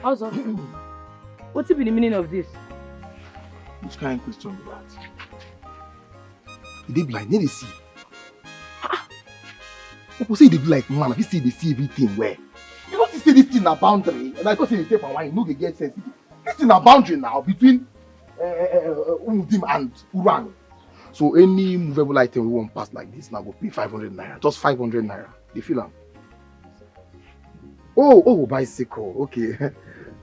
Also, what's be the meaning of this? Which kind of question is that? They blind, they see. People say they be like, man, if you see they see everything where. You know, say this thing a boundary, and I go say they stay for wine, no, they get sensitive. This thing a boundary now between Umudim and Uran. So any movable item we want pass like this now go pay 500 naira, just 500 naira. You feel am? Oh, bicycle. Okay,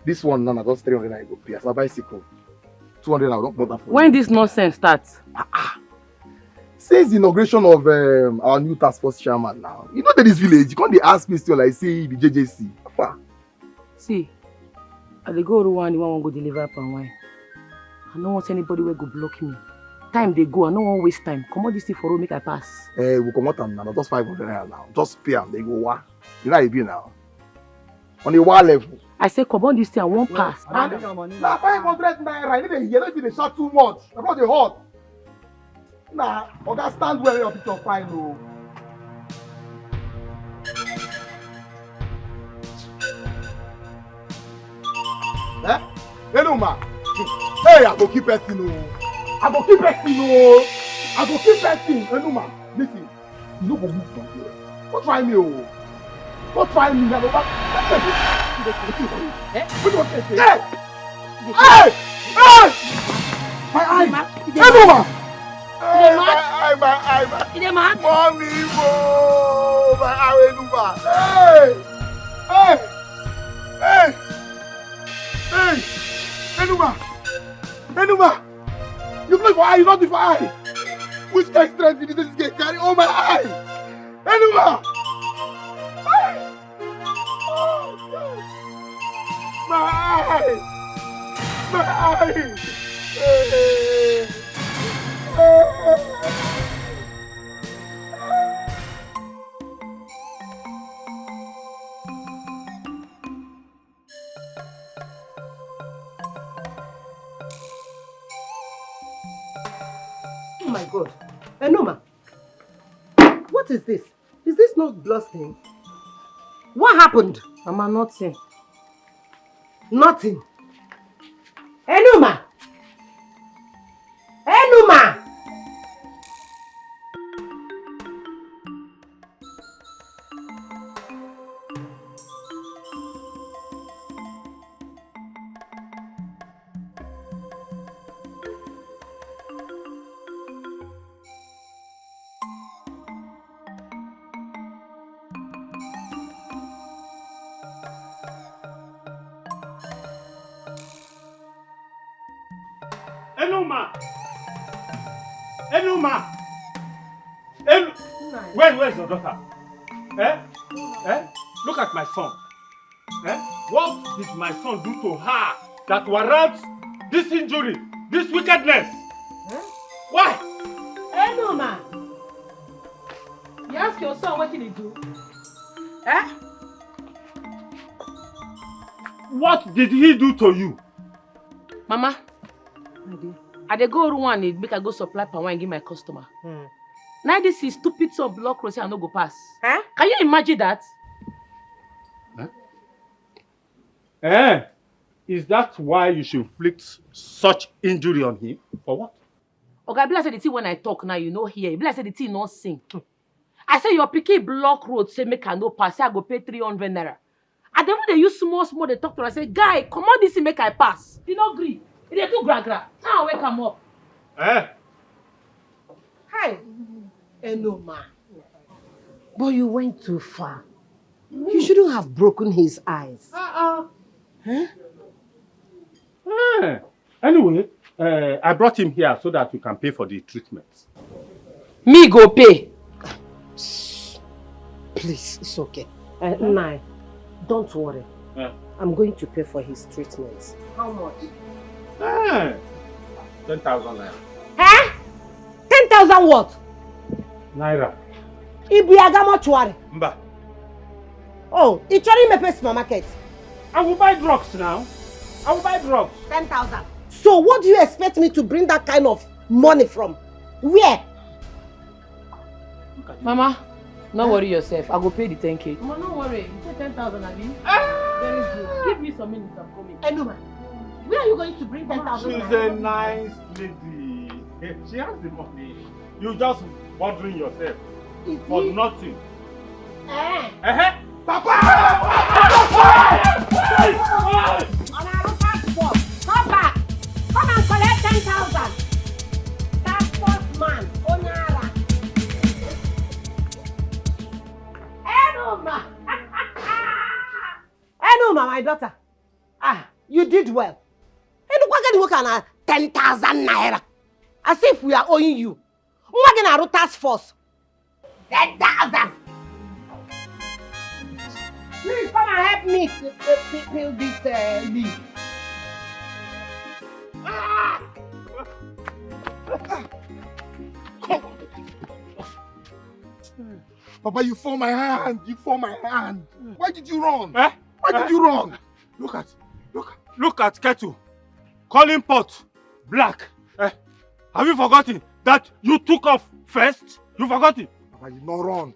this one now just 300 naira go pay. As a bicycle, 200 naira don't bother for. When this nonsense starts? Since the inauguration of our new task force chairman now, you know that this village, you can't they ask me still like say the JJC. See, I dey go Rwanda, the one go deliver palm wine. I don't want anybody who go block me. Time they go, I don't want waste time. Come on, this thing for road, make I pass. We come out now, just 500 naira now. Just pay them, they go wah. You know how it be now. On the wall level. I say come on, this thing I won't pass. Now 500 naira, you know they shot too much. About the hot. Nah, Oga stand where your picture fine no. Eh? Hello ma. Hey, I go keep person no. I go keep person no. I go keep person. Hello ma. Listen, you no go move from here. Don't try me oh. Don't try me. I go back. Eh? What do you say? Hey! Hey! My eye. Hello ma. Hey, my eye. Mommy, whoa, my eye, Enuma, you play for eye, you not do for eye. Which extra did this get carry? Oh my eye, Enuma, my eye. Oh my God. Enuma, what is this? Is this not blood stain? What happened? Mama, nothing. Nothing. Enuma! Enuma! Enuma! Where's your daughter? Look at my son. What did my son do to her that warrants this injury, this wickedness? Why? Enuma! You ask your son what did he do? What did he do to you? Mama, I dey go Rwanda make I go supply palm wine give my customer. Now this is stupid son block road say I no go pass. Can you imagine that? Is that why you should inflict such injury on him? For what? Okay, I be like say the thing when I talk now, you know here. Be like say the thing not sing. I say your picky block road say make I no pass. Say I go pay 300 naira. And then when they use small, they talk to her. I say, guy, come on this thing make I pass. He no agree. He dey too gra. Now wake him up. Hi, Enuma. But you went too far. You shouldn't have broken his eyes. Anyway, I brought him here so that you can pay for the treatment. Me go pay. Please, it's okay. Nai, don't worry. I'm going to pay for his treatment. How much? 10,000 naira. 10,000 what? Naira. Ibiaga mortuary. Mba. Oh, it's already me pay supermarket. I will buy drugs now. I will buy drugs. 10,000. So what do you expect me to bring that kind of money from? Where? Mama, don't worry yourself. I go pay the 10K. Mama, don't worry. You say 10,000, Abi? Very good. Give me some minutes, I'm coming. Enuma, where are you going to bring 10,000? She's a nice lady. She has the money. You just bothering yourself for nothing. Papa! Come back! Come and collect 10,000! That first man, Onyara. Enuma! Enuma, my daughter. You did well. Enuma, 10,000 naira. As if we are owing you. We're going to task force. 10,000! Please come and help me peel this leaf. Papa, you form my hand. You form my hand. Why did you run? Eh? Why did you run? Look at kettle. Calling pot. Black. Have you forgotten that you took off first? You forgot it? Papa, I did not run.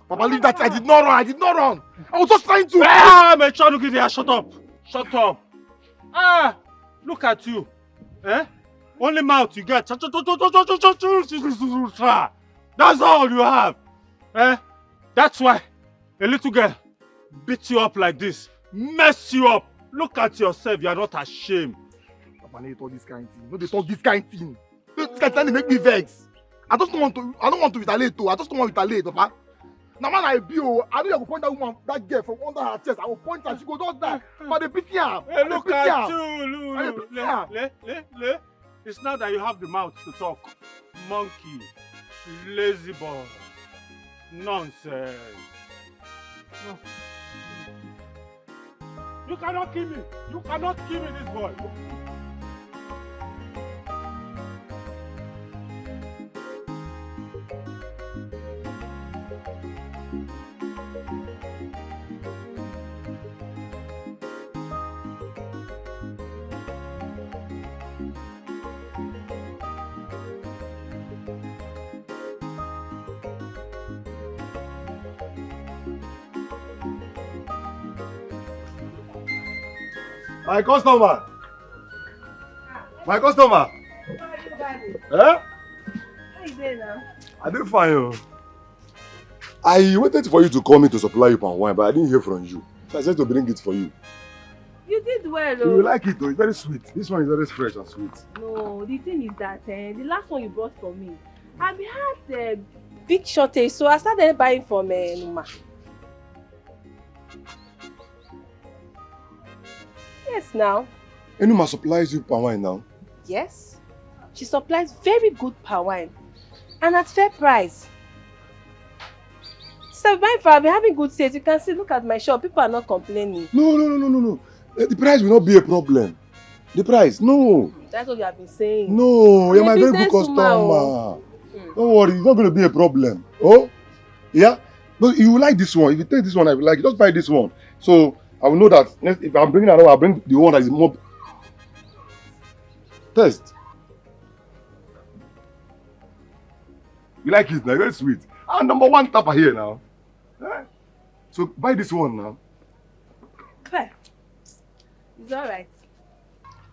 Papa, leave that. I did not run. I did not run. I was just trying to. My child, look at there. Shut up. Shut up. Look at you. Only mouth you get. That's all you have. That's why a little girl beat you up like this. Mess you up. Look at yourself. You are not ashamed. Papa, no, they talk this kind of thing. No, they talk this kind of thing. This kind of thing, they make me vex. I don't want to retaliate too. I just don't want to retaliate, Papa. Now, man, I know I will point that woman, that girl from under her chest. I will point her. She go just die. But they pity her. Hey, look at you. Look. It's now that you have the mouth to talk. Monkey. Lazy boy. Nonsense. No. You cannot kill me. You cannot kill me, this boy. My customer. My customer. How you doing now? I did fine. I waited for you to call me to supply you palm wine, but I didn't hear from you. So I said to bring it for you. You did well, You will like it though. It's very sweet. This one is very fresh and sweet. No, the thing is that the last one you brought for me, I had a big shortage, so I started buying from Numa. Yes, now. Enuma supplies you palm wine now? Yes. She supplies very good palm wine. And at fair price. So I've been having good sales. You can see, look at my shop. People are not complaining. No. The price will not be a problem. The price, no. That's what you have been saying. No, you're my very good customer. Don't worry, it's not going to be a problem. Oh? Yeah? But you will like this one. If you take this one, I will like it. Just buy this one. So I will know that if I'm bringing another, I'll bring the one that is more. Test. You like it now? Very sweet. And number one tapper here now. So buy this one now. Fair. It's alright.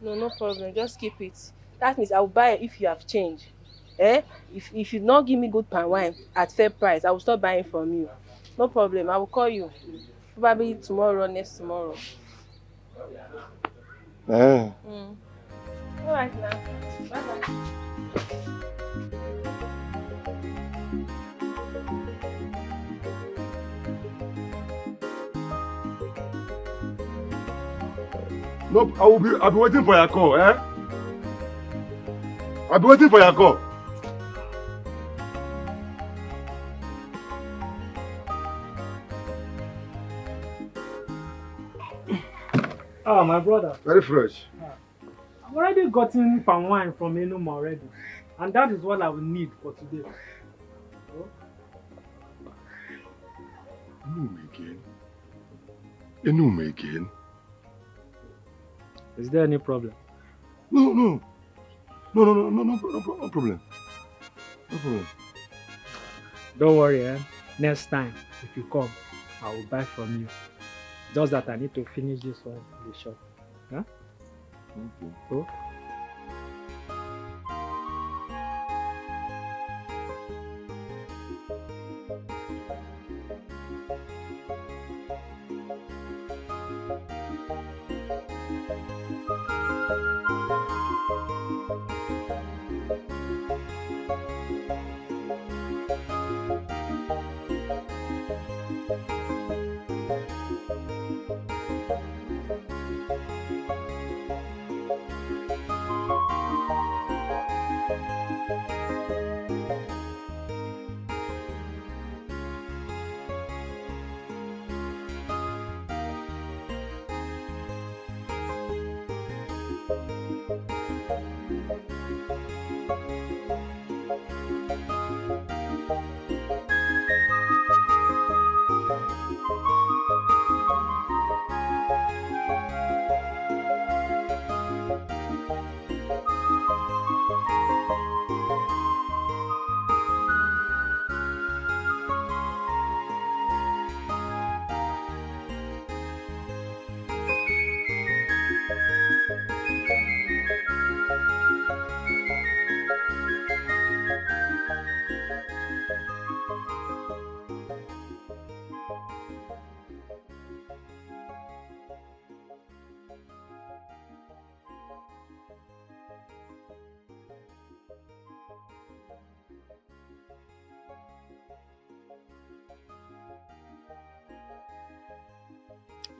No problem. Just keep it. That means I will buy it if you have change. If you not give me good palm wine at fair price, I will stop buying from you. No problem. I will call you. Probably tomorrow, next tomorrow. Alright now. Bye-bye. Nope, I'll be waiting for your call, I'll be waiting for your call. My brother. Very fresh. I've already gotten palm wine from Enuma already. And that is what I will need for today. Enuma again? Is there any problem? No problem. No problem. Don't worry, Next time, if you come, I will buy from you. Just that I need to finish this one in the shop. Huh? Okay. So,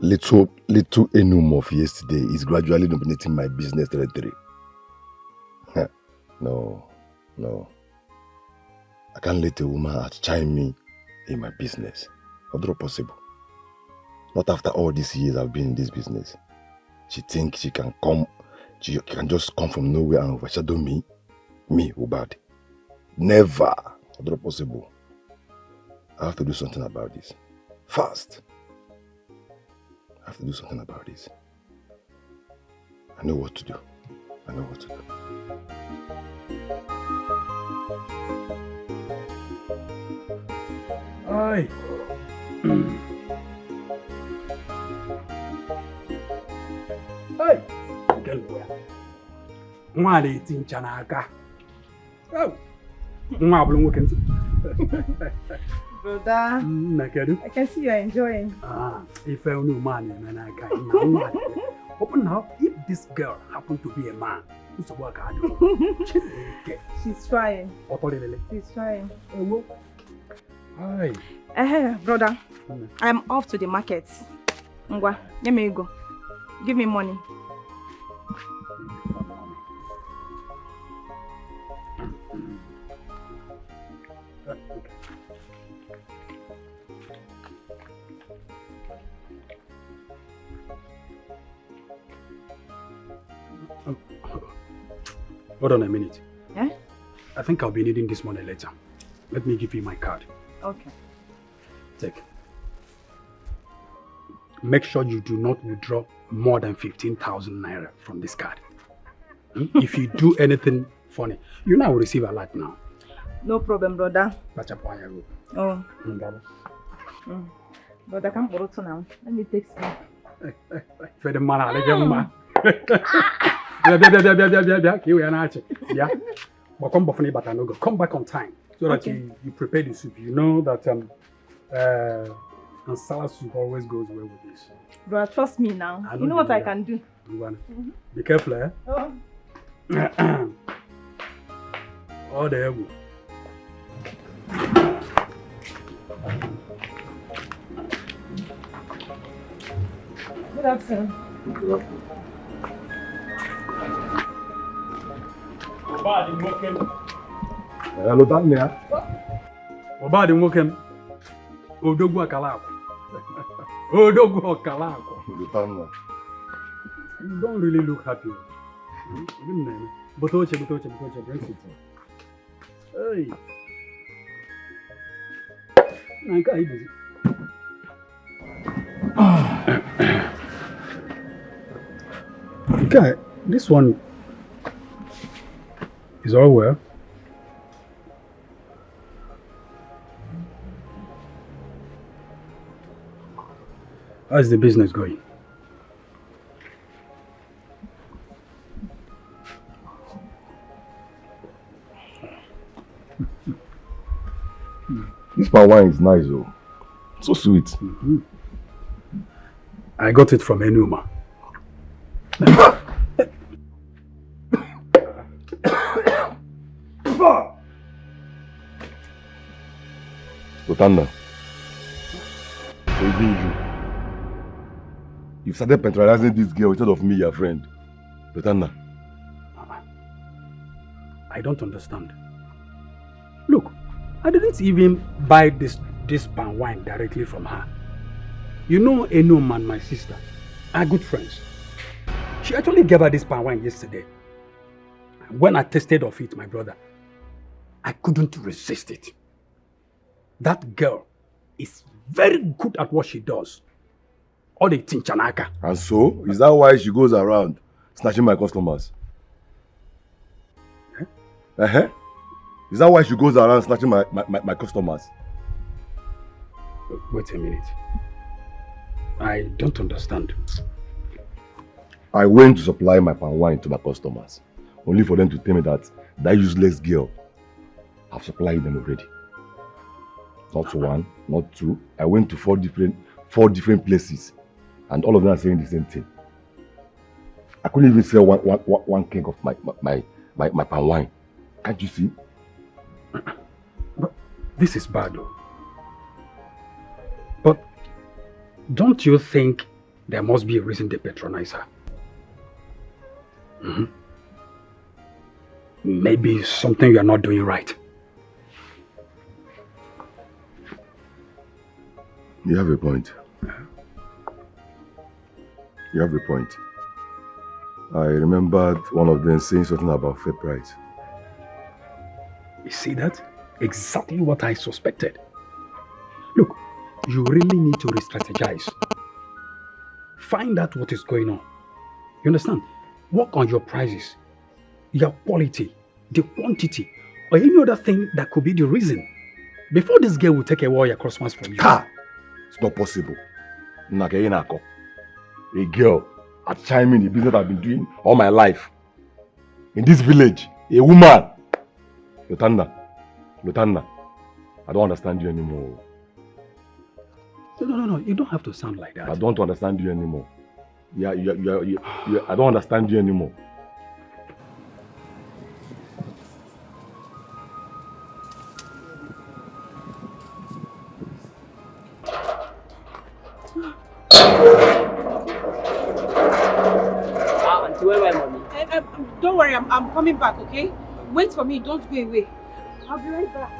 Little enum of yesterday is gradually dominating my business territory. No. I can't let a woman outshine me in my business. Not possible. Not after all these years I've been in this business. She thinks she can just come from nowhere and overshadow me. Me, Ubad. Never. Not possible. I have to do something about this. Fast. I have to do something about this. I know what to do. Aye. Hey, nwa na-eti ncha n'aka. Nwa abụrụ nwoke ntị. Brother, I can see you're enjoying. If I knew man, open now. If this girl happened to be a man, who's a worker? She's trying. She's trying. Hi. Brother, I'm off to the market. Ngwa, let me go. Give me money. Hold on a minute. Yeah? I think I'll be needing this money later. Let me give you my card. Okay. Take. Make sure you do not withdraw more than 15,000 naira from this card. If you do anything funny, you now receive a lot now. No problem, brother. Oh. Brother, come borrow to now. Let me take some. For the man, come back on time so that you prepare the soup. You know that and salad soup always goes well with this. Bro, trust me now. You know what I can do. Be careful, eh? Oh. Oh, there we go. Good afternoon. Hello, Daniel. Obadi nwokem. Odogwu akala. Odogwu akala. You don't really look happy. But bring it. Hey. Okay, this one is all well. How's the business going? This palm wine is nice though. So sweet. I got it from Enuma. Lutanda, so even you've started patronizing this girl instead of me, your friend. Lutanda. I don't understand. Look, I didn't even buy this palm wine directly from her. You know Enuma and my sister are good friends. She actually gave her this palm wine yesterday. When I tasted of it, my brother, I couldn't resist it. That girl is very good at what she does. All the tinchanaka. And so, is that why she goes around snatching my customers? Is that why she goes around snatching my customers? Wait a minute. I don't understand. I went to supply my palm wine to my customers, only for them to tell me that useless girl have supplied them already. Not one, not two. I went to four different places, and all of them are saying the same thing. I couldn't even sell one keg of my palm wine. Can't you see? But this is bad though. But don't you think there must be a reason they patronize her? Maybe something you're not doing right. You have a point. You have a point. I remembered one of them saying something about fair price. You see that? Exactly what I suspected. Look, you really need to re-strategize. Find out what is going on. You understand? Work on your prices, your quality, the quantity, or any other thing that could be the reason. Before this girl will take away your customers from you. It's not possible. A girl at chiming the business I've been doing all my life. In this village, a woman. Lutanda, I don't understand you anymore. No, you don't have to sound like that. I don't understand you anymore. I don't understand you anymore. Don't worry, I'm coming back, okay? Wait for me, don't go away. I'll be right back.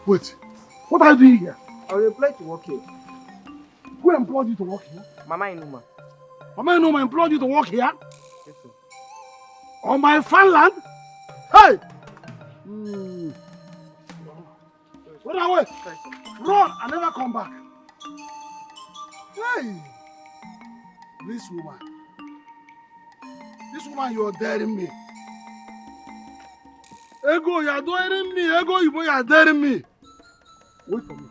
Wait, what are you doing here? I will apply to work here. Who employed you to work here? Mama Enuma. Mama Enuma employed you to work here? Yes, sir. On my farmland? Hey! Run away! Run and never come back. Hey! This woman, you are daring me. Ego, you are daring me. Ego, you are daring me. Wait for me.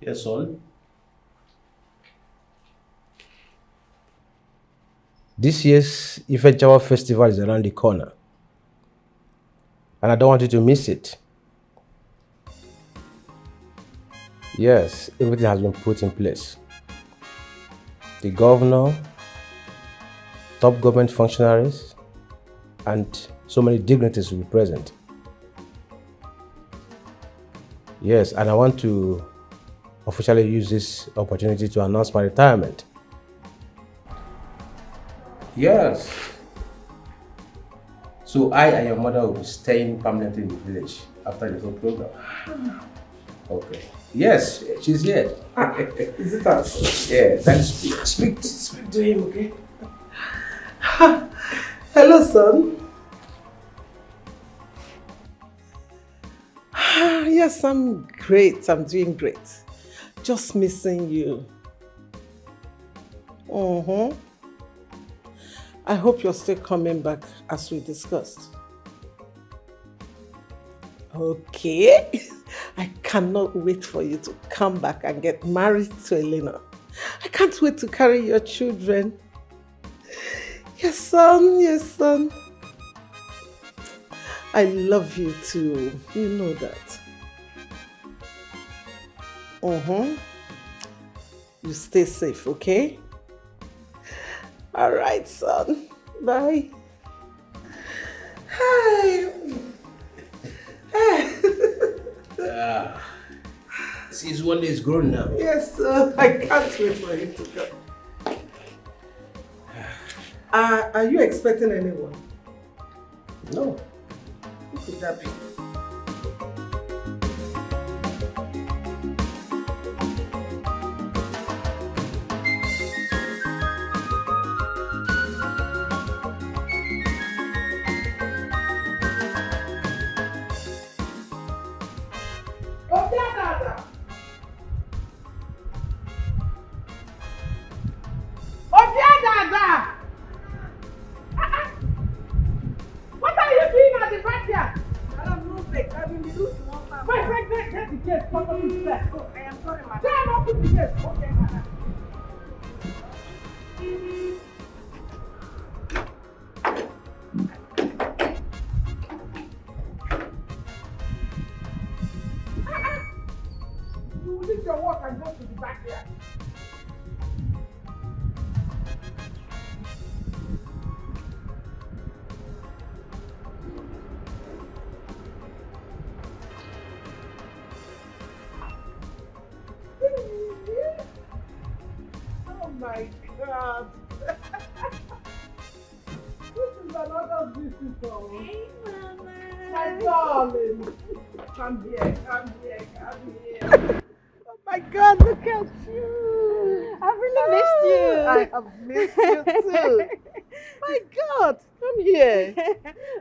Yes, son. This year's Ifejawa festival is around the corner, and I don't want you to miss it. Yes, everything has been put in place. The governor, top government functionaries, and so many dignitaries will be present. Yes, and I want to officially use this opportunity to announce my retirement. Yes, So I and your mother will be staying permanently in the village after the whole program. Okay. Yes, she's here. Is it us? Yeah, then speak to him, okay? Hello, son. Yes, I'm great. I'm doing great. Just missing you. I hope you're still coming back as we discussed. Okay. I cannot wait for you to come back and get married to Elena. I can't wait to carry your children. Yes, son. Yes, son. I love you too. You know that. You stay safe, okay? All right, son. Bye. Hi. Since one day is grown now. Yes, sir. I can't wait for him to come. Are you expecting anyone? No. Who could that be?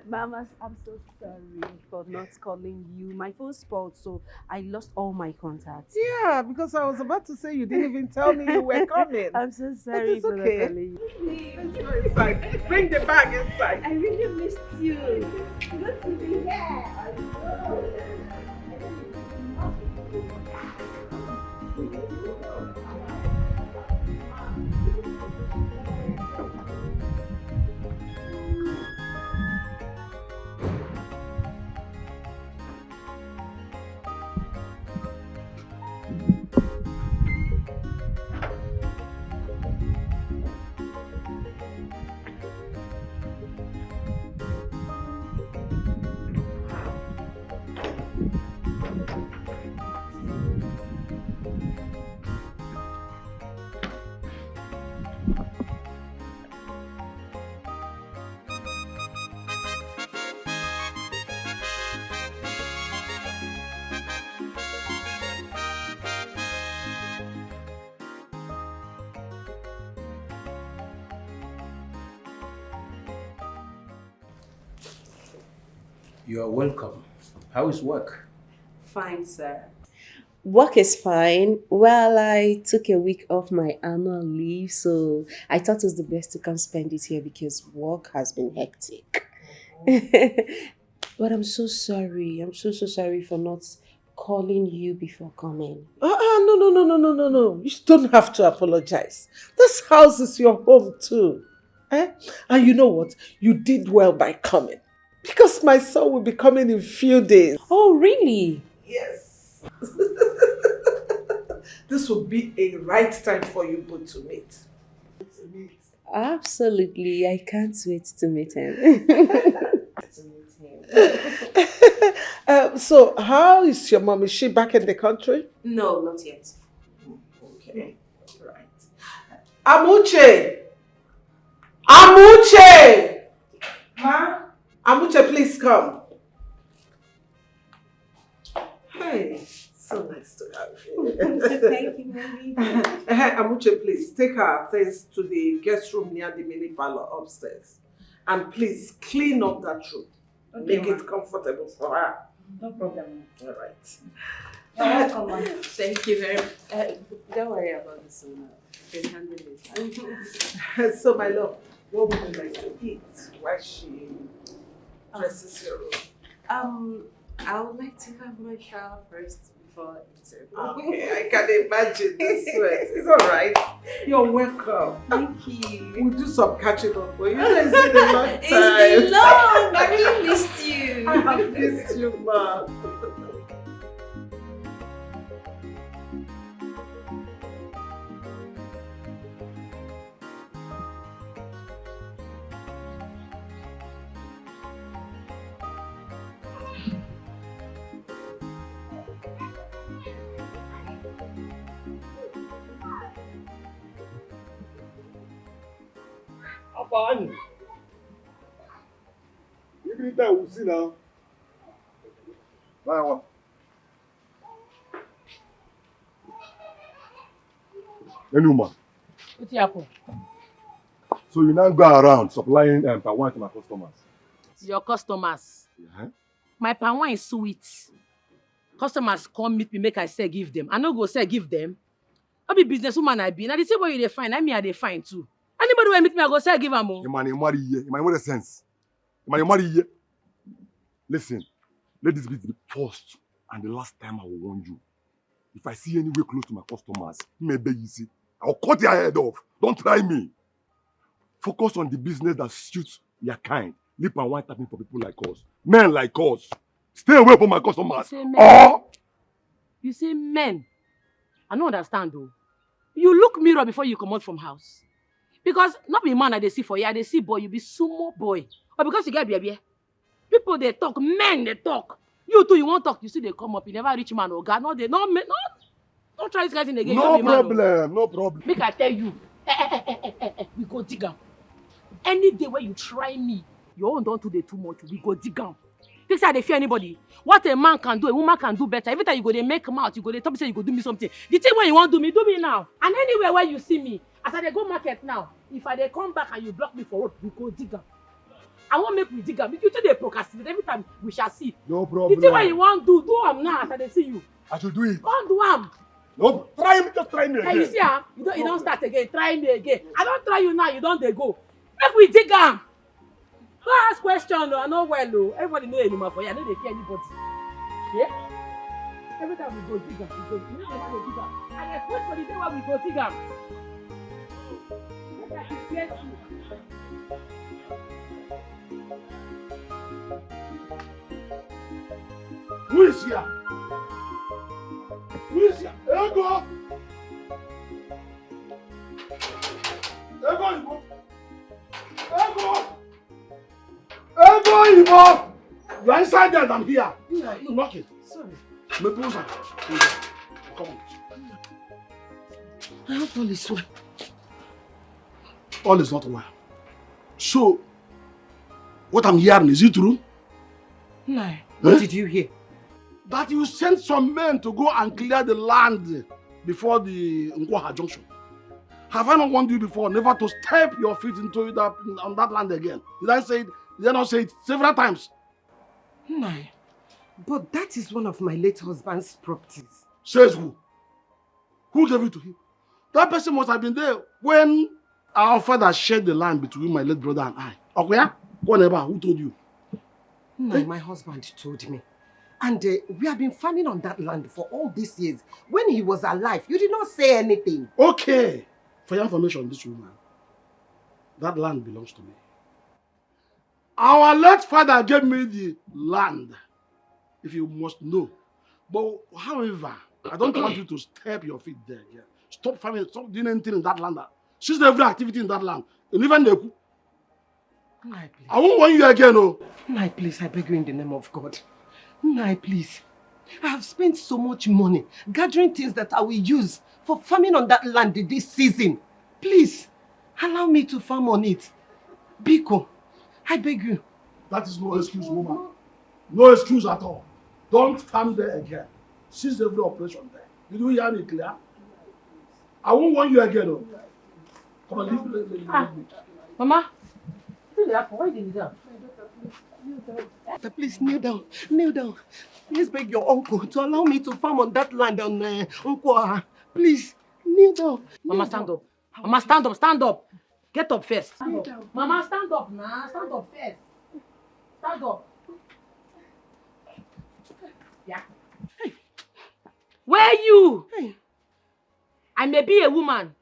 Mamas, I'm so sorry for not calling you. My phone spoiled, so I lost all my contacts. Yeah, because I was about to say you didn't even tell me you were coming. I'm so sorry for not calling you. Let's go inside. Bring the bag inside. I really missed you. Good to be here. You are welcome. How is work? Fine, sir. Work is fine. Well, I took a week off my annual leave, so I thought it was the best to come spend it here because work has been hectic. But I'm so sorry. I'm so sorry for not calling you before coming. No. You don't have to apologize. This house is your home too. And you know what? You did well by coming. Because my son will be coming in a few days. Oh, really? Yes. This will be a right time for you both to meet. Absolutely. I can't wait to meet him. So, how is your mom? Is she back in the country? No, not yet. Okay. Right. Amuche! Ma? Amuche, please come. Hey, so nice to have you. Thank you, Mommy. Amuche, please take her things to the guest room near the mini parlor upstairs. And please clean up that room. Okay, Make it comfortable for her. No problem. All right. Welcome, Mom. Thank you very much. Don't worry about this one. I can handle it. So, my love, what would you like to eat while she dresses your room? I would like to have my shower first before eating. Okay, I can imagine the sweat. It's all right. You're welcome. Thank you. We'll do some catching up for you. It's been a long time. It's been long. I really missed you. I have missed you, ma. Fine. Even that we'll see now. Bye, one. Anyway, What happened? so you now go around supplying palm wine to my customers. Your customers. Yeah. My palm wine is sweet. Customers come meet me, make I say give them. I no go say give them. I be businesswoman I be. Now the same way you dey find, I mean I dey find too. Anybody will meet me, I go say give am o. You man, you marry here. You man, what the sense? You man, you marry here. Listen, let this be the first and the last time I will warn you. If I see anywhere close to my customers, maybe you see, I'll cut your head off. Don't try me. Focus on the business that suits your kind. Lip and wine tapping for people like us. Men like us. Stay away from my customers. You say men. I don't understand though. You look mirror before you come out from house. Because not be man I dey see for you, I dey see boy, you be sumo boy. Or because you get baby. People they talk, men they talk. You too, you won't talk, you see they come up, you never reach man or God. No, they don't try this guys in again. No problem, no problem. Make I tell you, we go dig am. Any day when you try me, your own don't do the too much, we go dig am. This how they fear anybody. What a man can do, a woman can do better. Every time you go, they make mouth, you go, they talk, say you go do me something. The thing when you want do me now. And anywhere where you see me, as I dey go market now, if I dey come back and you block me for road, we go dig am. I won't make we dig am. If you dey procrastinate, every time we shall see. No problem. The thing when you want do am now as I dey see you. I should do it. Come do am. No, try me, just try me again. And you see am, you don't start again. Try me again. I don't try you now, you don't dey go. Make we dig am. No ask question, no, I know well, no. Everybody know anymore for you. I know they fear anybody. Yeah? Every time we go dig am, we go. You know how we dig am. I expect for the day when we go dig am. Make I prepare you. Who is here? Who is here? Ego! Ego! Ego! You are inside there and I'm here. Yeah, you knock it. Sorry. Me closer. Come on. I hope all is well. All is not well. So, what I'm hearing, is it true? No. What did you hear? That you sent some men to go and clear the land before the Nkwaha junction. Have I not warned you before never to step your feet into that on that land again? Did I not say it several times? No. But that is one of my late husband's properties. Says who? Who gave it to him? That person must have been there when our father shared the land between my late brother and I. Okay? Who told you? No, my husband told me. And we have been farming on that land for all these years. When he was alive, you did not say anything. Okay. For your information, this woman, that land belongs to me. Our late father gave me the land, if you must know. But however, I don't want you to step your feet there again. Stop farming, stop doing anything in that land. Cease every activity in that land. And even the... I won't warn you again, oh. Nai, please, I beg you in the name of God. Nai, please. I have spent so much money gathering things that I will use for farming on that land this season. Please, allow me to farm on it. Biko, I beg you. That is no excuse, woman. No excuse at all. Don't stand there again. Cease every operation there. Did you hear me clear? I won't want you again. Though. Come on, leave me. Mama, why did you do that? Please kneel down. Kneel down. Please beg your uncle to allow me to farm on that land on Uncle. Please kneel down. Mama, stand up. Mama, stand up. Stand up. Get up first. Stand up. Mama, stand up now. Stand up first. Stand up. Yeah. Hey. Where are you? Hey. I may be a woman,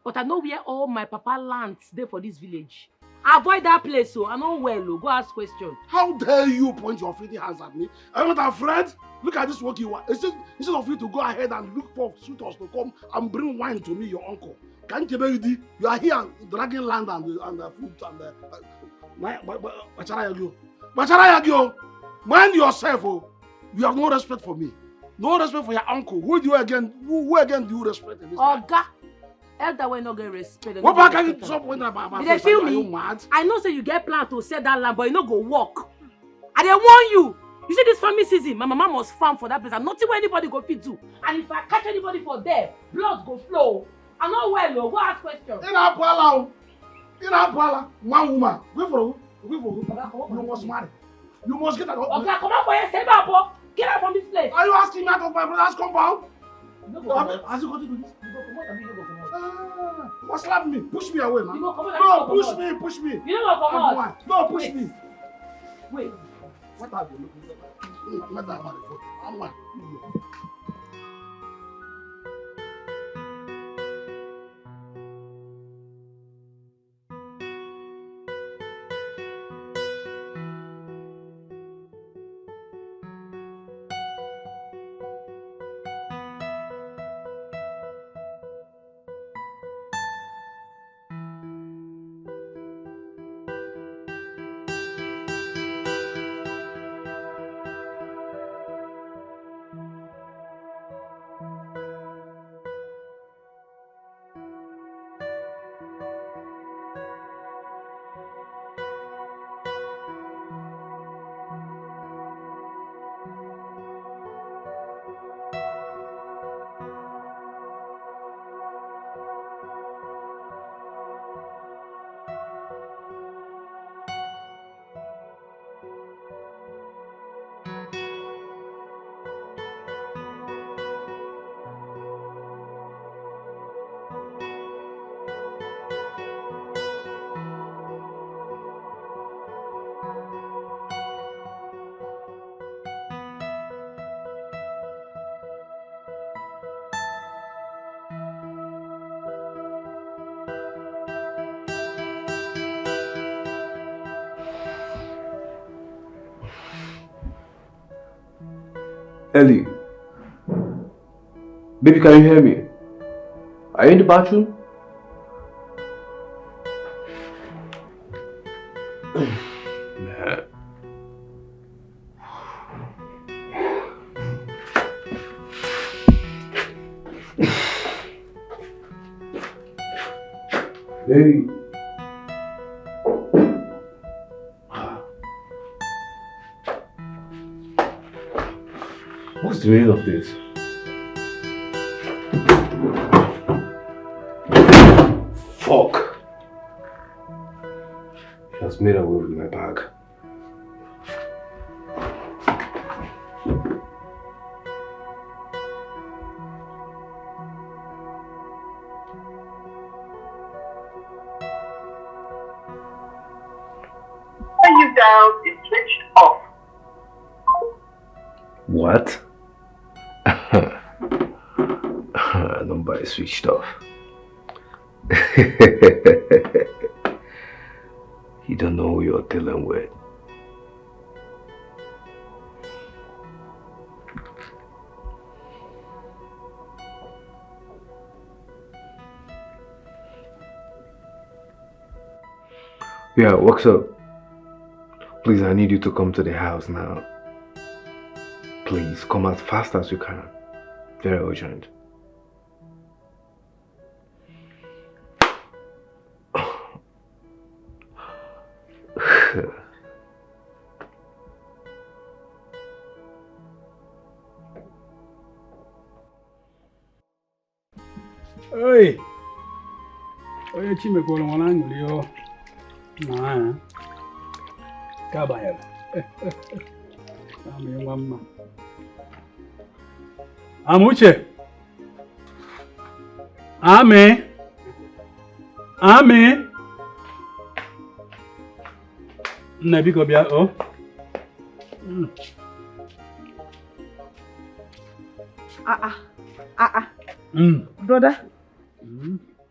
but I know where all my papa lands there for this village. Avoid that place, so I know well. Go ask questions. How dare you point your filthy hands at me? Are you not afraid? Look at this work you want. Instead of you to go ahead and look for suitors to come and bring wine to me, your uncle. Can't you believe you are here dragging land and the food and the mind yourself, oh. You have no respect for me. No respect for your uncle. Who again do you respect in this life? Elder will not get respect. What about can you stop when about they feel me? Mad? I know say you get plan to sell that land, but you no go walk. I dey warn you. You see this farming season, my mama must farm for that place and nothing where anybody go fit do. And if I catch anybody for there, blood go flow. I know well, go ask questions. In Apala, one woman. Wait for who? You must marry. You must get out of okay, come on for your save up. Get out from this place. Are you asking me out of my brother's compound? Has you got to do this? You go come out, you go come out. What slap me? Push me away, man. You go come out. No, push me. You don't go come out. No, push me. Wait. What are you looking at? I'm one. Ellie, baby, can you hear me? Are you in the bathroom? Man. Hey. What's the meaning of this? Fuck! She has made away with my bag. You down is switched off. What? Number is switched off. You don't know who you're dealing with. Yeah, what's up? Please, I need you to come to the house now. Please, come as fast as you can. Very urgent. Hey! Oh, you chime ko lo wana nguli yo. Na. Ka ba ya. Ami mama. Amuche. Ame. Ame. Na biko bia oh. Brother,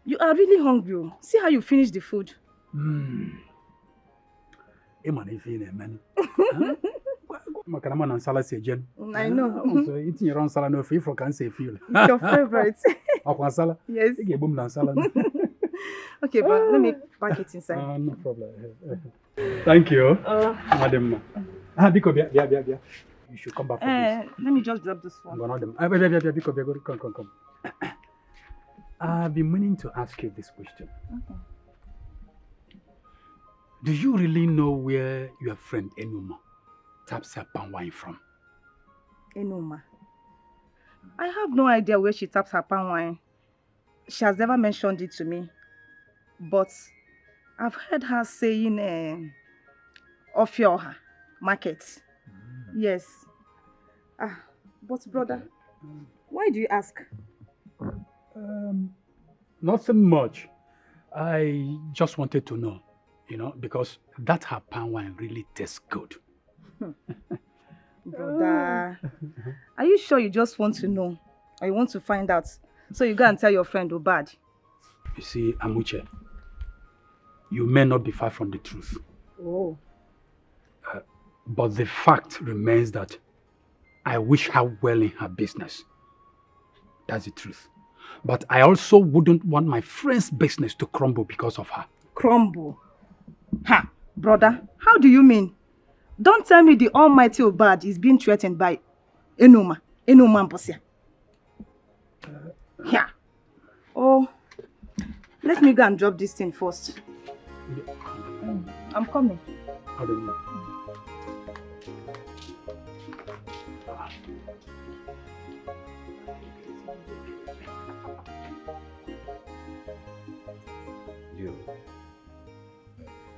you are really hungry. See how you finish the food. Eman if you man. Makarama na nsala se jen. I know. So eating your own salad no free for can say feel. It's your favorite. Akwa nsala? Yes. You get boom na nsala. Okay, but let me pack it inside. No problem. Thank you. Madam. Biko bia. You should come back for this. Let me just drop this one. Biko, come. I've been meaning to ask you this question. Okay. Do you really know where your friend Enuma taps her palm wine from? Enuma? I have no idea where she taps her palm wine. She has never mentioned it to me. But I've heard her saying Ofioha market. Yes. But brother, why do you ask? Nothing much. I just wanted to know, because that her palm wine really tastes good. Brother, are you sure you just want to know? Or you want to find out? So you go and tell your friend Obad. You see, Amuche, you may not be far from the truth. Oh. But the fact remains that I wish her well in her business. That's the truth. But I also wouldn't want my friend's business to crumble because of her. Crumble? Ha! Brother, how do you mean? Don't tell me the almighty Obad is being threatened by Enuma Mposia. Yeah. Oh, let me go and drop this thing first. I'm coming. I don't know.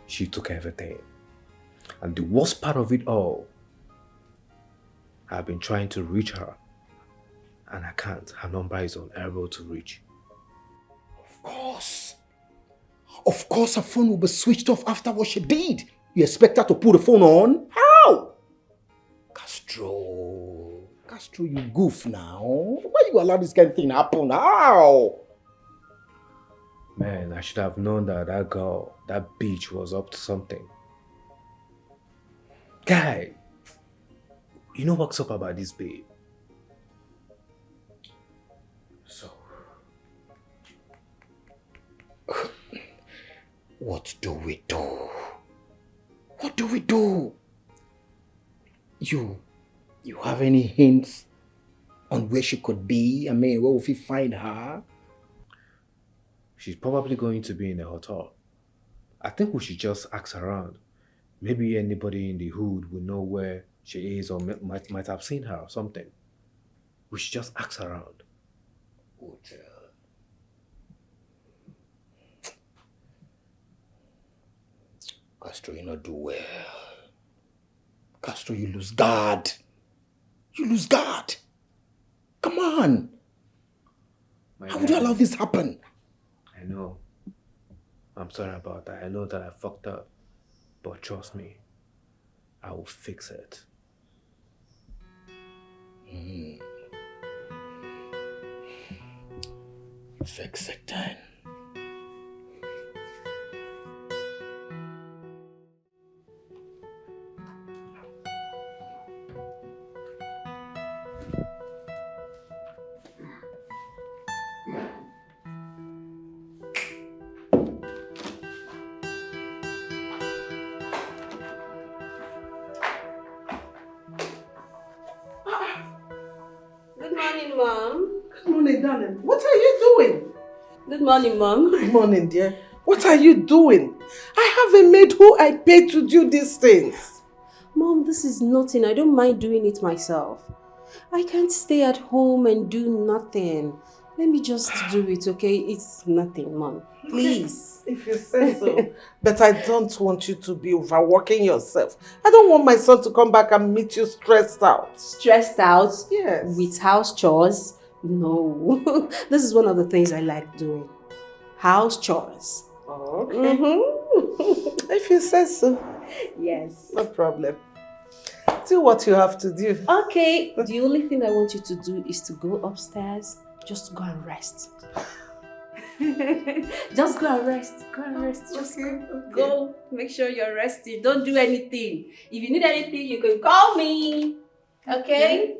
She took everything. And the worst part of it all, I've been trying to reach her. And I can't. Her number is unable to reach. Of course her phone will be switched off after what she did. You expect her to put the phone on? How? Castro, you goof now. Why you allow this kind of thing to happen? How? Man, I should have known that girl, that bitch was up to something. Guy, you know what's up about this babe? So, what do we do? What do we do? You have any hints on where she could be? I mean, where will we find her? She's probably going to be in a hotel. I think we should just ask around. Maybe anybody in the hood will know where she is or might have seen her or something. We should just ask around. Hotel. Castro, you not do well. Castro, you lose guard. Come on. How would you allow this happen? I know. I'm sorry about that. I know that I fucked up. But trust me, I will fix it. Fix it then. Good morning, Mom. Good morning, darling. What are you doing? Good morning, Mom. Good morning, dear. What are you doing? I have a maid who I pay to do these things. Mom, this is nothing. I don't mind doing it myself. I can't stay at home and do nothing. Let me just do it, okay? It's nothing, Mom. Please. If you say so. But I don't want you to be overworking yourself. I don't want my son to come back and meet you stressed out. Stressed out? Yes. With house chores? No. This is one of the things I like doing. House chores. Okay. If you say so. Yes. No problem. Do what you have to do. Okay. The only thing I want you to do is to go upstairs. Just go and rest. Just go and rest. Go and rest. Just go. Make sure you're resting. Don't do anything. If you need anything, you can call me. Okay?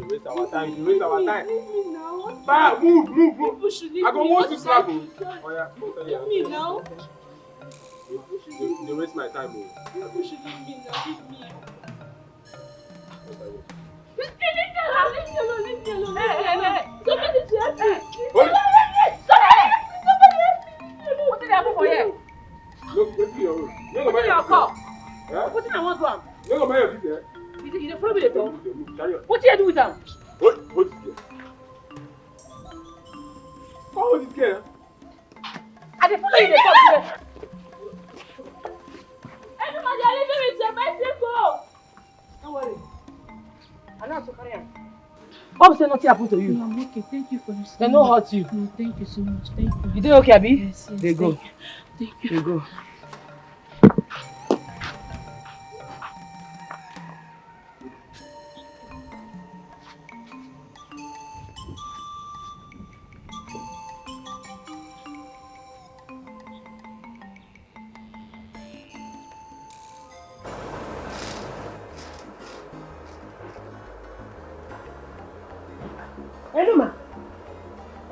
Waste our time. You waste our time. Bah, move. I go want to slap you. Oh yeah. Leave me now. They waste my time. People should leave me now. Leave me. Leave me alone. Somebody to help me. What did I happen for you? Look, wait for your room. What's your call? Yeah? What did I want to am? You go buy your business. You don't follow me at all? What did I do with them? What is this? How is this girl? I didn't follow you the talk. Everybody are leaving with your bicycle. Don't worry. I'm not so carry on. What say nothing happened to you? No, I'm okay. Thank you for this. They no hurt you. No, thank you so much. Thank you. You doing okay, Abi? Yes. They go. Thank you. They go.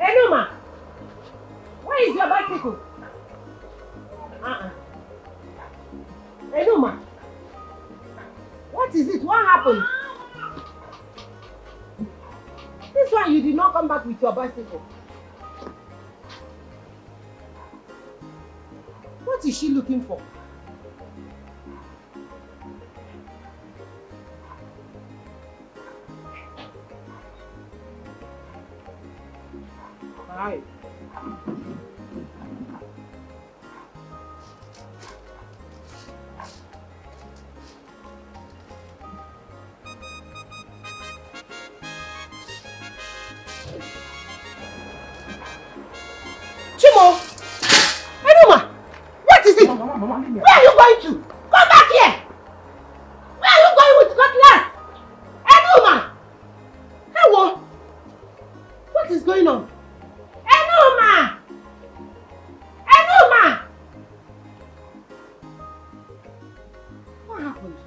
Enuma! Where is your bicycle? Enuma! What is it? What happened? This one you did not come back with your bicycle. What is she looking for? Hi. Chimo! Enuma! What is it? Mama, where are you going to? Come back here! Where are you going with cutlass? Enuma! Hello? What is going on? Enuma! Enuma! What happened?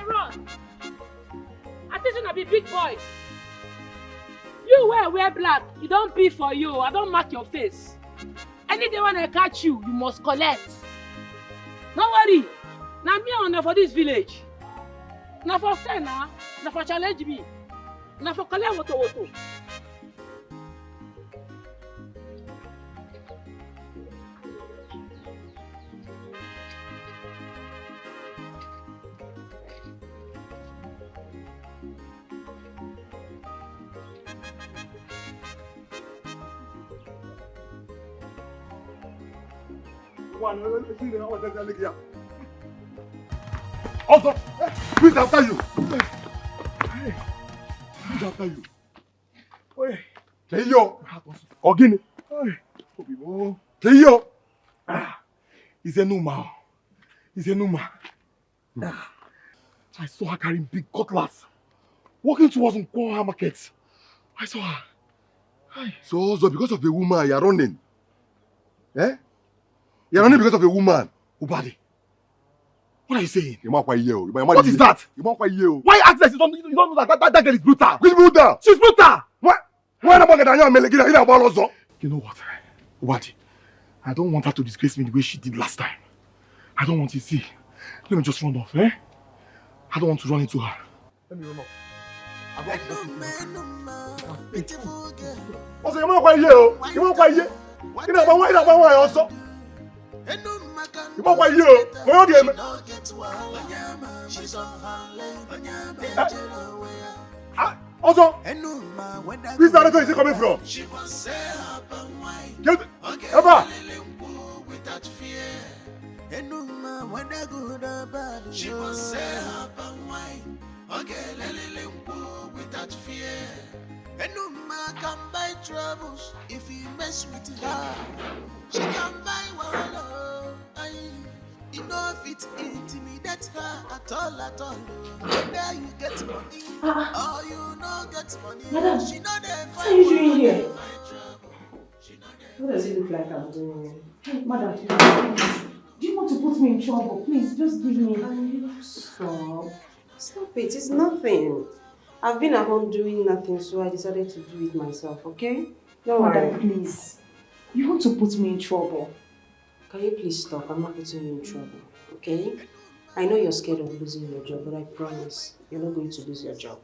Run! I think you be big boy. You wear black. You don't be for you. I don't mark your face. Any day when I catch you, you must collect. Don't worry. Now me on for this village. Now for say now for challenge me. Now for collect woto. Also, please after you. Who's after you? Oi. Keyo. Ogini. Oi. Obibo. Keyo. He's a Numa. He's a Numa. I saw her carrying big cutlass, walking towards Nkwoha market. I saw her. Hi. So because of a woman, you're running? Eh? You're running because of a woman? Ubadi. What are you saying? What is that? Why ask this? You don't know that girl is brutal. Which brutal? She's brutal. What? Why not get a You know what? Ubadi, I don't want her to disgrace me the way she did last time. I don't want to see. Let me just run off, eh? I don't want to run into her. Let me run off. Also, you won't here. You won't here. You know, but why also? You won't here. Where are you? Also, this director is he coming from? Eba! She must say her and wine. Okay, without fear. Enuma can buy troubles if he mess with her. She can buy wallow. You know if it intimidate her at all. Whether you get money or you not get money. Madam, she know they what are you doing here? What does it look like I'm doing? Hey, madam, please. Do you want to put me in trouble? Please, just give me. Stop. Stop it. It's nothing. I've been at home doing nothing, so I decided to do it myself, okay? Don't worry. Madam, please. You want to put me in trouble. Can you please stop? I'm not putting you in trouble, okay? I know you're scared of losing your job, but I promise you're not going to lose your job,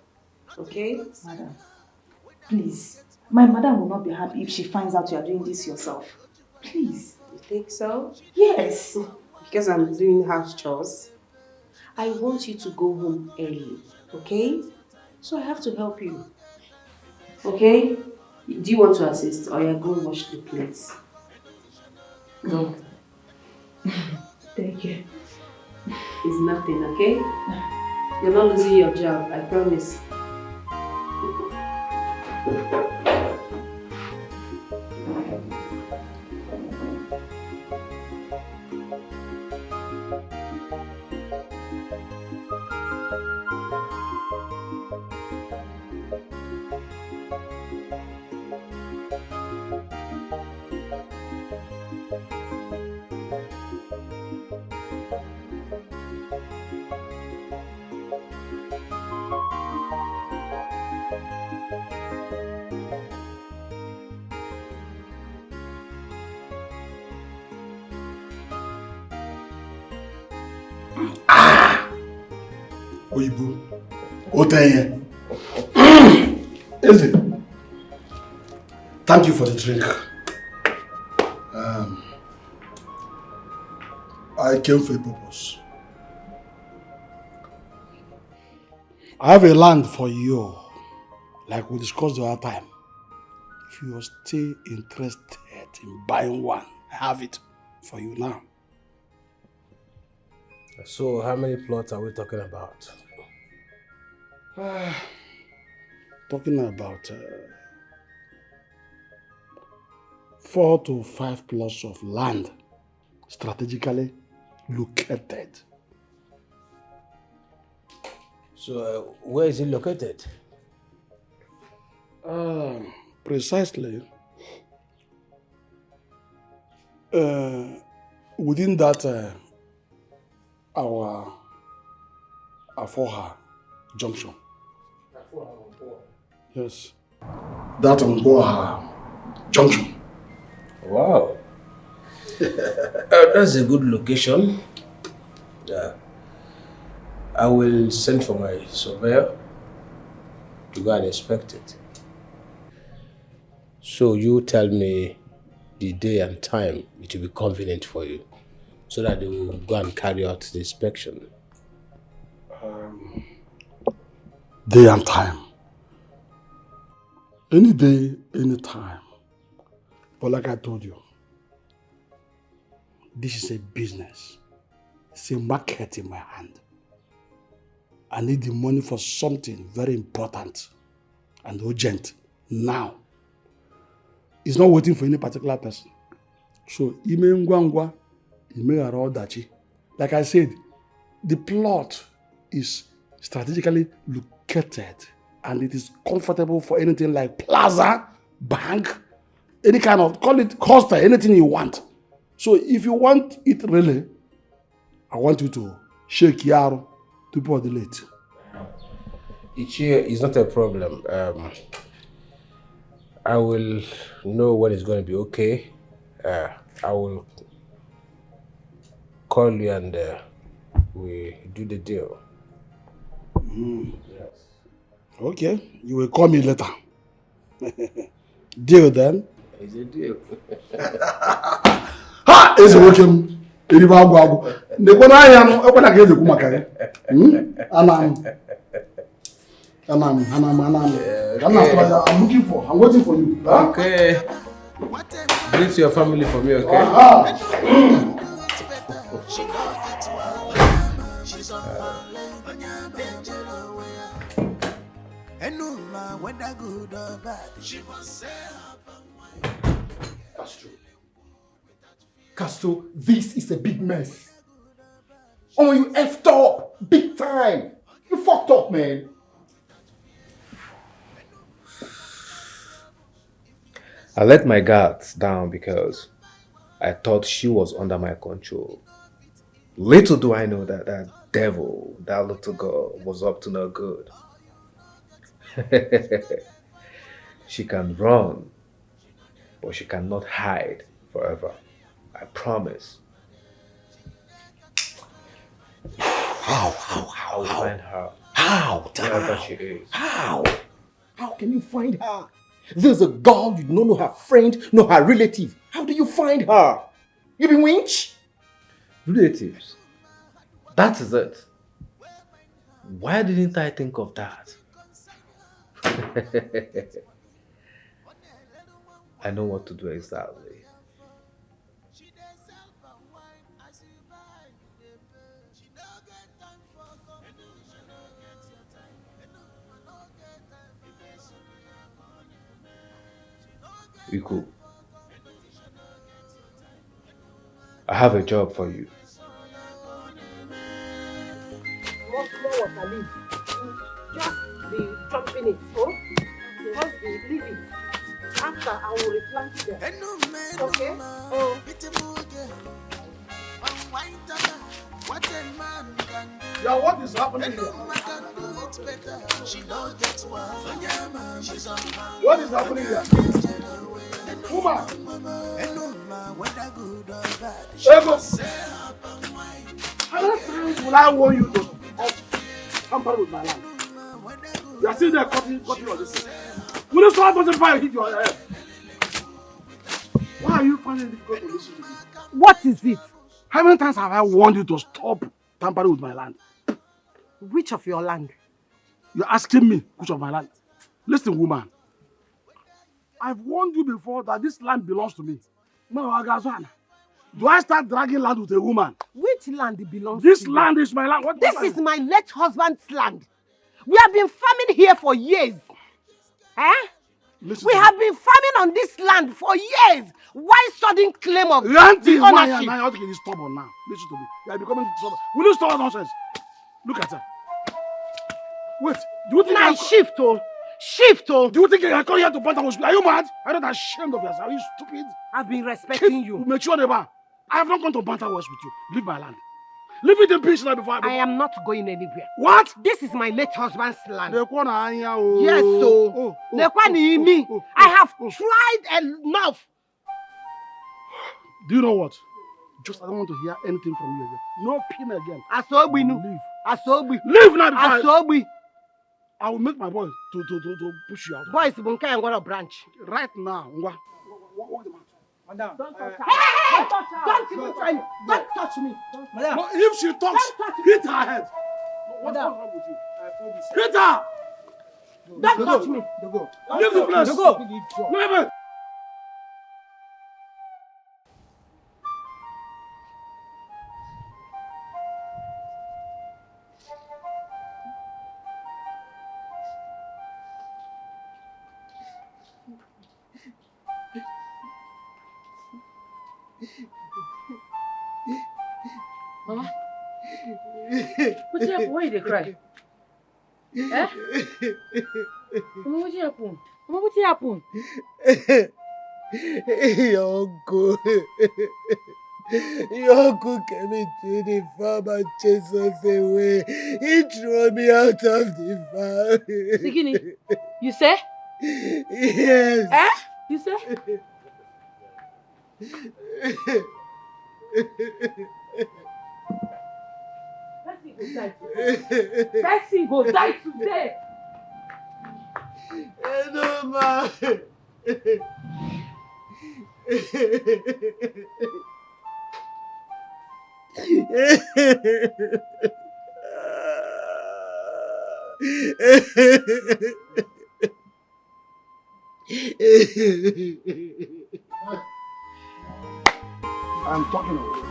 okay? Madam, please. My madam will not be happy if she finds out you are doing this yourself. Please. You think so? Yes. Because I'm doing house chores. I want you to go home early, okay? So I have to help you. Okay? Do you want to assist or you're going to wash the plates? No. Thank you. It's nothing, okay? You're not losing your job, I promise. Oyibo, Oteye. Eze, thank you for the drink. I came for a purpose. I have a land for you, like we discussed the other time. If you are still interested in buying one, I have it for you now. So, how many plots are we talking about? Talking about 4 to 5 plots of land, strategically located. So, where is it located? Precisely within that our Afoha junction. Yes. That Afoha junction. Wow. That's a good location. Yeah. I will send for my surveyor to go and inspect it. So you tell me the day and time it will be convenient for you, so that they will go and carry out the inspection. Day and time. Any day, any time. But like I told you, this is a business. It's a market in my hand. I need the money for something very important. and urgent now. It's not waiting for any particular person. So, ime ngwa ngwa, ime ghara ọdachi. Like I said, the plot is strategically located and it is comfortable for anything like plaza, bank, any kind of, call it hostel, anything you want. So if you want it really, I want you to shake Yaro to pour the late. Ichie is not a problem. I will know when it's going to be okay. I will call you and we do the deal. Yes. Okay, you will call me later. Deal then? It's a deal. Ha! Eze wokem. Eriba agwu agwu. Ndekwa na anya no, ekwena ka eze ku maka ya. Anam. I'm looking for. I'm waiting for you. Okay. Greet your family for me, okay? Castro, this is a big mess. Oh, you effed up big time. You fucked up, man. I let my guards down because I thought she was under my control. Little do I know that that devil, that little girl, was up to no good. She can run, but she cannot hide forever. I promise. How? I will find her. How? Wherever she is. How? How can you find her? There's a girl you don't know her friend, no her relative. How do you find her? You be winch? Relatives. That is it. Why didn't I think of that? I know what to do exactly. Iko, I have a job for you. Just be jumping it, oh? Just leave it. After, I will replant them. Okay? Oh. Yeah, what is happening here? What is happening here? Woman! Ego! How many times will I warn you to stop tampering with my land? You are still there cutting on this thing. Will you stop putting fire hit your head? Why are you finding it difficult to listen to me? What is it? How many times have I warned you to stop tampering with my land? Which of your land? You're asking me which of my land? Listen, woman. I've warned you before that this land belongs to me. Do I start dragging land with a woman? Which land belongs this to you? This land is my land. What this is my late husband's land. We have been farming here for years. Eh? We have been farming on this land for years. Why sudden claim of the ownership? I ought to get stubborn now. Listen to me. You are becoming stubborn. Will you stop nonsense? Look at her. Wait. Do you think now shift, oh? Shift, oh? Do you think I come here to banter with you? Are you mad? I'm not ashamed of yourself. Are you stupid? I've been respecting you. Mature never. I have not gone to banter wars with you. Leave my land. Leave it in peace now before I am not going anywhere. What? This is my late husband's land. Yes, so. I have tried enough. Do you know what? Just I don't want to hear anything from you again. No pin again. Asobi no. Leave. Asobi. Leave now before Asobi. I will make my boy to push you out. Boys, bunka and what a branch. Right now. Walk them out. Madam. Don't touch her. Hey! Don't even try me. Don't touch me. Madam. No, if she talks, hit her head. What's wrong with you? Hit her! Don't touch me. Leave the place. Leave it. Mama? What's happened? Why you cry? Eh? Mama, what happened? Mama, what happened? Your uncle. Your uncle came into the farm and chased us away. He threw me out of the farm. Sigini, you say? Yes. Eh? You say? Bessie go die today. No, ma. I'm talking of it.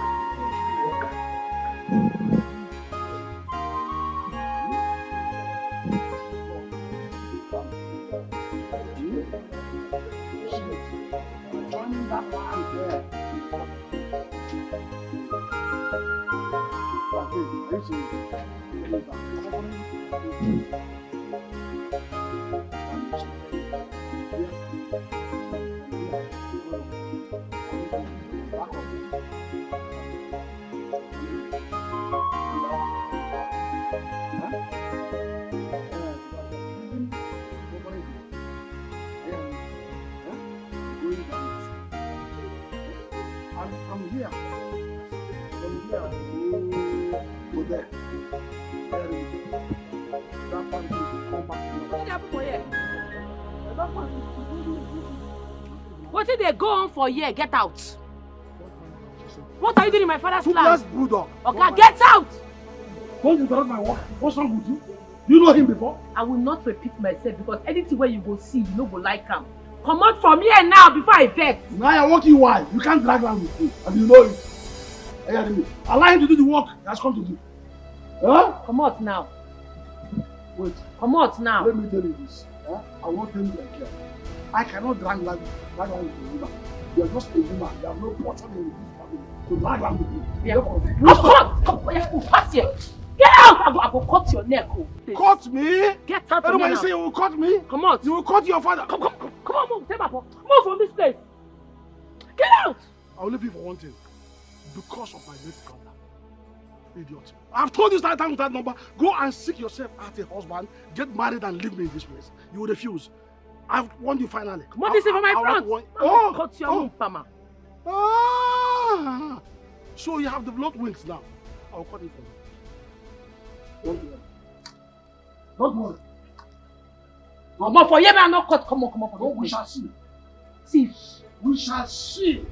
I'm here. From here, go there. That one will come back. What happened for here? What did they go on for here? Get out. What are you doing in my father's land? Bulldog. Okay, get out. Don't interrupt my work. What's wrong with you? You know him before? I will not repeat myself because anything where you go see, you no go like him. Come out from here now before I vex. Now I'm working why? You can't drag land with me. And you know it. Allow him to do the work he has come to do. Huh? Come out now. Wait. Come out now. Let me tell you this. Huh? I won't tell you like that. I cannot drag land with a woman. You are just a woman. You have no portion in this family to drag land with me. Yeah. Come pass here. Get out! I go cut your neck. Cut me? Get out from here Everybody now. say you will cut me? Come out. You will cut your father. Come on, move. Take my phone. Move from this place. Get out! I will leave you for one thing. Because of my late brother. Idiot. I've told you that time with that number. Go and seek yourself out a husband, get married and leave me in this place. You will refuse. I've warned you finally. Come on, this is for my front. Oh, cut your move, Mama. Ah, so you have developed wings now. I'll cut it for you. Don't worry. Don't worry. Come on, for you, man, not cut. Come on. No, we shall see. See. We shall see.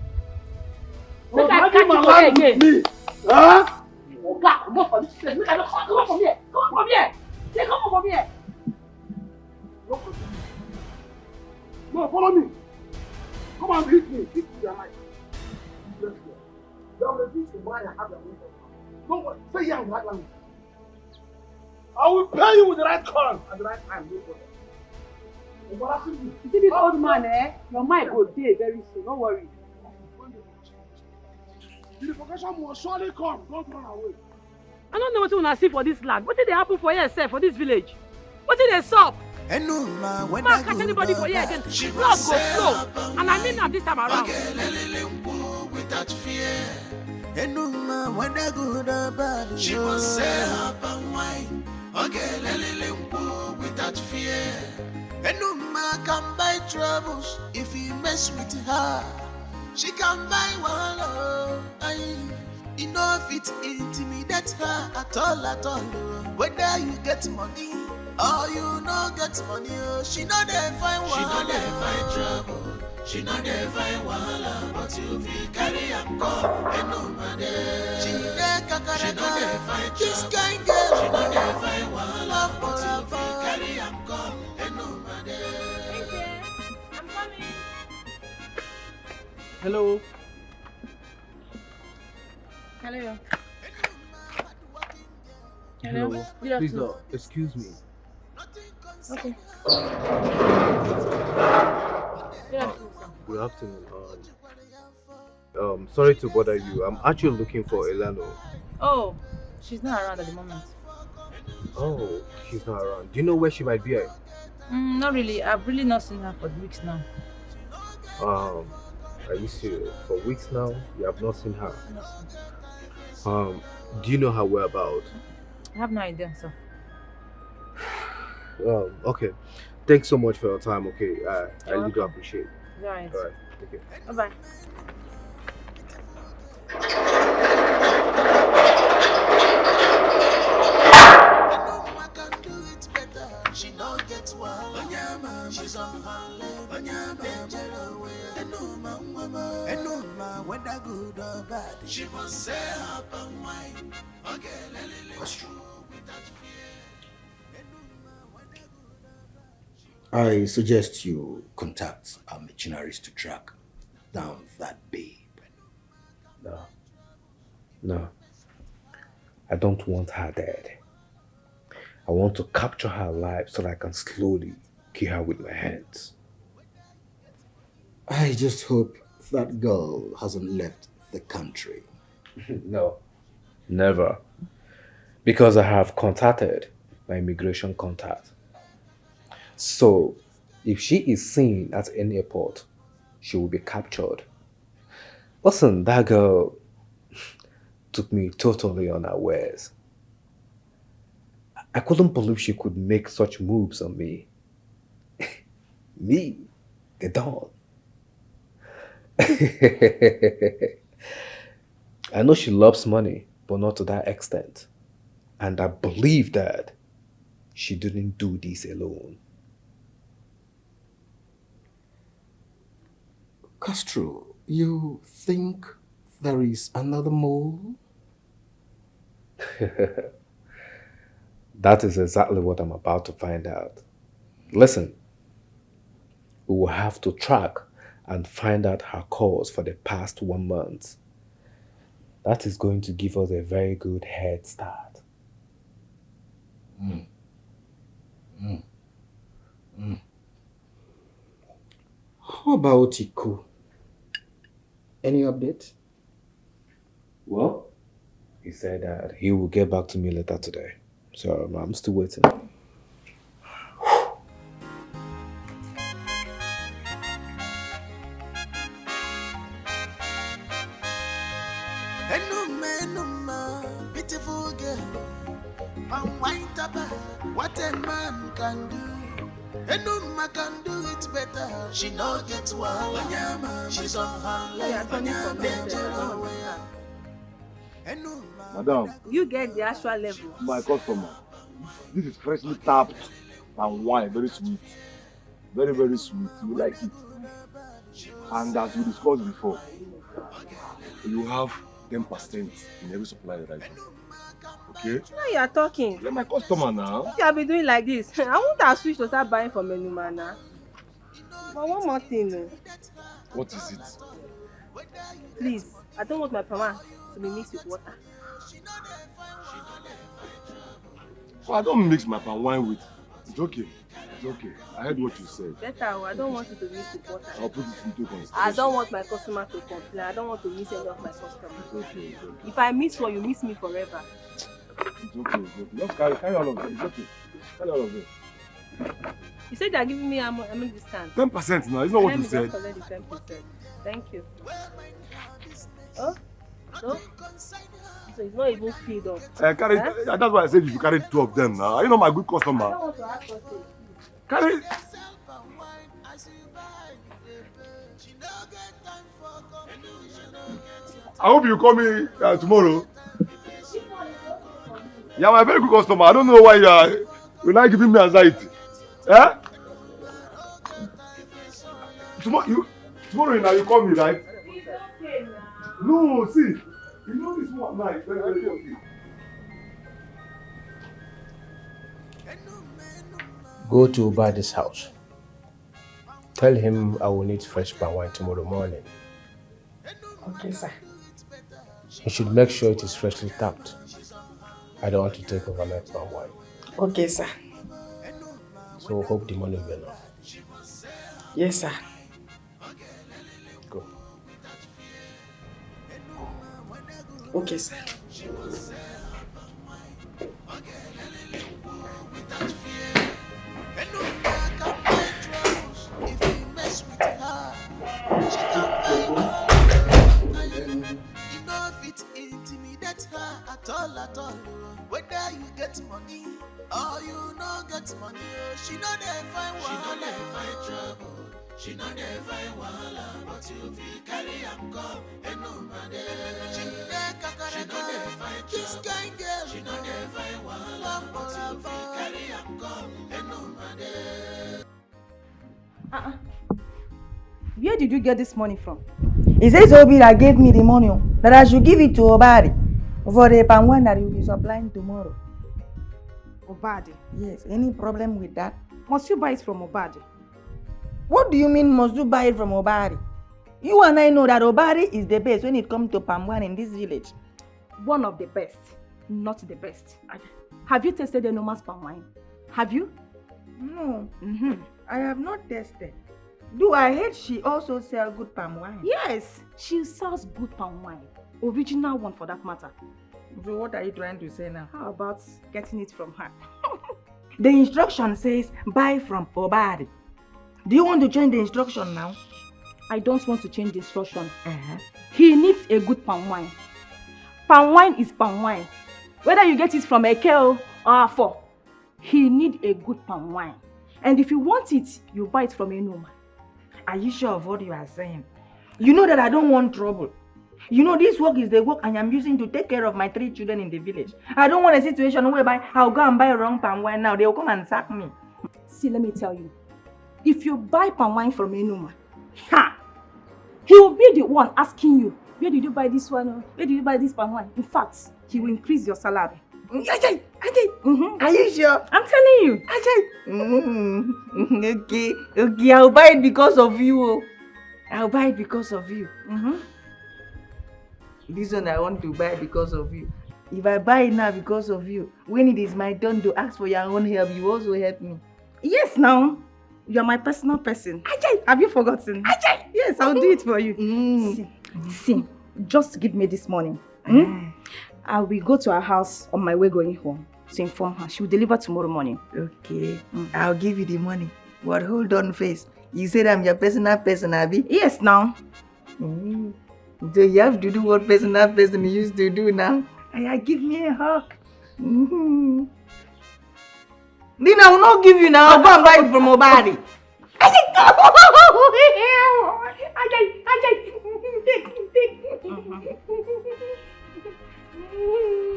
Make I catch you for here again. Huh? Oh God, come on from this place. Make I not come on from here. Come on from here. Say, come on from here. No, follow me. Come on, hit me. Hit me your life. Let's go. You have refused to buy and have your way. Don't worry. Stay here in the right language. I will pay you with the right corn at the right time. No problem. You see this old man, eh? Your mind go day very soon. Don't worry. The vocation will surely come. Don't run away. I don't know what you want to see for this land. What did they happen for here, sir, for this village? What did they stop? Man, catch anybody for here again. Blood go flow. And I mean that this time around. Without fear. When I go to bed, she will say up and wine. Without fear. Can buy troubles if you mess with her. She can buy one. You know if it intimidate her at all. Whether you get money or you no get money, she know they find one. She know they find trouble. She know they find wahala, but you feel carry and come and no matter. She know they find this kind girl. She know they find wahala, but you feel carry and come and no matter. I'm coming. Hello. Hello. Hello. Please, excuse me. Okay. Good afternoon. Sorry to bother you. I'm actually looking for Elano. Oh, she's not around at the moment. Oh, she's not around. Do you know where she might be at? Not really. I've really not seen her for weeks now. Are you serious? For weeks now, you have not seen her. Do you know her whereabouts? I have no idea, sir. Okay. Thanks so much for your time. Okay, I really do appreciate it. All right. All right. Okay. Bye-bye. She don't get one. Onyama, she's on her leg. Onyama, Enuma, whether good or bad, she must say up and wine. Okay, that's true. I suggest you contact our missionaries to track down that babe. No. I don't want her dead. I want to capture her alive so that I can slowly kill her with my hands. I just hope that girl hasn't left the country. No, never. Because I have contacted my immigration contact. So, if she is seen at any airport, she will be captured. Listen, that girl took me totally unawares. I couldn't believe she could make such moves on me. Me, the Don. I know she loves money, but not to that extent. And I believe that she didn't do this alone. Castro, you think there is another mole? That is exactly what I'm about to find out. Listen, we will have to track and find out her cause for the past 1 month. That is going to give us a very good head start. How about Iku? Any update? Well, he said that he will get back to me later today. So I'm still waiting. Enuma, beautiful girl. What a man can do. Enuma can do it better. She no get one. She's on her leg. Madam, You get the actual level. my customer, this is freshly tapped and wine, very sweet. Very, very sweet. You like it. And as we discussed before, you have 10% in every supply right now. Okay? Now you are talking. You're my customer now. If you have been doing like this, I won't have switched to start buying from Enuma now. But one more thing, What is it? please, I don't want my palm to be mixed with water. Well, I don't mix my palm wine with. It's okay. It's okay. I heard what you said. Better, I don't want you to mix with water. I'll put it into consideration. I don't want my customer to complain. I don't want to miss any of my customers. It's okay. It's okay. If I miss one, you miss me forever. It's okay. It's okay. Just carry all of it. It's okay. Carry all of it. You said they are giving me a discount. 10% now. It's not what you said. Let me just collect the 10%. Thank you. Oh? No? So it's not even filled up. Carry. Huh? That's why I said you should carry 2 of them now. Are you not my good I customer? don't want to ask for things. Carry. I hope you call me tomorrow. Yeah, my very good customer. I don't know why you're not giving me anxiety. Eh? Tomorrow now you call me, right? It's okay now. No, see. You know this one night. Very, very okay. Go to Ubadi's house. Tell him I will need fresh palm wine tomorrow morning. Okay, sir. He should make sure it is freshly tapped. I don't want to take overnight palm wine. Okay, sir. So hope the money will be enough. Yes, sir. Go. Okay, sir. At all, whether you get money or you no get money, she no dey find wahala. She no dey find trouble, she no dey find wahala, but you fit carry am come, enumade. She dey find this kind girl, she no dey find wahala, but you fit carry am come, enumade. Where did you get this money from? It says Obi that gave me the money, that I should give it to Obadi for the palm wine that he will be supplying tomorrow. Obadi? Yes, any problem with that? Must you buy it from Obadi? What do you mean must you buy it from Obadi? You and I know that Obadi is the best when it comes to palm wine in this village. One of the best, not the best. Have you tasted the Noma's palm wine? Have you? No, I have not tasted. Do I heard she also sell good palm wine? Yes, she sells good palm wine. Original one for that matter. So what are you trying to say now? How about getting it from her? The instruction says buy from Obadi. Do you want to change the instruction now? I don't want to change the instruction. He needs a good palm wine. Palm wine is palm wine. Whether you get it from a Eke or Afo, he needs a good palm wine. And if you want it, you buy it from a Noma. Are you sure of what you are saying? You know that I don't want trouble. You know this work is the work I am using to take care of my 3 children in the village. I don't want a situation whereby I'll go and buy wrong palm wine now. They'll come and sack me. See, let me tell you. If you buy palm wine from Enuma, he will be the one asking you, where did you buy this one? Where did you buy this palm wine? In fact, he will increase your salary. Are you sure? I'm telling you. Okay, I'll buy it because of you. I'll buy it because of you. This one I want to buy because of you. If I buy it now because of you, when it is my turn to ask for your own help, you also help me. Yes, now. You are my personal person. Have you forgotten? Yes, I'll do it for you. See, just give me this morning. I will go to her house on my way going home to inform her. She will deliver tomorrow morning. Okay, I'll give you the money. But hold on first. You said I'm your personal person, Abby? Yes, now. So you have to do what personal person used to do now. Give me a hug. Then I will not give you now. I'll go and buy it from Obadi.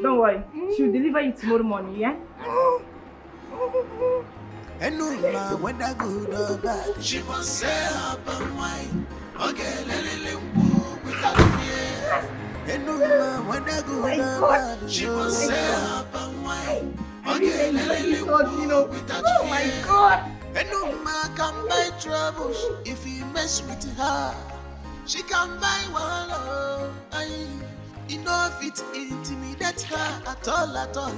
Don't worry. She'll deliver it tomorrow morning, yeah? Enuma, whether good or bad, she must say her palm wine. Okay, let it without fear. Enuma, whether good or bad, she must say her palm wine. Okay, let it without fear. Oh my God! Enuma can buy troubles if you mess with her. She can buy wallow. You know if it intimidate her at all.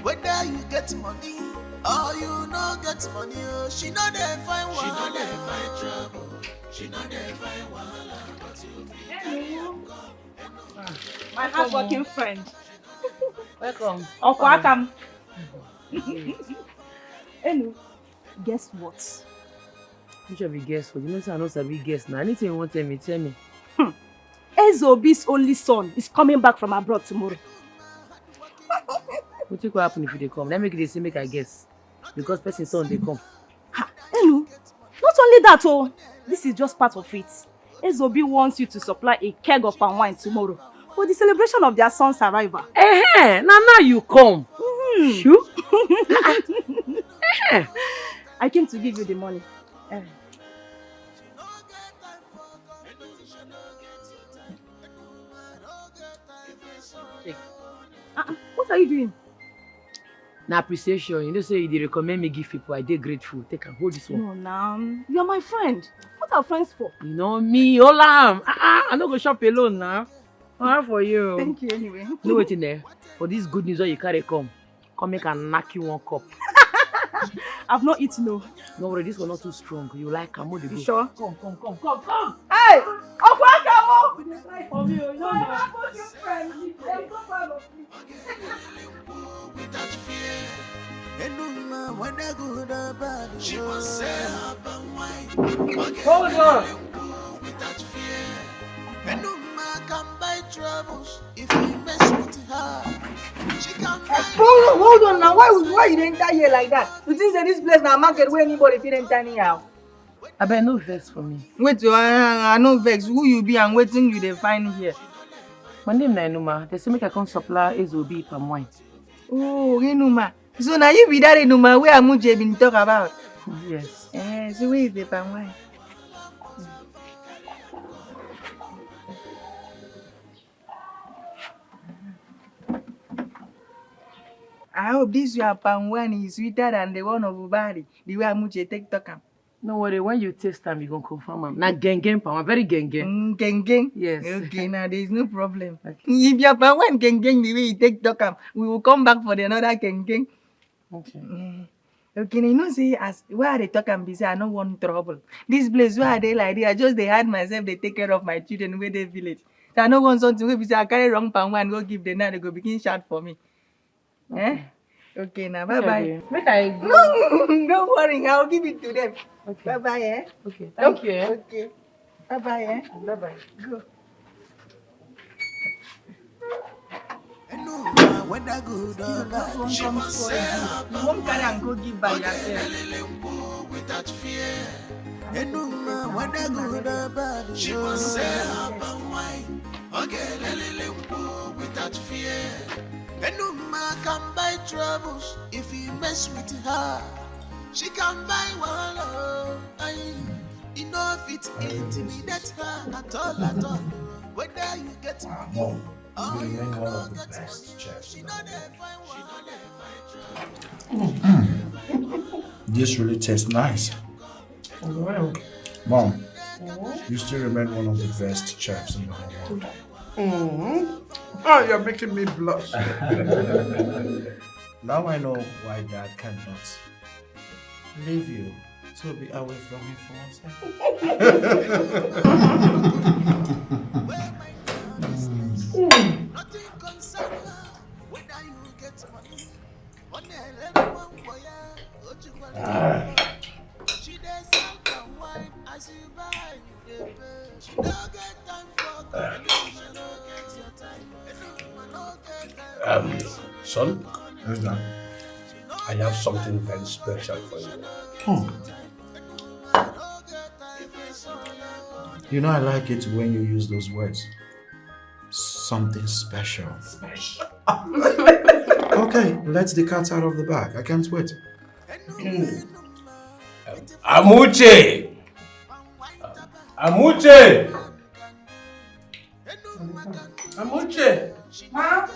Whether you get money or you no get money, she know they find wahala. She know they find trouble. She know they find wahala. But you my hardworking friend. Welcome. Welcome. Hello. Guess what? You should be guess what? You know, I know sabi guess now. Anything you want to tell me. Ezobi's only son is coming back from abroad tomorrow. What think will happen if they come? Let me say make I guess. Because person son they come. Hello. Not only that, this is just part of it. Ezobi wants you to supply a keg of palm wine tomorrow for the celebration of their son's arrival. Now you come. Shoo. I came to give you the money. What are you doing? Now appreciation. You know, say they recommend me give people. I did grateful. Take and hold this one. No, now you are my friend. What are friends for? You know me, Olam. I'm not gonna shop alone now. All for you. Thank you anyway. No waiting there. For this good news, you carry come make and knock you one cup. I've not eaten no. No worry, this one not too strong. You like come on the go. You sure? Come. Hey! Welcome! For me, you don't know. Without fear. When I go to bed, she must say up and wine. Hold on. Without fear. And no man can buy troubles if you mess with her. She can buy. Hold on now. Why you enter here like that? You think that this place now market where anybody fit enter anyhow? I bet no vex for me. Wait, I no vex. Who you be and waiting you they find here? My name na Enuma. They say make I come supply SOB palm wine. Oh, Enuma. So now you be that Enuma where Amuche been talk about? Yes. So where is the palm wine? I hope this your palm wine is sweeter than the one of Ubari, the way Amuche take talk am. No worry, when you taste them, you gonna confirm them. Na geng palm, very geng. Geng? Yes. Okay, now there is no problem. Okay. If your palm wine geng the way you take talk am, we will come back for the another geng. Okay. Okay, you know, see, as where they talk and be say, I don't want trouble. This place where they like this, I just they hide myself, they take care of my children where they village. So I don't want something where say I carry wrong palm wine, go give them now, they go begin shout for me. Okay. Okay, now bye bye. Make I go. No, don't worry, I'll give it to them. Okay. Bye bye, Okay, thank you. Okay. Bye bye, Bye bye. Go. When I go to bed, she must say up and won't carry and go give by yourself. without fear. And when I go to bed, she must say up and wine. Okay, without fear. And no man can buy troubles if you mess with her. She can buy one love. You know if it intimidate her at all. Whether you get money. You remain one of the best chefs. This really tastes nice. Wow. Mom, you still remain one of the best chefs in the whole world. Oh, you're making me blush. Now I know why Dad cannot leave you to be away from him for one Nothing concern her. Whether you get money. She does some wine as you buy. She don't get time for Son, Yes, Dad. I have something very special for you. You know I like it when you use those words. Something special. Okay, let the cat out of the bag. I can't wait. Amuche! Amuche! Amuche! Ma?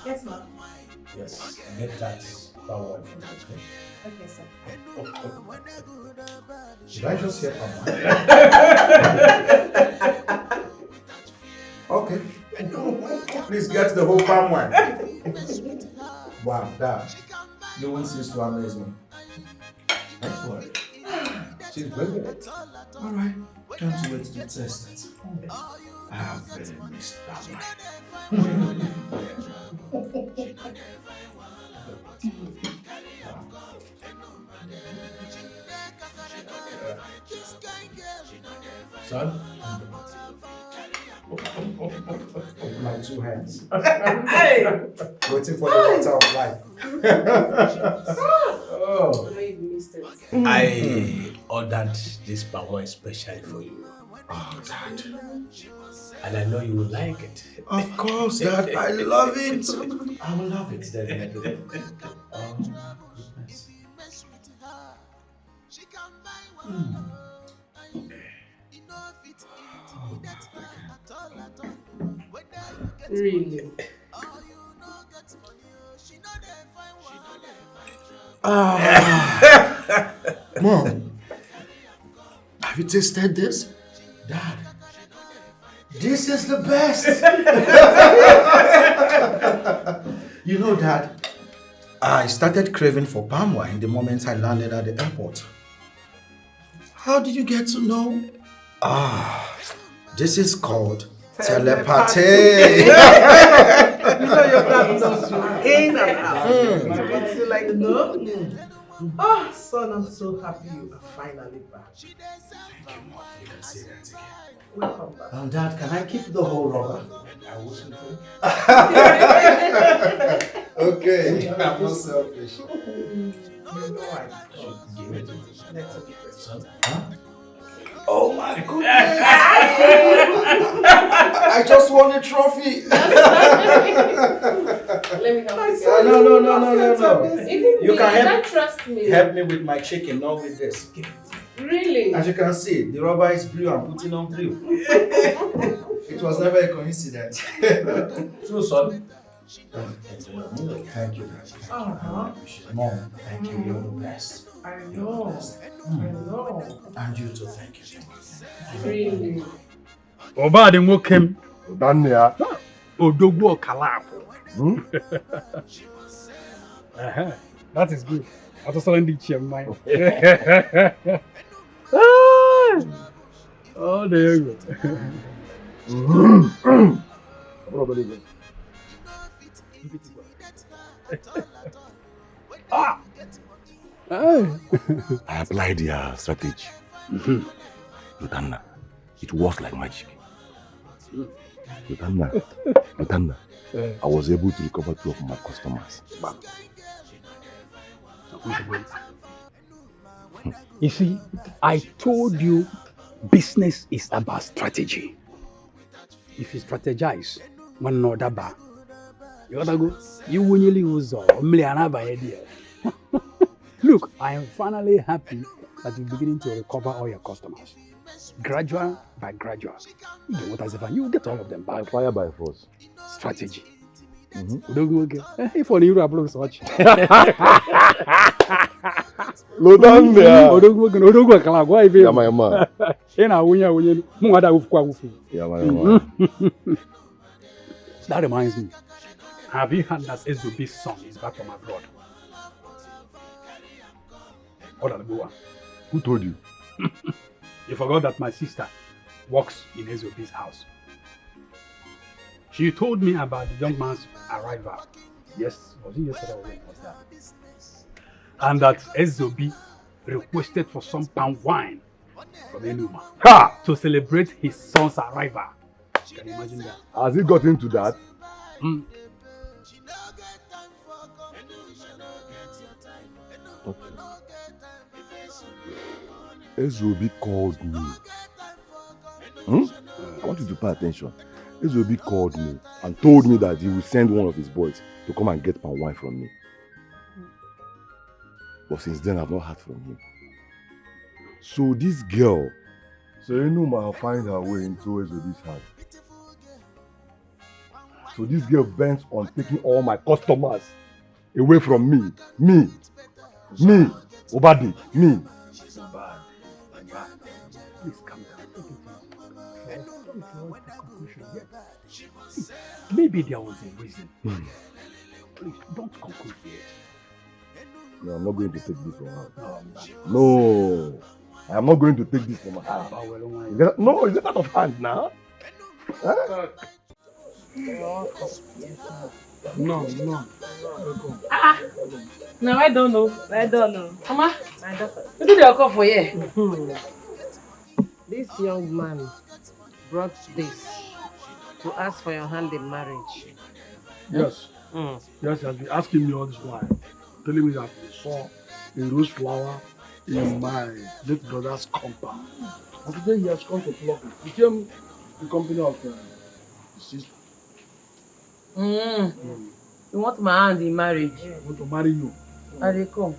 Yes, ma'am. Yes, get that power from the screen. Okay, sir. Did I just hear Okay. Please get the whole palm wine. Wow, Dad. No one seems to amaze me. Thanks for it. She's brilliant. Alright, can't wait to test it. I have really missed that wine. Son? With my two hands. Hey! Waiting for the water of life. Oh. I ordered this palm wine especially for you. Oh, Dad. And I know you will like it. Of course, Dad. I love it. I will love it, definitely. Really? Mom, have you tasted this? Dad, this is the best. You know, Dad, I started craving for palm wine the moment I landed at the airport. How did you get to know? This is called telepathy. You know your dad knows you in and out. It's like, Oh, son, I'm so happy you are finally back. Thank you, Mom. You can say that again. Welcome back. Dad, can I keep the whole rubber? I wasn't Okay, I'm not selfish. You know I should give it to you. Let's give it to you. Oh my goodness! I just won a trophy. Let me help you. No. You can don't trust me. help me with my chicken, not with this. Really? As you can see, the rubber is blue. I'm putting on blue. It was never a coincidence. So, son. Thank you, Dad. Mom, thank you. You're the best. I know. And you too, thank you. Really? Oba de nwokem. Dania. Odogwu okalapo. That is good. I just learned it in mind. Oh, there you go. I applied their strategy. Lutanna, it works like magic. Lutanna, I was able to recover 2 of my customers. You see, I told you business is about strategy. If you strategize, one another bar, you gotta go. You won't really use idea. Look, I am finally happy that you're beginning to recover all your customers. Gradual by gradual. You know what I say, you get all of them back. By fire, by force. Strategy. If only you have looked such. That reminds me. Have you heard that SOB's son is back from abroad? Who told you? You forgot that my sister works in SOB's house. She told me about the young man's arrival. Yes, was it yesterday or when was that? And that SOB requested for some palm wine from Enuma to celebrate his son's arrival. Can you imagine that? Has he got into that? Okay. SOB called me. I want you to pay attention. SOB called me and told me that he will send one of his boys to come and get palm wine from me. But since then, I've not heard from him. So this girl, Enuma will find her way into SOB's heart. So this girl bent on taking all my customers away from me. Obadi, me. She's so bad. Please calm down. Maybe there was a reason. Please don't conclude yet. No, I'm not going to take this from her. No, I am not going to take this from her. No, is it out of hand now? Huh? No. Now I don't know. Mama, My daughter. what did they call for here? This young man brought this to ask for your hand in marriage. Yes. Yes, he has been asking me all this while, telling me that he saw a rose flower in my late brother's compound. And today he has come to pluck it. He came in company of his sister. You want my hand in marriage? I want to marry you. I will come.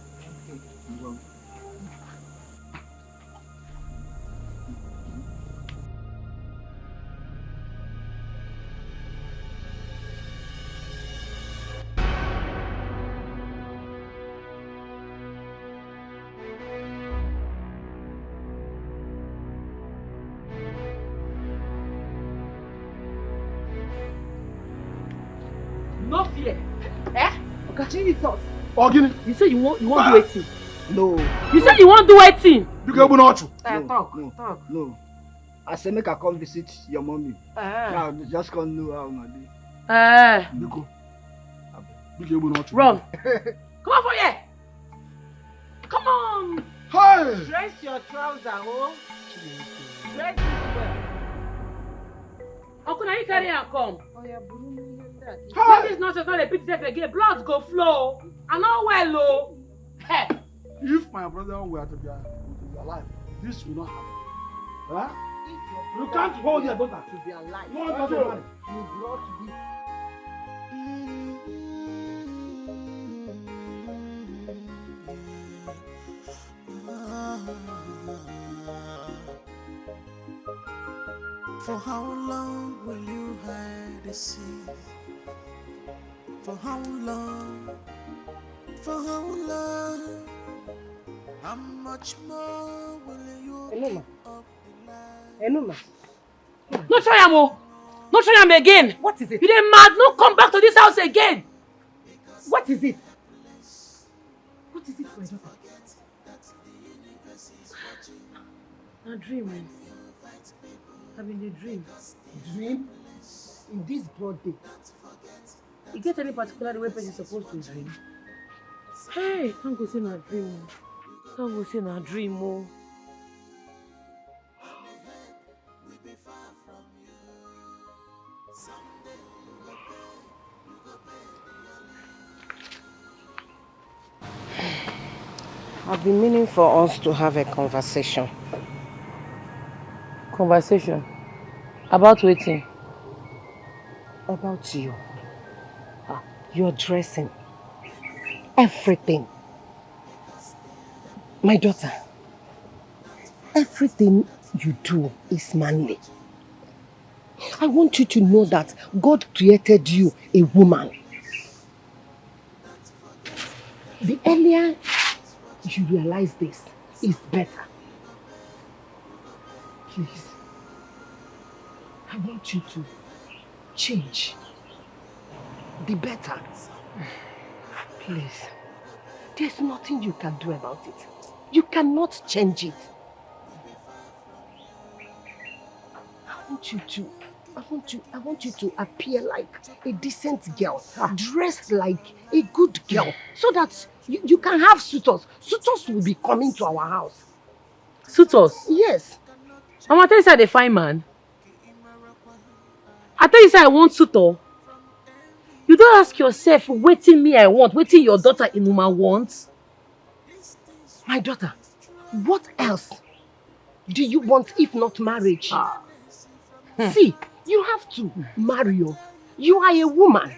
No fear. Eh? Okay, Jesus. Ogini. You say you won't do anything. No. You say you won't do anything. You can not you. Talk. No. I say make I come visit your mommy. Now just come know how una dey. Biko. Biko not you. Run. Come on for here. Come on. Hey. Dress your trouser, oh. Dress it well. How can I carry and come? Oh yeah, That is not just not repeat itself again. Blood go flow. I know well, oh. Hey. If my brother were to be alive, this will not happen. Huh? You can't hold your daughter to be alive. You want to marry? You brought this. For how long will you hide the sea? For how long? For how long? How much more will you keep up the light? Enuma. No try am, oh. No try am again. What is it? You dey mad? No come back to this house again. What is it? What is it, my daughter? A dream, man. I'm in a dream. Dream? In this broad day? You get any particular way person is supposed to dream? Hey, can't go say na dream. Can't go say na dream, oh. I've been meaning for us to have a conversation. Conversation? About waiting? About you. Your dressing. Everything. My daughter, everything you do is manly. I want you to know that God created you a woman. The earlier you realize this, is better. Please, I want you to change. Be better. Please. There's nothing you can do about it. You cannot change it. I want you to appear like a decent girl, dressed like a good girl, so that you can have suitors. Suitors will be coming to our house. Suitors? Yes. Mama, tell you say I dey find man. I tell you say I want suitor. You don't ask yourself, wetin me I want, wetin your daughter Inuma wants. My daughter, what else do you want if not marriage? See, you have to marry you. You are a woman.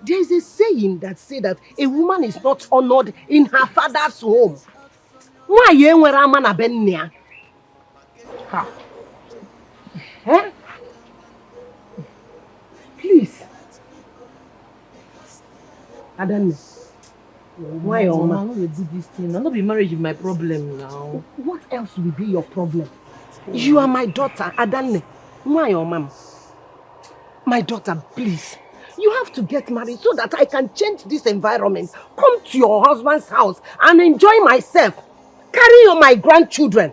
There is a saying that says that a woman is not honored in her father's home. Why you ain't a man abenya? Eh? Please. Adanne. Why your mama? I don't do this thing. I don't be marriage is my problem now. What else will be your problem? You are my daughter, Adanne. Why your mom? My daughter, please. You have to get married so that I can change this environment. Come to your husband's house and enjoy myself. Carry on my grandchildren.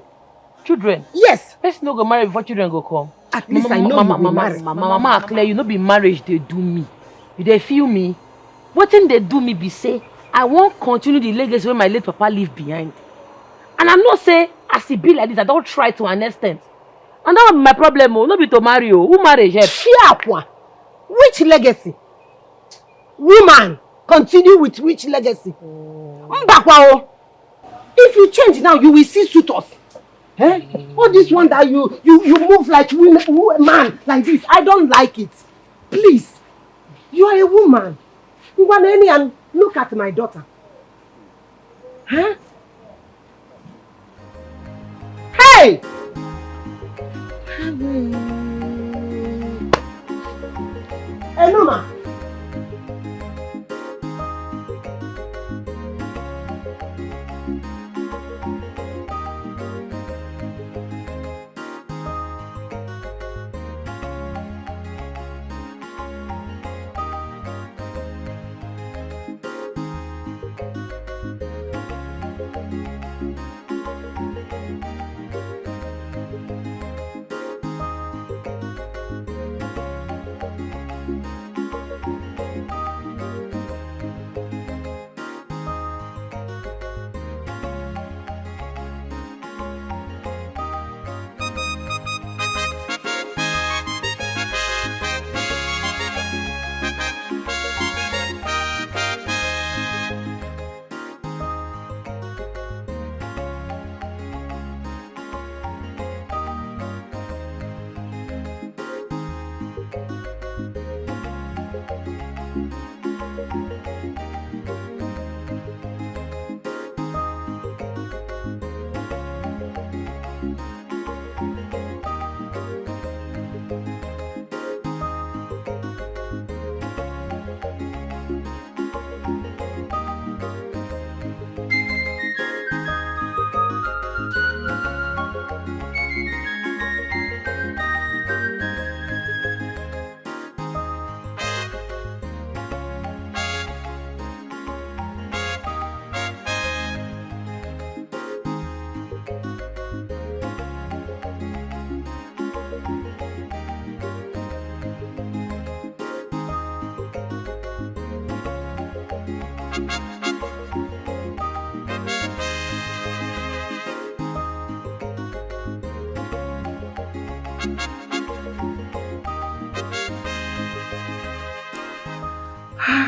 Children? Yes. Let's not go marry before children go come. At least I know you be married. Mama, clear, you know be marriage they do me. You they feel me? What thing they do me be say, I won't continue the legacy where my late papa leave behind. And I'm not say, as it be like this, I don't try to an extent. And that was my problem, no be to marry you. Who marry help? Which legacy? Woman, continue with which legacy? If you change now, you will see suitors. Eh? All this one that you move like a man like this, I don't like it. Please, you are a woman. You want any and look at my daughter. Huh? Hey! Enuma.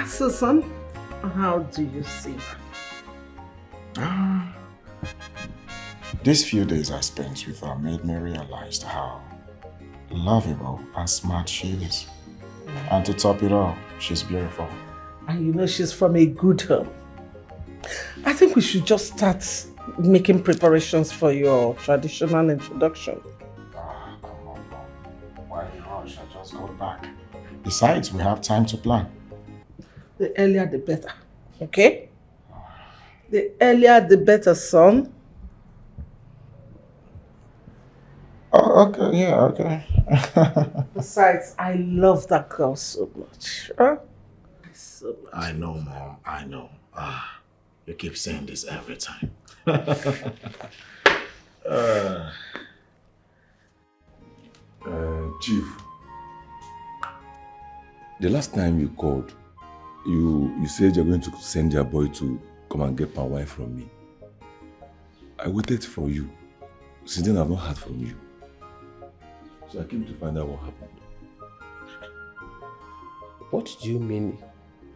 So, son, how do you see? These few days I spent with her made me realize how lovable and smart she is. And to top it all, she's beautiful. And you know she's from a good home. I think we should just start making preparations for your traditional introduction. Come on, Mom. Why the rush? I just got back. Besides, we have time to plan. The earlier the better, okay? The earlier the better, son. Oh, okay, yeah, okay. Besides, I love that girl so much. Huh? So much. I know, Mom, I know. You keep saying this every time. Chief, the last time you called, you said you're going to send your boy to come and get my wife from me. I waited for you. Since then, I've not heard from you. So I came to find out what happened. What do you mean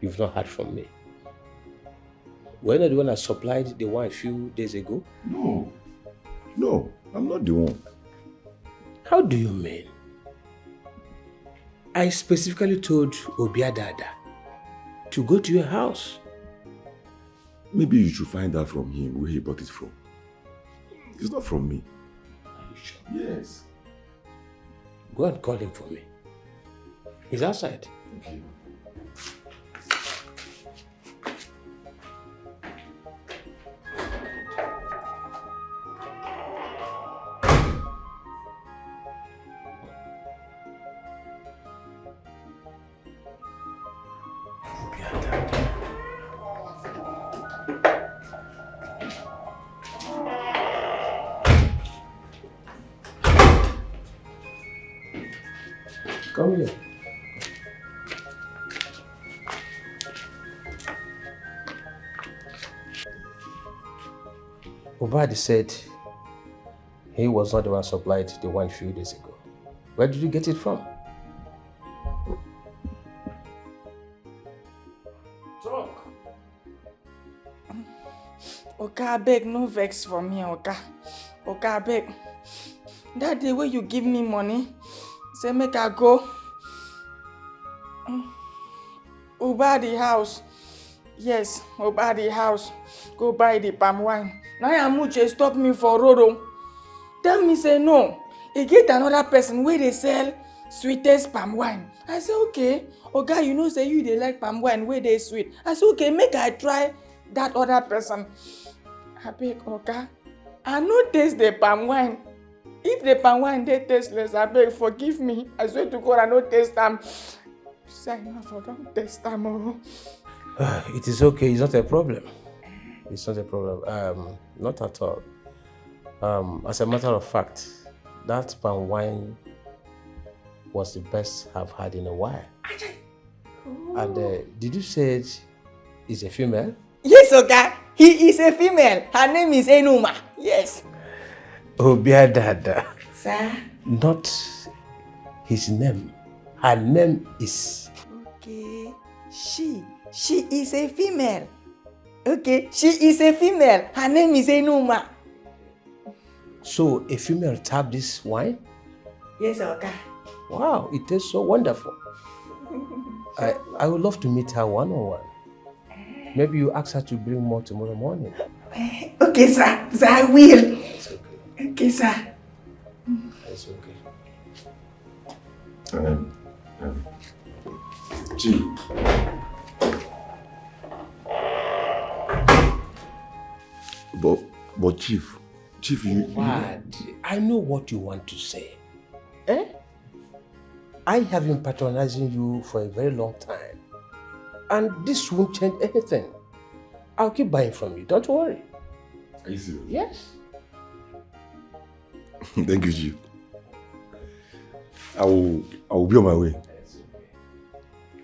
you've not heard from me? Were you not the one that supplied the wine a few days ago? No, I'm not the one. How do you mean? I specifically told Obiadada to go to your house. Maybe you should find out from him where he bought it from. It's not from me. Are you sure? Yes. Go and call him for me. He's outside. Okay. Come here. Obadi said he was not the one supplied the wine a few days ago. Where did you get it from? Talk. Oga, abeg, no vex for me, Oga. Oga, abeg. That day when you give me money, say make I go Obadi house. Yes, Obadi house. Go buy the palm wine. Now Amuche stop me for road. Tell me say no. He get another person where they sell sweetest palm wine. I say okay. Oga, you know say you they like palm wine where they sweet. I say okay, make I try that other person. Abeg, Oga, I no taste the palm wine. If the palm wine they tasteless, abeg forgive me. I swear to God I no taste them. Say I don't taste them. Oh. It is okay. It's not a problem. It's not a problem. Not at all. As a matter of fact, that palm wine was the best I've had in a while. And did you say it's a female? Yes, Oga. He is a female. Her name is Enuma. Yes. Obiadada. Sir? Not his name. Her name is... Okay. She is a female. Okay, she is a female. Her name is Enuma. So a female tapped this wine? Yes, Oga. Wow, it tastes so wonderful. I would love to meet her one-on-one. Maybe you ask her to bring more tomorrow morning. Okay, sir. Sir, I will. It's okay. Okay, sir. It's okay. Chief. But Chief, you... What? I know what you want to say. Eh? I have been patronizing you for a very long time. And this won't change anything. I'll keep buying from you, don't worry. Are you serious? Yes. Thank you, Chief. I will be on my way.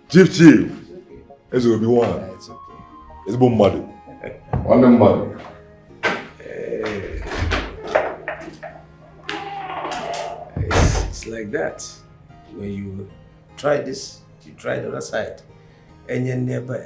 Chief, this will be one. It's okay. It's about mother. One them mother. It's like that. When you try this, you try the other side. And you never.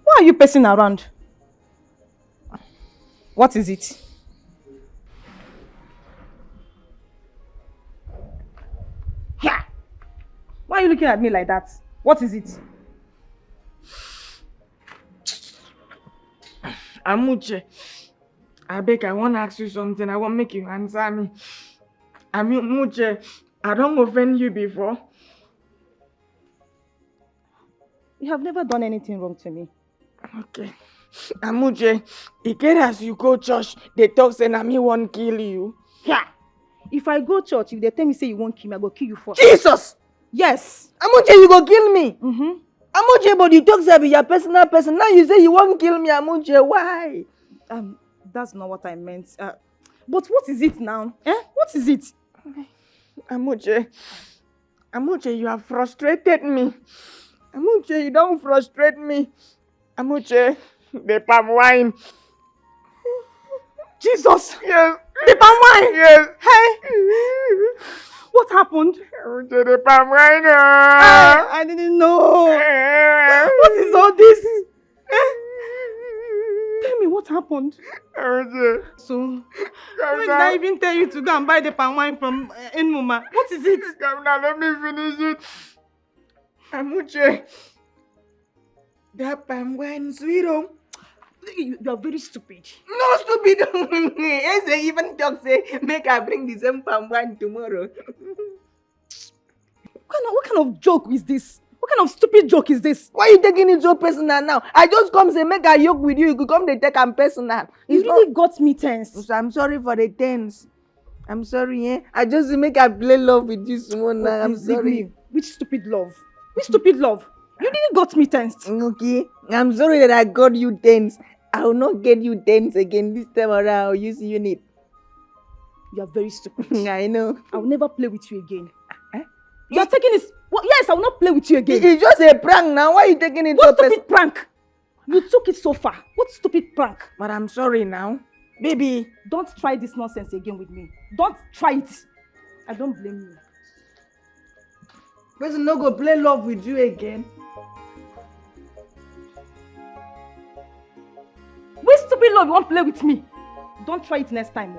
Why are you pacing around? What is it? Yeah. Why are you looking at me like that? What is it? Amuche, I beg, I want to ask you something. I want to make you answer me. Amuche, I don't offend you before. You have never done anything wrong to me. Okay. Amuche, e get as you go church, they talk say na me won't kill you. Yeah. If I go church, if they tell me say you won't kill me, I go kill you first. Jesus! Yes. Amuche, you go kill me? Mm-hmm. Amuche, but you talk say be your personal person. Now you say you won't kill me, Amuche. Why? That's not what I meant. But what is it now? What is it? Amuche, you have frustrated me. Amuche, you don't frustrate me. Amuche, the palm wine. Jesus! Yes. The palm wine? Yes. Hey! What happened? Amuche, the palm wine. I didn't know. What is all this? Tell me what happened. Amuche. So, why did I even tell you to go and buy the palm wine from Enmuma? What is it? Come now, let me finish it. Amuche, that palm wine sweet. You are very stupid. No stupid. Yes, they even talk say, make I bring the same palm wine tomorrow. What kind of joke is this? What kind of stupid joke is this? Why are you taking it so personal now? I just come say make I joke with you. You could come they take am personal. You really got me tense. So I'm sorry for the tense. I'm sorry, eh? I just make I play love with you someone now. I'm sorry. Which stupid love? Which stupid love? You really got me tensed. Okay. I'm sorry that I got you tense. I will not get you tense again this time around. I'll use unit. You are very stupid. I know. I will never play with you again. You are taking this. Well, yes, I will not play with you again. It's just a prank now. Why are you taking it so stupid prank? You took it so far. What stupid prank? But I'm sorry now. Baby. Don't try this nonsense again with me. Don't try it. I don't blame you. Person no go play love with you again. Which stupid love you won't play with me? Don't try it next time.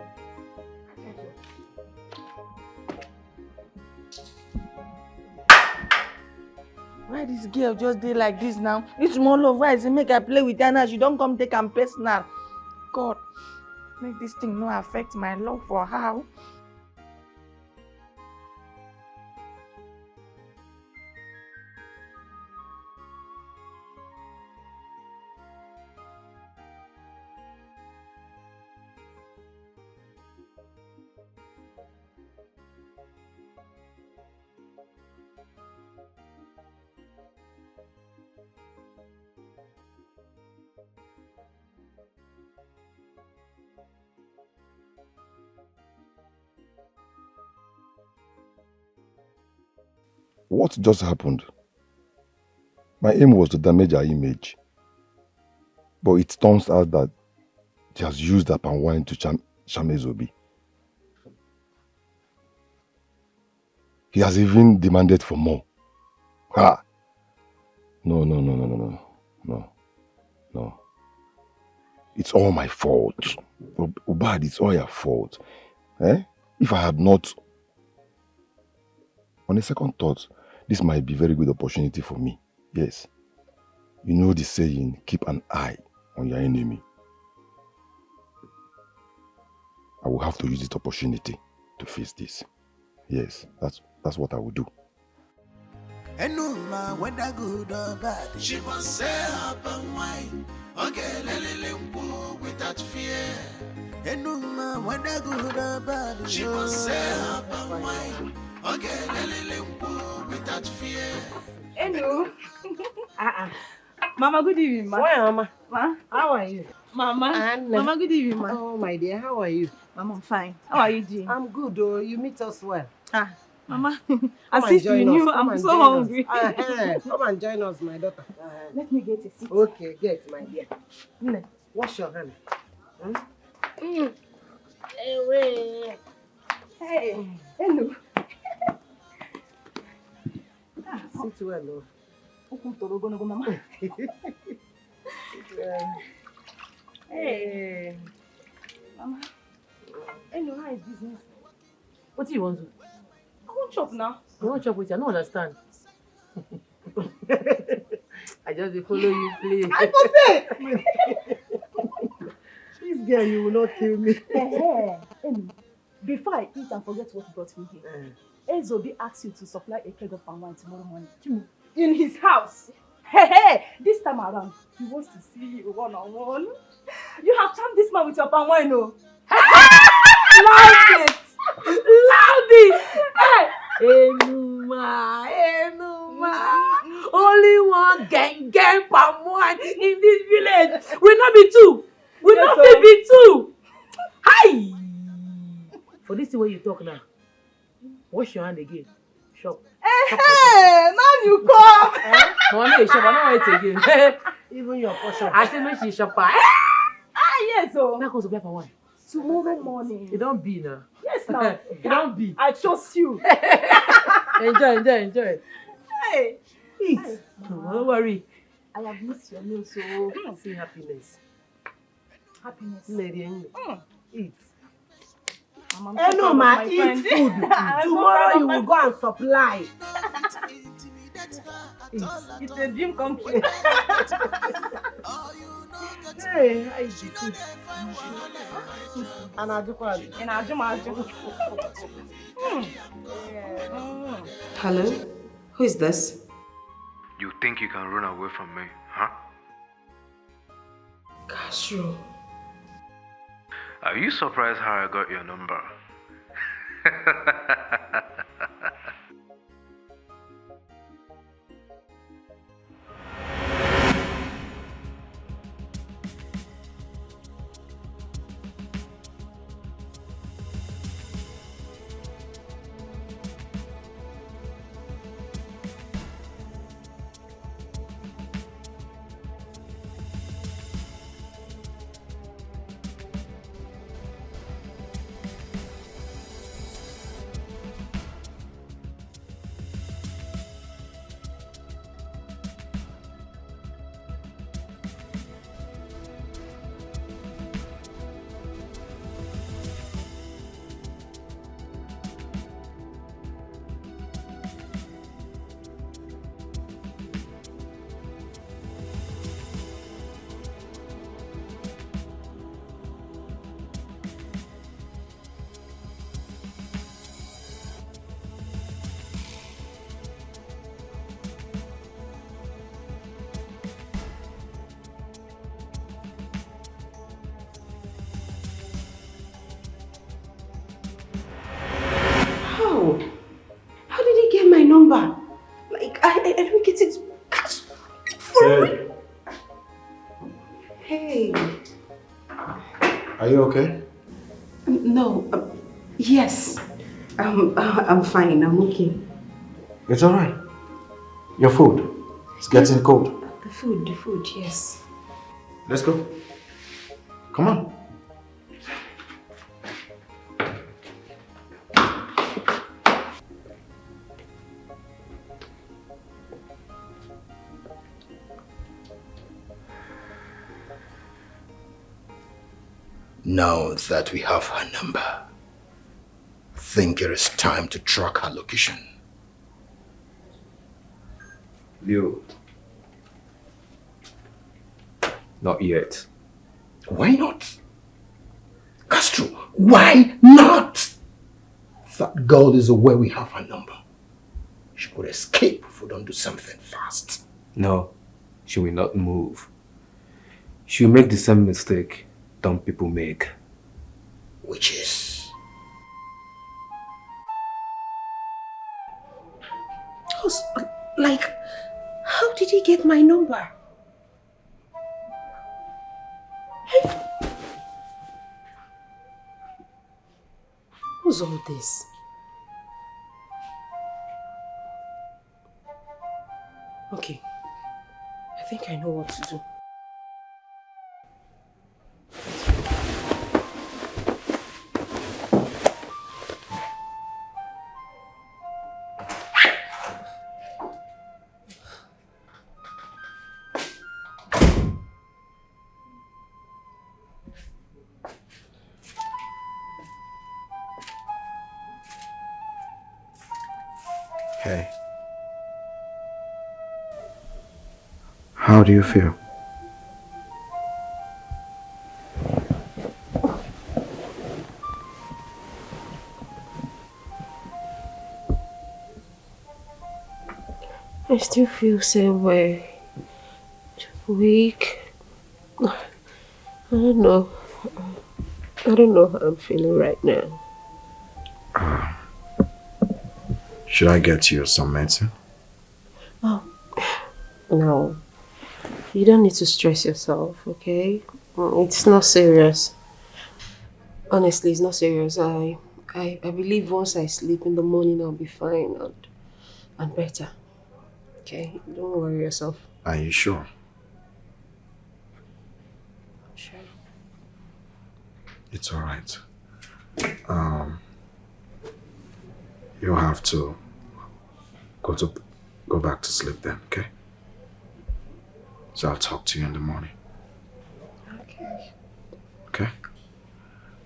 Why this girl just did like this now? This small love, why is it make I play with her now? She don't come take am personal. God, make this thing no affect my love for her. what just happened? My aim was to damage her image. But it turns out that she has used her palm wine to shame Zobi. He has even demanded for more. Ha! No. It's all my fault. Ubad, it's all your fault. Eh? If I had not... On a second thought, this might be a very good opportunity for me. Yes. You know the saying, keep an eye on your enemy. I will have to use this opportunity to face this. Yes, that's what I will do. And no man whether good or bad, she must say up and wine. Okay, without fear. And no man whether good or bad, she must say up and wine. Okay, without fear. Hello. Mama, good evening, ma. Why, Mama? Ma? How are you? Mama. Mama, good evening, ma. Oh, my dear, how are you? Mama, I'm fine. How are you doing? I'm good, oh. You meet us well. Mama, Come as if you knew, I'm so hungry. Come and join us, my daughter. Let me get a seat. Okay, get, my dear. Wash your hand. Hey, hello. Sit well, oh. Mama. Hey. Mama. Hello, how is business? What do you want to? I want chop now. You want chop with you? I don't understand. I just dey follow you play. I for say! This girl, you will not kill me. Before I eat and forget what brought me here, Ezobi asked you to supply a keg of palm wine tomorrow morning. In his house. This time around, he wants to see you one-on-one. You have charmed this man with your palm wine, no? Loud it! Loud it! Enuma. Only one gang palm wine in this village. Will not be two. Will not be two. Hi! For this thing where you talk now, wash your hand again. Shop. Now you come. Money shop. I don't want it again. Even your portion. I say make she shop. Yes, oh. Now goes to buy palm wine. Tomorrow morning. It don't be now. Yes, now. It don't be. I trust you. Enjoy. Hey. Eat. Don't worry. I have missed your meal, so See happiness. happiness. Eat. I'm No, ma, eat food. Tomorrow you will go and supply. It's a dream come true. Hey, I eat food. And I do what? And I do. Hello? Who is this? You think you can run away from me, huh? Castro. Are you surprised how I got your number? How did he get my number? Like, I don't get it. Hey. Hey. Are you okay? No. Yes. I'm fine. I'm okay. It's alright. Your food. It's getting cold. The food, yes. Let's go. Come on. Now that we have her number, I think it is time to track her location. Leo. Not yet. Why not? Castro, why not? That girl is aware we have her number. She could escape if we don't do something fast. No, she will not move. She will make the same mistake dumb people make. Which is? Like, how did he get my number? What's all this? Okay, I think I know what to do. Hey. How do you feel? I still feel same way. Weak. I don't know. I don't know how I'm feeling right now. Should I get you some medicine? Oh, no. You don't need to stress yourself, okay? It's not serious. Honestly, it's not serious. I believe once I sleep in the morning, I'll be fine and better. Okay? Don't worry yourself. Are you sure? Sure. It's alright. You'll have to go back to sleep then, okay? So I'll talk to you in the morning. Okay. Okay?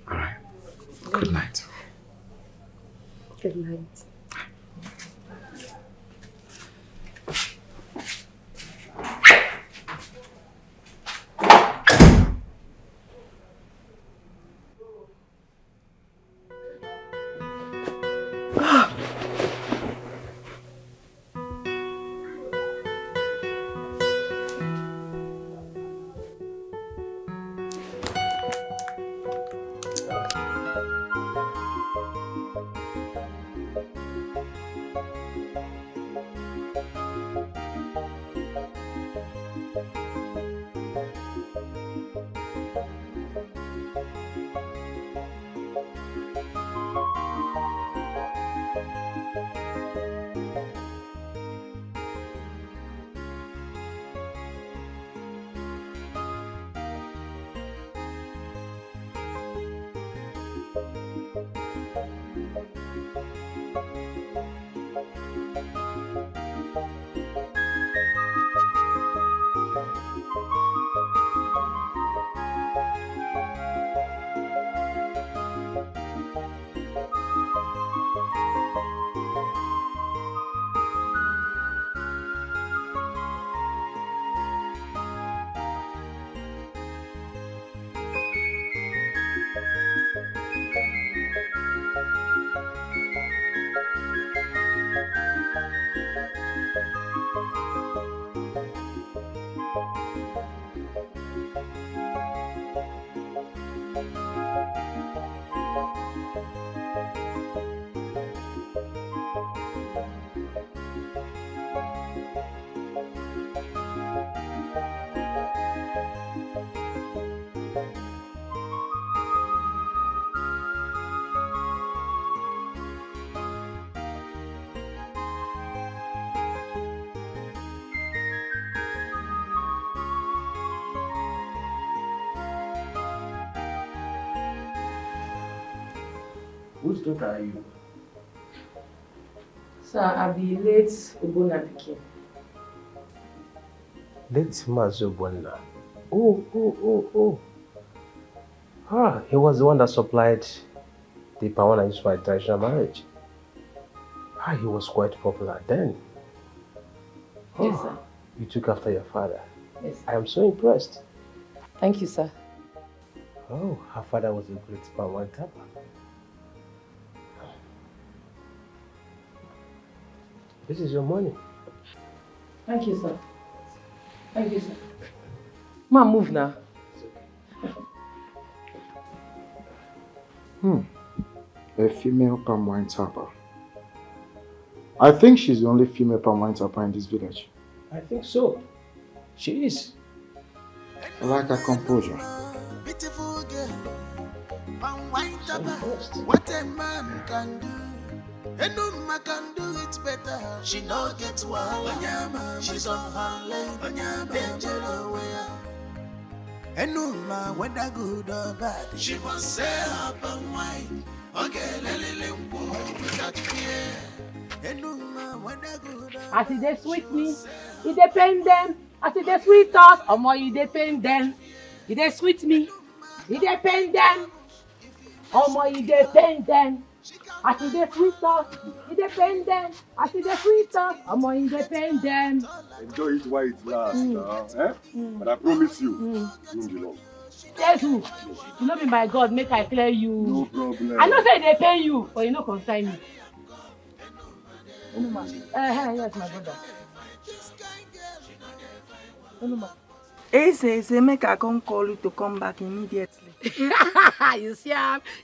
Alright. Good night. Good night. Whose daughter are you? Sir, I be late Ubona Pikin. Late Mazubwana. Oh. Ah, he was the one that supplied the power I used for my traditional marriage. Ah, he was quite popular then. Yes, sir. You took after your father. Yes. I am so impressed. Thank you, sir. Oh, her father was a great power tapper. This is your money. Thank you, sir. Thank you, sir. Ma, move now. A female palm wine tapper. I think she's the only female palm wine tapper in this village. I think so. She is. I like her composure. Beautiful girl, palm wine tapper. What a man can do, and no man can do it better. She no gets wild, she's on her lane, danger away. And no man whether good or bad, she must say her palm wine. Okay, without fear. And no man whether good or As if they sweet me, it depend them. As if they sweet us, or more you depend them. If they sweet me, it depend them. Or more you depend them. As if they sweet us, it depend them. As if they sweet us, or more you depend them. Enjoy it while it lasts now, eh? But I promise you, you won't be long. Yes, you know me, my God, make I clear you. No problem. I know say they pay you, but you no concern me. Yes, my brother. Say, make I come call you to come back immediately. You see,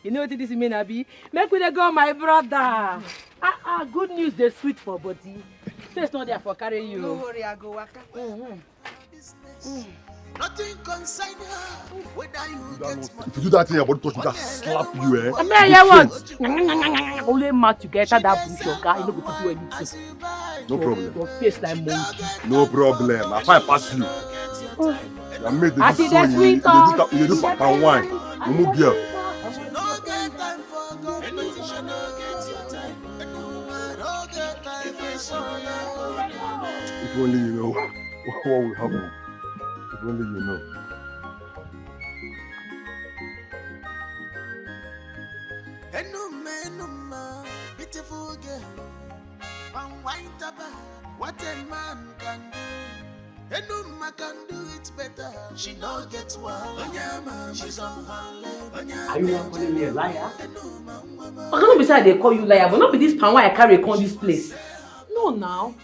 you know what this mean, Abi? Make we dey go, my brother. Good news, they sweet for body. Face not there for carry you. No worry, I go waka. nothing concern her. Whether you get If you do that thing, your body touch me, just slap you, eh? I mean, yeah, what? Only match together that bush your guy, you know go do anything. No problem. Your face like monkey. No problem. I find pass you. I made the I see so the sweet you do papa wine. Mumu girl. If only you know what will happen. If only you know. Beautiful girl, and wine taba, what a man can do. And no man can do it better. She no gets wild. She's on her leg. Are you not calling me a liar? I cannot be say they call you liar, but not be this pan why I carry come this place. No, now.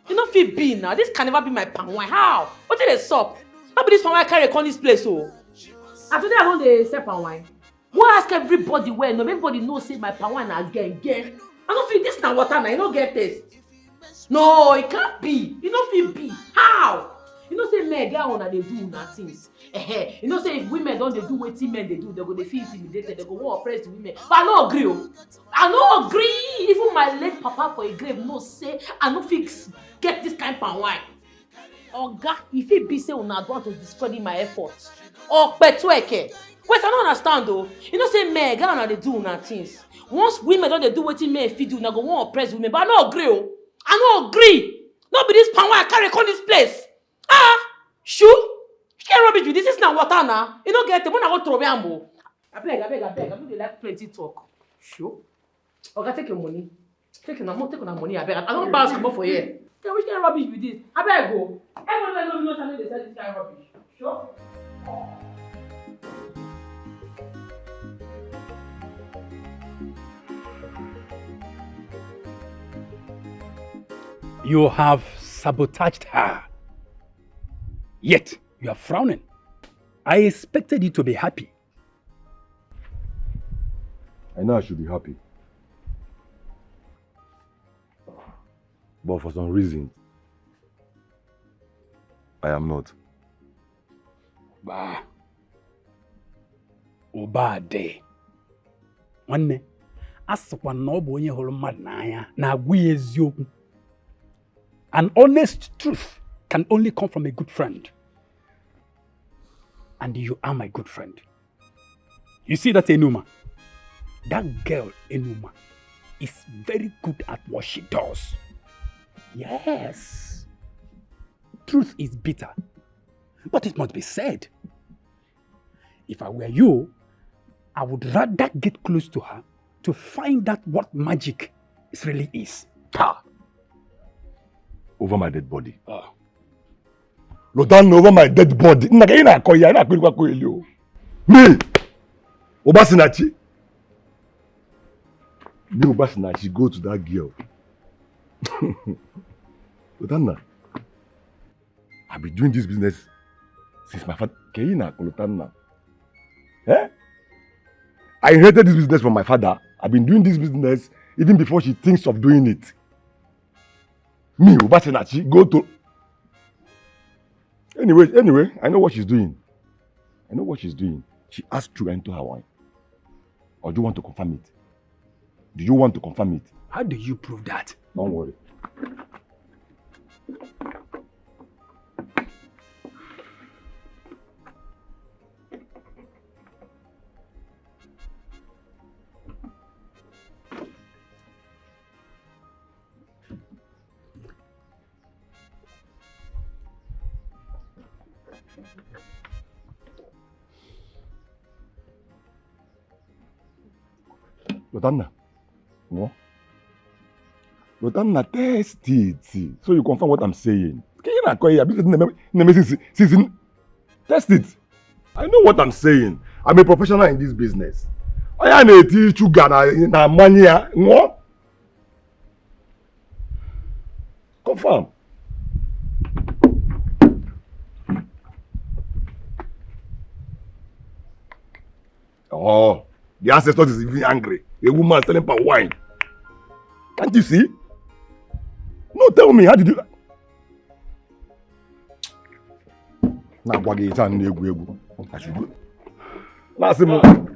You know fit be now. This can never be my pan wine. How? What did they sup? Not be this pan why I carry come this place, oh. And today I don't dey sell pan wine. Why ask everybody where? No, everybody knows say my pan wine again. I don't feel this now water now. You don't get this. No, it can't be. You don't feel be. How? You know say men get on and they do una things. You know say if women don't they do wetin men they do, they go they feel intimidated, they go want oppress the women. But I no agree. Oh. I no agree. Even my late papa for a grave no say I no fix get this kind of wine. Oga, if it be say una want to discredit my efforts. Or petweke. Wait, I don't understand though. You know say men get on and they do una things. Once women don't they do wetin men fit do, una go want oppress women. But I no agree. Oh. I no agree. Not be this pan wine I carry come this place. Shoo! You can't rubbish you. This is not water now. You don't get it. When I go throw me, I beg. I don't like plenty talk. Shoo! Okay, take your money. Take your money. I beg. I don't bounce come for here. Which kind of rubbish with this? I beg go. Everyone knows how they sell this kind of rubbish. Sure? You have sabotaged her. Yet, you are frowning. I expected you to be happy. I know I should be happy. But for some reason, I am not. Bah. Obade. One asakwa na obo onye huru mmadu n'anya na agwa ya eziokwu. An honest truth can only come from a good friend. And you are my good friend. You see that Enuma? that girl, Enuma, is very good at what she does. Yes. Truth is bitter, but it must be said. If I were you, I would rather get close to her to find out what magic it really is. Ha! Over my dead body. Lotan over my dead body. Me! Obasinachi. Me Obasinachi go to that girl. Lotanna. I've been doing this business since my father. Lotanna. Eh? I inherited this business from my father. I've been doing this business even before she thinks of doing it. Me, Obasinachi, go to... Anyway, I know what she's doing. She asked to enter her wine. Or do you want to confirm it? Do you want to confirm it? How do you prove that? Don't worry. Lotanna, no? Lotanna, test it. So you confirm what I'm saying. Test it. I know what I'm saying. I'm a professional in this business. I am a teacher na money. No? Confirm. Oh, the ancestors is even angry. A woman selling palm wine. Can't you see? No, tell me, how did you... Now, I should go. Last month.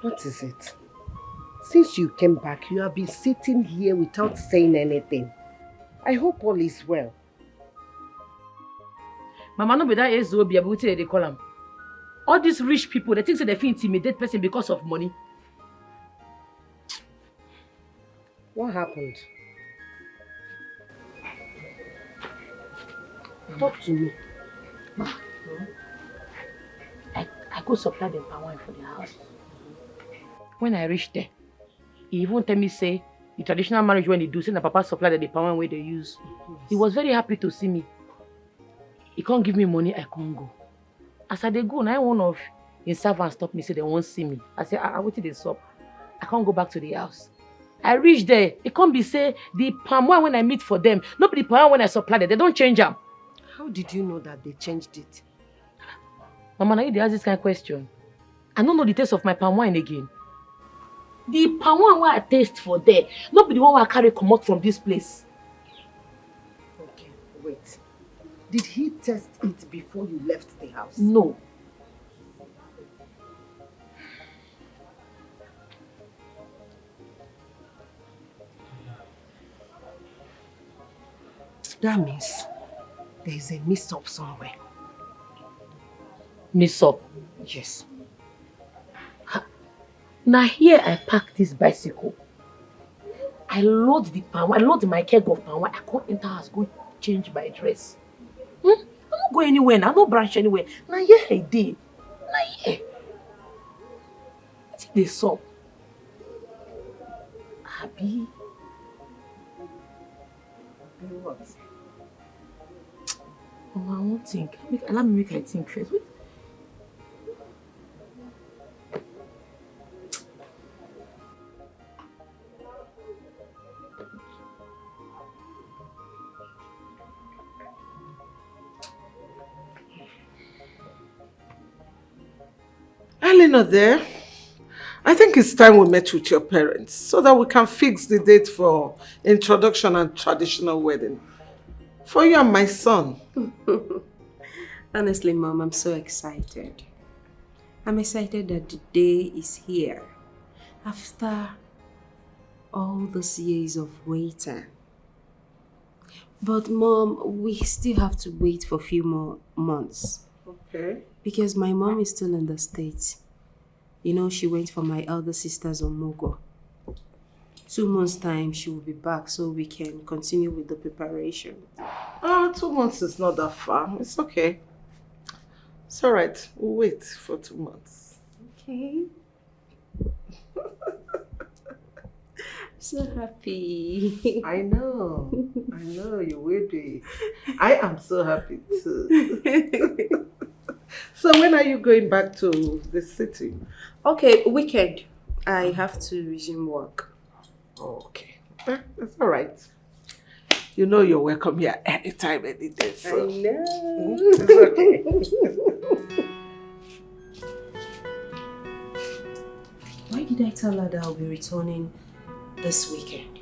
What is it? Since you came back, you have been sitting here without saying anything. I hope all is well. Mama, no be that Ezobia, but they call them. All these rich people, they think that they feel intimidate person because of money. What happened? Talk to me. Ma, I go supply them palm wine for the house. When I reached there, he even tell me say the traditional marriage when they do, say the papa supply the palm wine where they use. He was very happy to see me. He can't give me money, I can't go. As I dey go, now one of his servants stop me, say they won't see me. I say, I waited they stop. I can't go back to the house. I reach there, it can't be say the palm wine when I meet for them, not the palm wine when I supply them. They don't change them. How did you know that they changed it? Mama, now you ask this kind of question. I don't know the taste of my palm wine again. The palm wine where I taste for there, not be the one where I carry come out from this place. Okay, wait. Did he test it before you left the house? No. That means there is a mix-up somewhere. Mix-up? Yes. Now here I park this bicycle. I load the palm wine, I load my keg of palm wine. I can't enter house, go change my dress. I don't go anywhere, I don't branch anywhere. Now here I did. Now here. I think they saw. Abi. What? Oh, I won't think. Allow me make I think first. Wait. Ali not there. I think it's time we met with your parents so that we can fix the date for introduction and traditional wedding. For you and my son. Honestly, Mom, I'm so excited. I'm excited that the day is here. After all those years of waiting. But Mom, we still have to wait for a few more months. Okay. Because my mom is still in the States. You know, she went for my elder sister's Omogo. 2 months' time, she will be back so we can continue with the preparation. 2 months is not that far. It's okay. It's all right. We'll wait for 2 months. Okay. So happy. I know you will be. I am so happy too. So when are you going back to the city? Okay, weekend. I have to resume work. Okay. That's all right. You know you're welcome here anytime, any day. So. I know. It's okay. Why did I tell her that I'll be returning this weekend?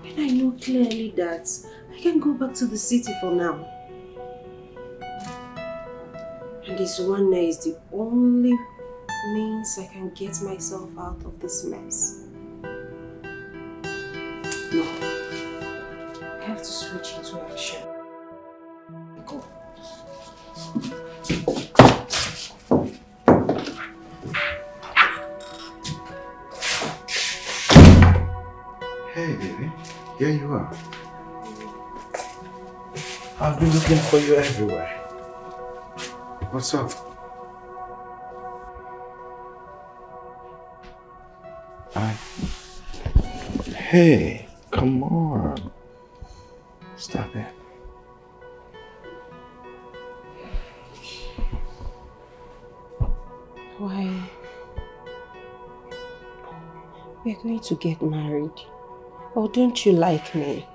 When I know clearly that I can go back to the city for now. And this one day is the only means I can get myself out of this mess. No. I have to switch into action. Go. Hey, baby. Here you are. I've been looking for you everywhere. What's up? Hey, come on. Stop it. Why? We're going to get married. Or don't you like me?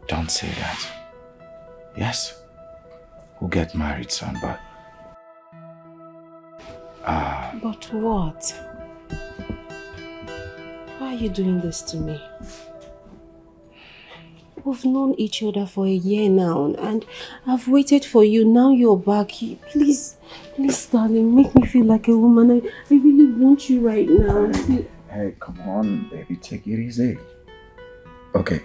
Don't say that. Yes, we'll get married soon, but... But what? Why are you doing this to me? We've known each other for a year now, and I've waited for you. Now you're back. Please, darling, make me feel like a woman. I really want you right now. Hey, come on, baby, take it easy. Okay,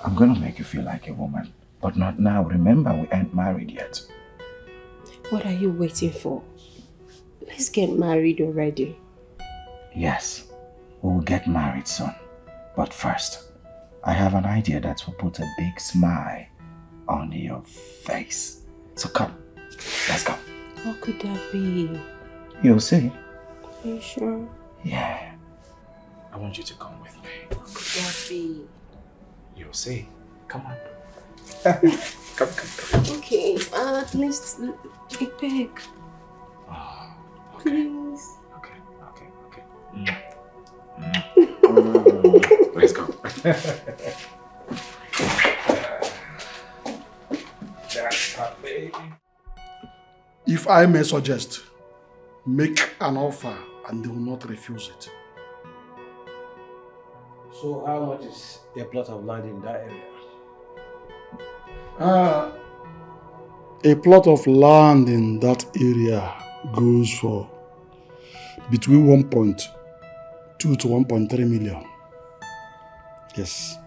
I'm gonna make you feel like a woman, but not now. Remember, we ain't married yet. What are you waiting for? Let's get married already. Yes, we will get married soon. But first, I have an idea that will put a big smile on your face. So come, let's go. What could that be? You'll see. Are you sure? Yeah. I want you to come with me. What could that be? You'll see. Come on. Come. Okay, at least a peg. Oh, okay. Please. Okay. Let's go. If I may suggest, make an offer and they will not refuse it. So how much is a plot of land in that area? A plot of land in that area goes for between 1.2 to 1.3 million. Yes.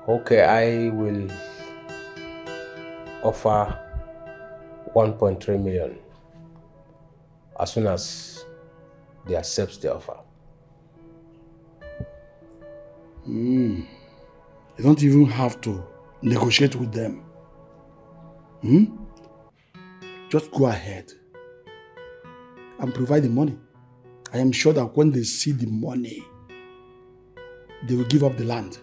Okay, I will offer 1.3 million as soon as they accept the offer. You don't even have to negotiate with them. Just go ahead and provide the money. I am sure that when they see the money, they will give up the land.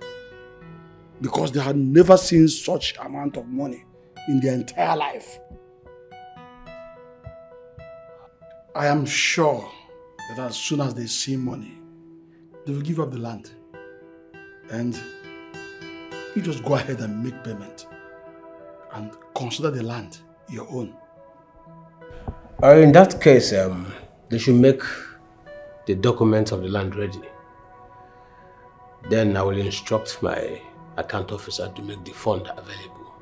Because they had never seen such amount of money in their entire life. I am sure that as soon as they see money, they will give up the land. And you just go ahead and make payment and consider the land your own. In that case, they should make the documents of the land ready. Then I will instruct my account officer to make the fund available.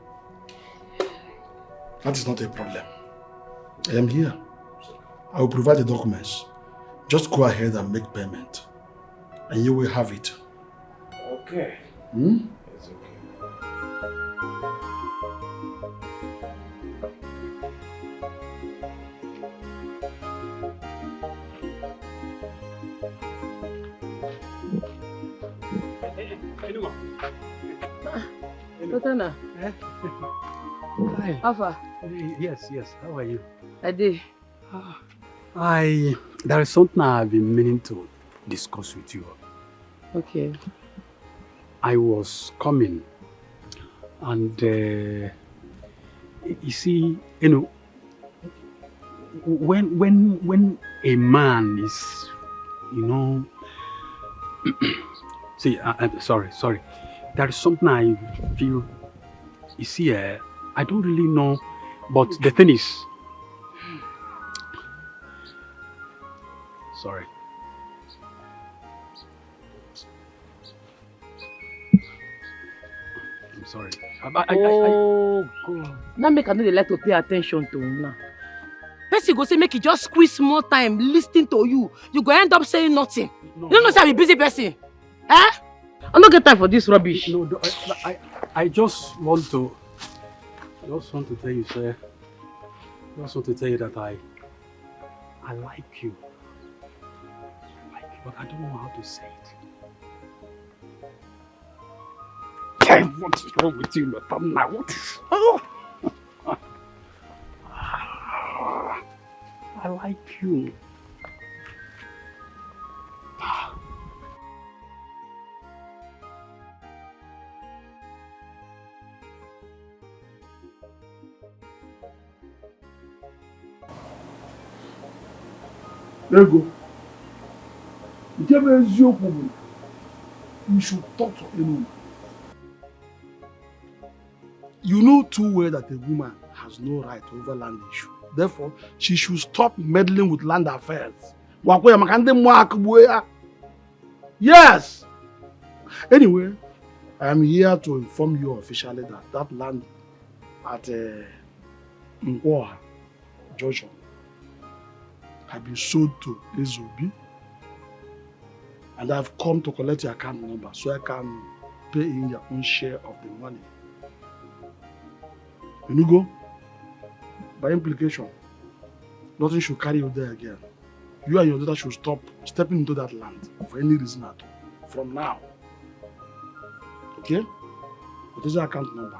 That is not a problem. I am here. I will provide the documents. Just go ahead and make payment. And you will have it. Okay. Hmm? It's okay. Totana. Hi. Alpha. Yes. How are you? I did. There is something I've been meaning to discuss with you. Okay. I was coming and you see, when a man is, see, I'm sorry. There is something I feel, you see, I don't really know, but the thing is, sorry. I'm sorry. Oh, God. Now make another like to pay attention to him now. Person go say make you just squeeze more time listening to you. You go end up saying nothing. You don't know say I'm a busy person. Eh? I don't get time for this rubbish. No, I just want to tell you, sir. I just want to tell you that I like you. But I don't know how to say it. Damn, what is wrong with you, Madam? Now, what is... Oh! I like you. There you go. You should talk to anyone. You know too well that a woman has no right over land issue. Therefore, she should stop meddling with land affairs. Yes! Anyway, I am here to inform you officially that land at Nkwoha Junction has been sold to Ezobi. And I've come to collect your account number so I can pay in your own share of the money. You go? By implication, nothing should carry you there again. You and your daughter should stop stepping into that land for any reason at all. From now. Okay? What is your account number?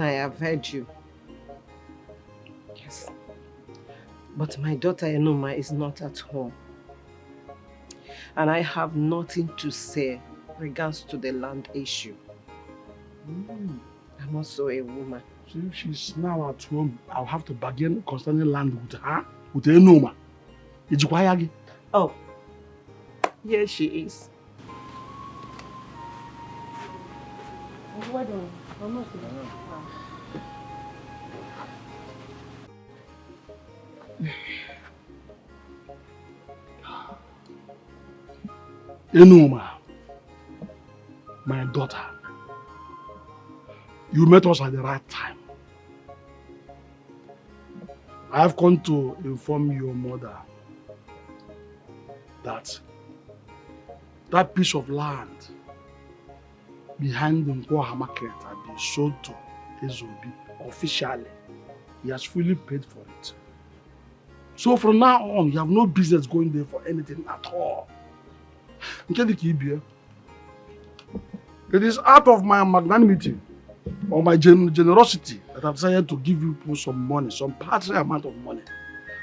I have heard you. Yes. But my daughter Enoma is not at home. And I have nothing to say regards to the land issue. I'm also a woman. So if she's now at home, I'll have to bargain concerning land with her, with Enoma. Oh, here she is. Enoma, my daughter, you met us at the right time. I have come to inform your mother that that piece of land behind the Nkwoha market has been sold to Ezobi officially. He has fully paid for it. So from now on, you have no business going there for anything at all. It is out of my magnanimity or my generosity that I've decided to give you some money, some paltry amount of money.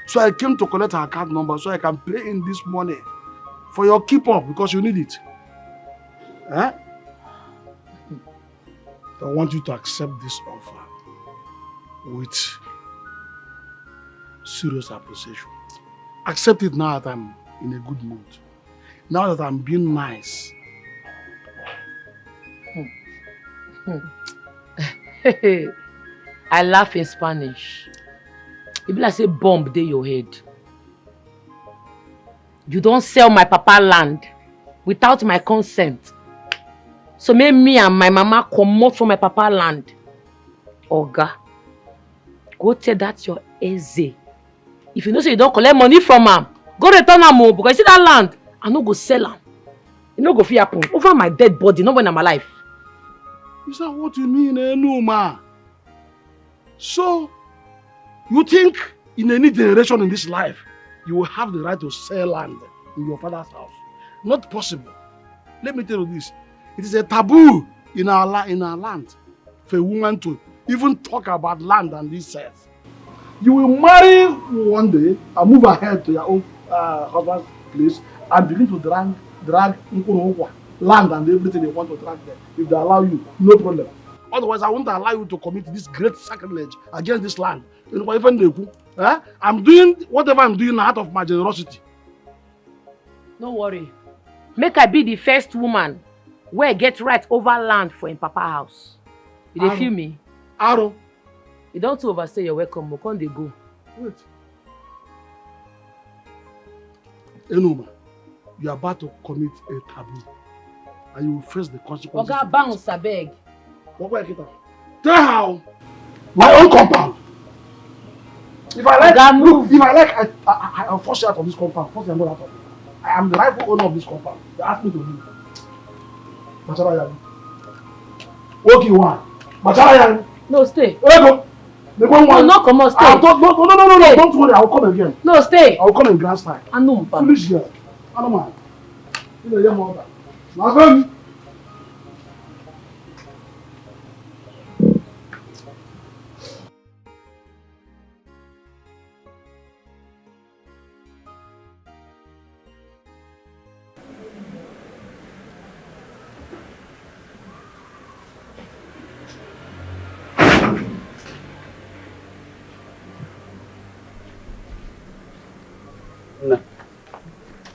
So I came to collect her account number so I can pay in this money for your keep up because you need it. Eh? I want you to accept this offer with serious appreciation. Accept it now that I'm in a good mood. Now that I'm being nice. I laugh in Spanish. It be like say bomb dey your head. You don't sell my papa land without my consent. So make me and my mama comot from my papa land. Oga, go tell that your Eze. If you know say you don't collect money from am, go return am o, because you see that land, I no go sell am. E no go fit happen over my dead body, not when I'm alive. Is that what you mean, Enuma? So, you think in any generation in this life, you will have the right to sell land in your father's house? Not possible. Let me tell you this. It is a taboo in our land for a woman to even talk about land and this says. You will marry one day and move ahead to your own husband's place and begin to drag land and everything they want to drag there. If they allow you, no problem. Otherwise, I won't allow you to commit this great sacrilege against this land. I'm doing whatever I'm doing out of my generosity. No worry. Make I be the first woman where get right over land for in papa house. You dey feel me? Aro. You don't overstay your welcome, but can't they go? Wait. Enuma, you are about to commit a taboo. And you will face the consequences. Oga bounce, I beg. Tell how my own compound. If I like, look, if I like, I'll force you out of this compound. Force you out of it. I am the rightful owner of this compound. They asked me to leave. Machala Yang. Okay, one. Machala Yang. No, stay. Where go? They go one. No, come on, stay. No, don't worry. I will come again. No, stay. I will come in grand style. I know. Foolish girl. I don't mind. You know your mother. Now go.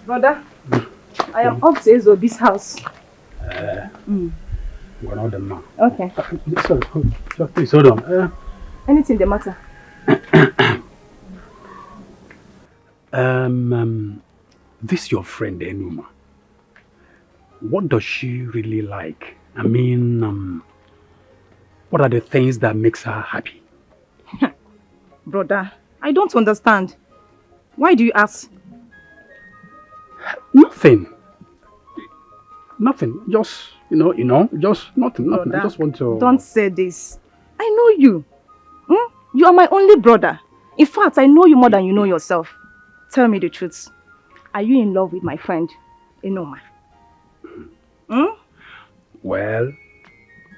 Brother, I am upstairs of this house. One of them now. Okay. Sorry, please hold on. Anything the matter? This your friend Enuma. What does she really like? I mean, what are the things that makes her happy? Brother, I don't understand. Why do you ask? Nothing. Just, just nothing. Brother, I just want to... Don't say this. I know you. You are my only brother. In fact, I know you more than you know yourself. Tell me the truth. Are you in love with my friend, Enuma? Well,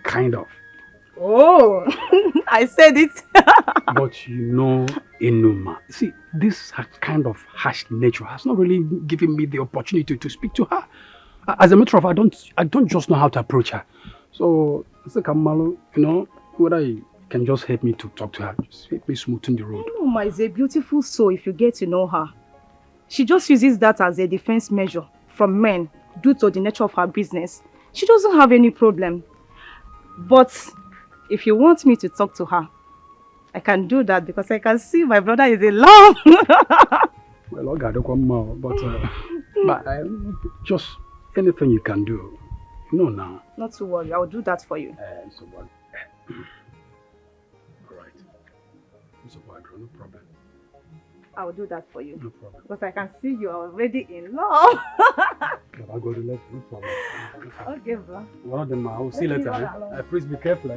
kind of. Oh, I said it. But Enuma. See, this kind of harsh nature has not really given me the opportunity to speak to her. As a matter of fact, I don't just know how to approach her. So, Kamalo, whether you can just help me to talk to her, just help me smoothen the road. Enuma is a beautiful soul if you get to know her. She just uses that as a defense measure from men due to the nature of her business. She doesn't have any problem. But if you want me to talk to her, I can do that because I can see my brother is in love. Well, I don't come more, but just anything you can do, now. Not to worry, I'll do that for you. All right. No problem. I'll do that for you. No problem. Because I can see you are already in love. I'll go to left, no problem. Okay, bro. One of them, I will see you later. Please be careful.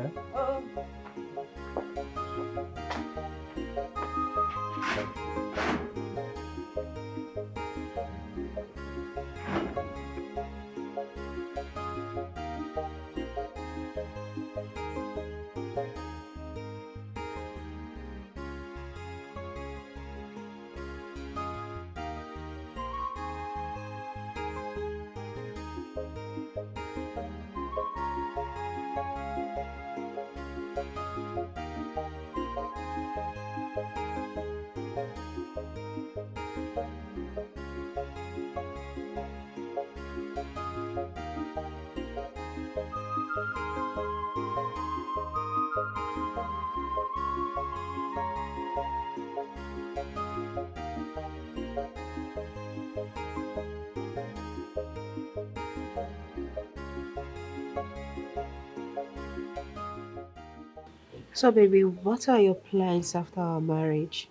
So, baby, what are your plans after our marriage?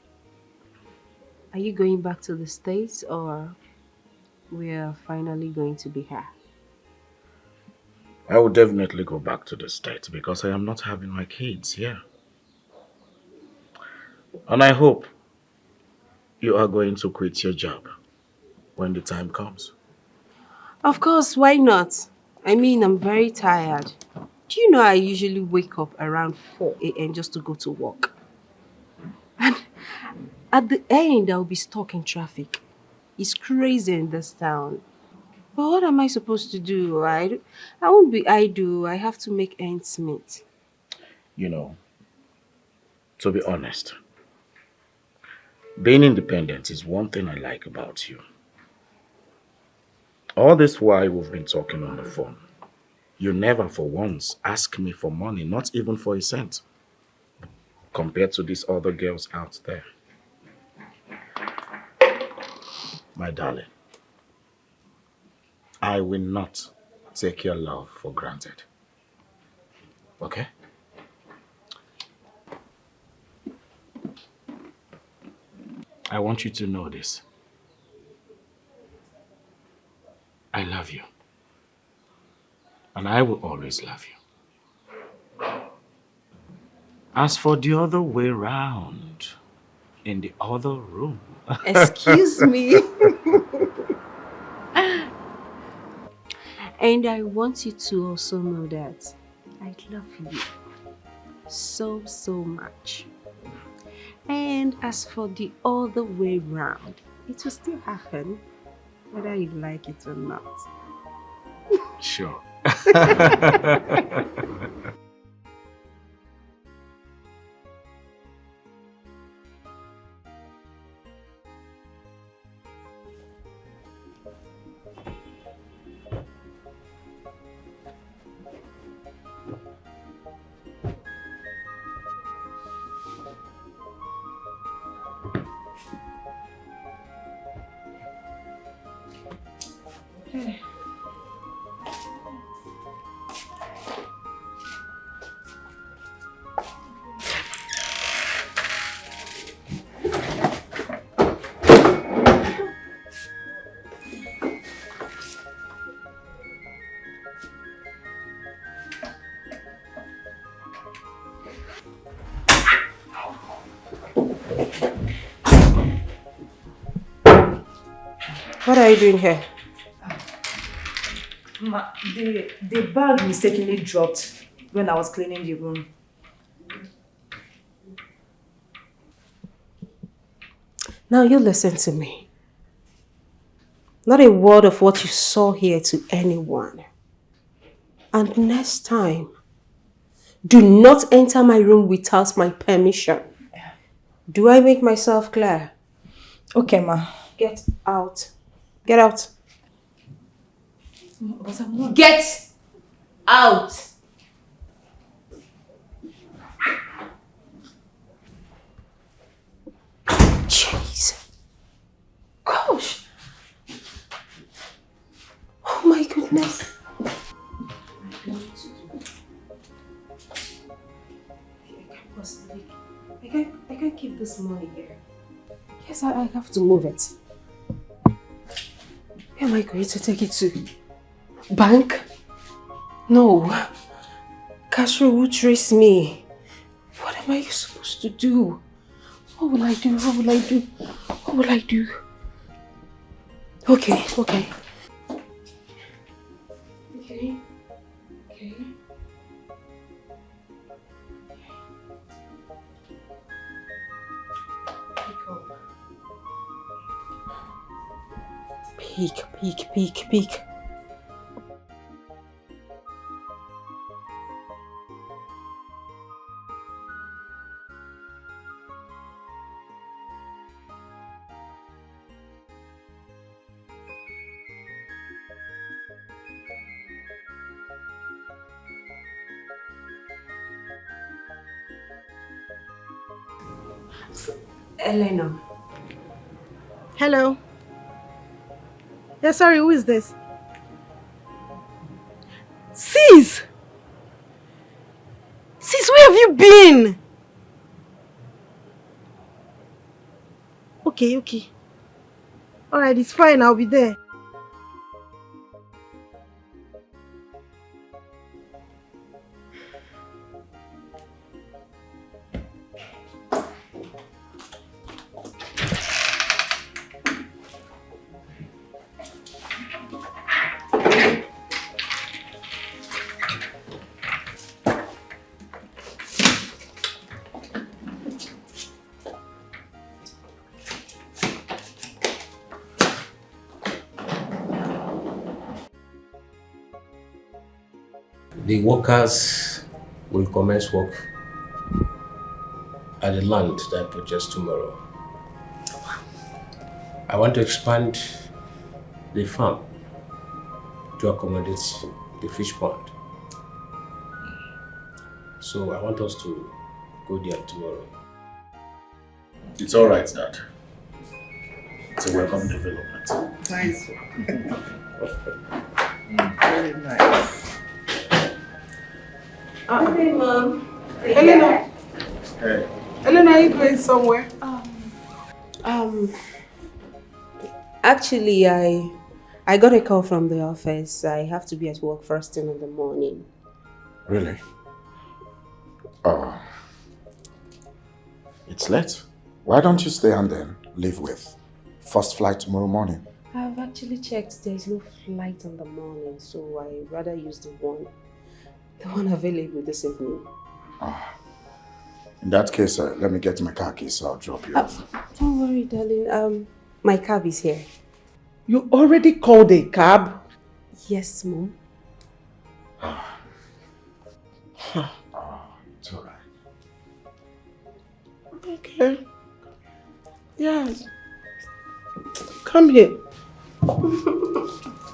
Are you going back to the States or we are finally going to be here? I will definitely go back to the States because I am not having my kids here. And I hope you are going to quit your job when the time comes. Of course, why not? I mean, I'm very tired. Do you know I usually wake up around 4 a.m. just to go to work? And at the end, I'll be stuck in traffic. It's crazy in this town. But what am I supposed to do? I won't be idle. I have to make ends meet. You know, to be honest, being independent is one thing I like about you. All this while we've been talking on the phone, you never for once ask me for money, not even for a cent, compared to these other girls out there. My darling, I will not take your love for granted. Okay? I want you to know this. I love you. And I will always love you. As for the other way round, in the other room. Excuse me. And I want you to also know that I love you so, so much. And as for the other way round, it will still happen, whether you like it or not. Sure. What are you doing here? Ma, the bag mistakenly dropped when I was cleaning the room. Now you listen to me. Not a word of what you saw here to anyone. And next time, do not enter my room without my permission. Do I make myself clear? Okay, ma. Get out. Get out. But I'm not. Get out. Jeez. Gosh. Oh my goodness. I can't keep this money here. Yes, I have to move it. Where am I going to take it to? Bank? No. Castro will trace me. What am I supposed to do? What will I do? What will I do? What will I do? Okay. Okay. Peek. Elena. Hello. Yeah, sorry, who is this? Sis! Sis, where have you been? Okay. Alright, it's fine. I'll be there. The workers will commence work at the land that I purchased tomorrow. I want to expand the farm to accommodate the fish pond. So I want us to go there tomorrow. It's all right, Dad. It's a welcome development. Nice. Very nice. Hey, Mom. Elena. Hey. Elena, are you going somewhere? Actually, I got a call from the office. I have to be at work first thing in the morning. Really? It's late. Why don't you stay and then leave with first flight tomorrow morning? I've actually checked. There's no flight in the morning, so I'd rather use the one available this evening. In that case, let me get my car keys, so I'll drop you off. Don't worry, darling. My cab is here. You already called a cab? Yes, Mom. It's all right. Okay. Yes. Come here.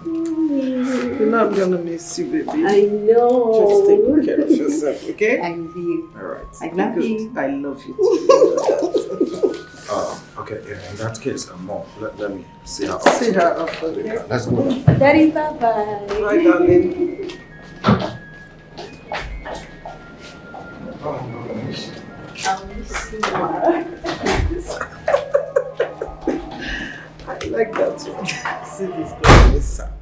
You know I'm gonna miss you, baby. I know. Just take good care of yourself, okay? I love you. Alright. I love you. I love you too. Okay, yeah, in that case, Mom, let me see her. See her off, okay? Let's go. Daddy, bye-bye. Bye, darling. I'll miss you more. I like that one. See this girl is sad.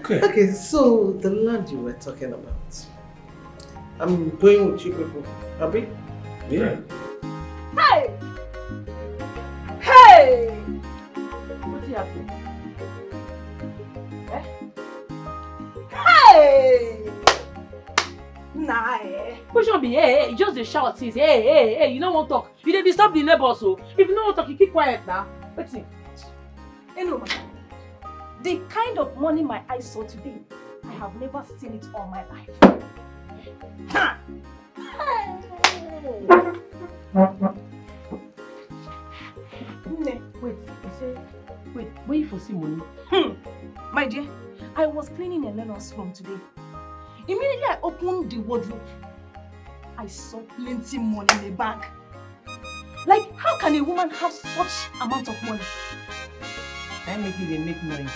Okay, so the land you were talking about. I'm going with you people. Happy? Yeah. Hey! Hey! What's happening? Eh? Hey! Nah, eh? Push on be hey, hey, just the shout says hey, you don't want to talk. You dey disturb the neighbors, so if you don't want to talk, you keep quiet now. What's it? Anyway, the kind of money my eyes saw today, I have never seen it all my life. Ha! Wait, you say, wait, where you for see money? My dear, I was cleaning Eleanor's room today. Immediately I opened the wardrobe. I saw plenty money in the bag. Like, how can a woman have such amount of money? I make you they make noise.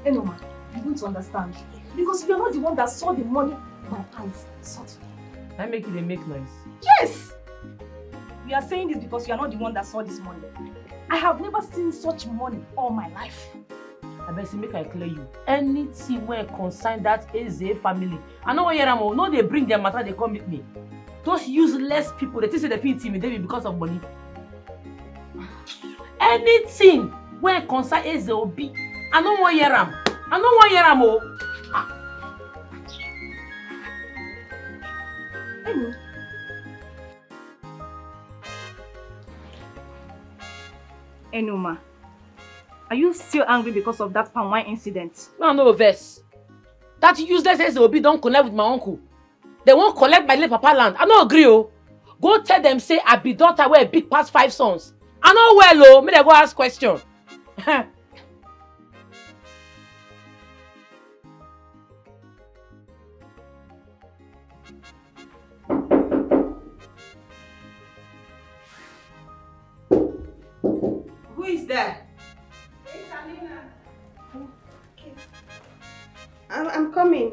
Enoma, you don't understand. Because you're not the one that saw the money my eyes saw today. I make you they make noise. Yes! You are saying this because you are not the one that saw this money. I have never seen such money all my life. I best make I clear you. Anything where concern that Eze family. I know where I'm no they bring their matter, they come meet me. Those useless people, they think they feel intimidated because of money. Anything where concern Eze Obi. I know where I'm. I know where I'm. Enoma, are you still angry because of that palm wine incident? No, verse. That useless Eze Obi don't connect with my uncle. They won't collect my late papa land. I no agree, oh. Go tell them say I be daughter where big past 5 sons. I know well, oh. May they go ask question. Who is there? I'm coming.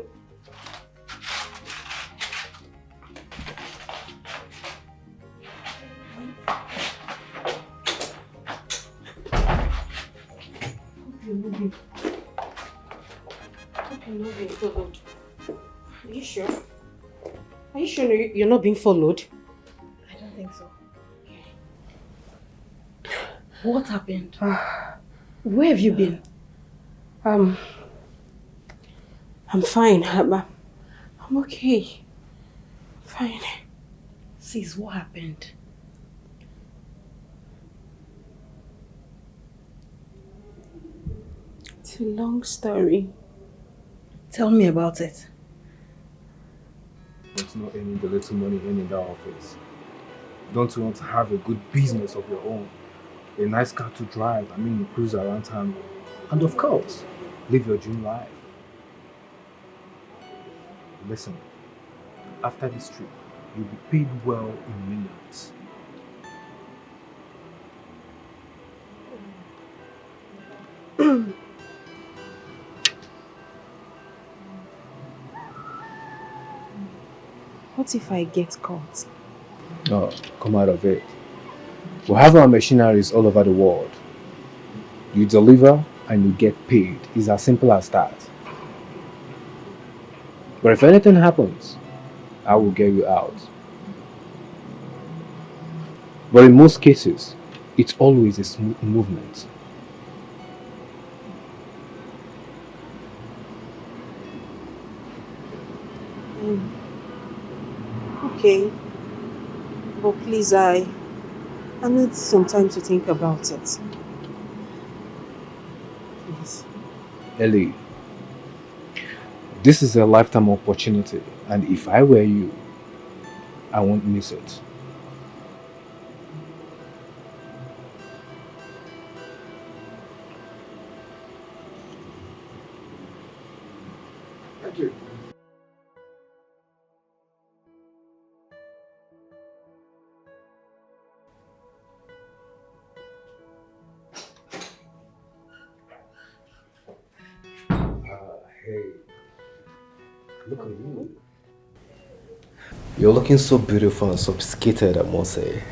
Are you sure? Are you sure you're not being followed? I don't think so. What happened? Where have you been? I'm fine. I'm okay. Fine. Sis, what happened? It's a long story. Tell me about it. Don't you know earning the little money in that office? Don't you want to have a good business of your own? A nice car to drive, you cruise around town. And of course, live your dream life. Listen, after this trip, you'll be paid well in millions. What if I get caught? Oh, come out of it. We have our machineries all over the world. You deliver and you get paid. It's as simple as that. But if anything happens, I will get you out. But in most cases, it's always a smooth movement. Okay. But please, I need some time to think about it. Please. Ellie, this is a lifetime opportunity, and if I were you, I won't miss it. Thank you. Hey, look at you. You're looking so beautiful and sophisticated, I must say.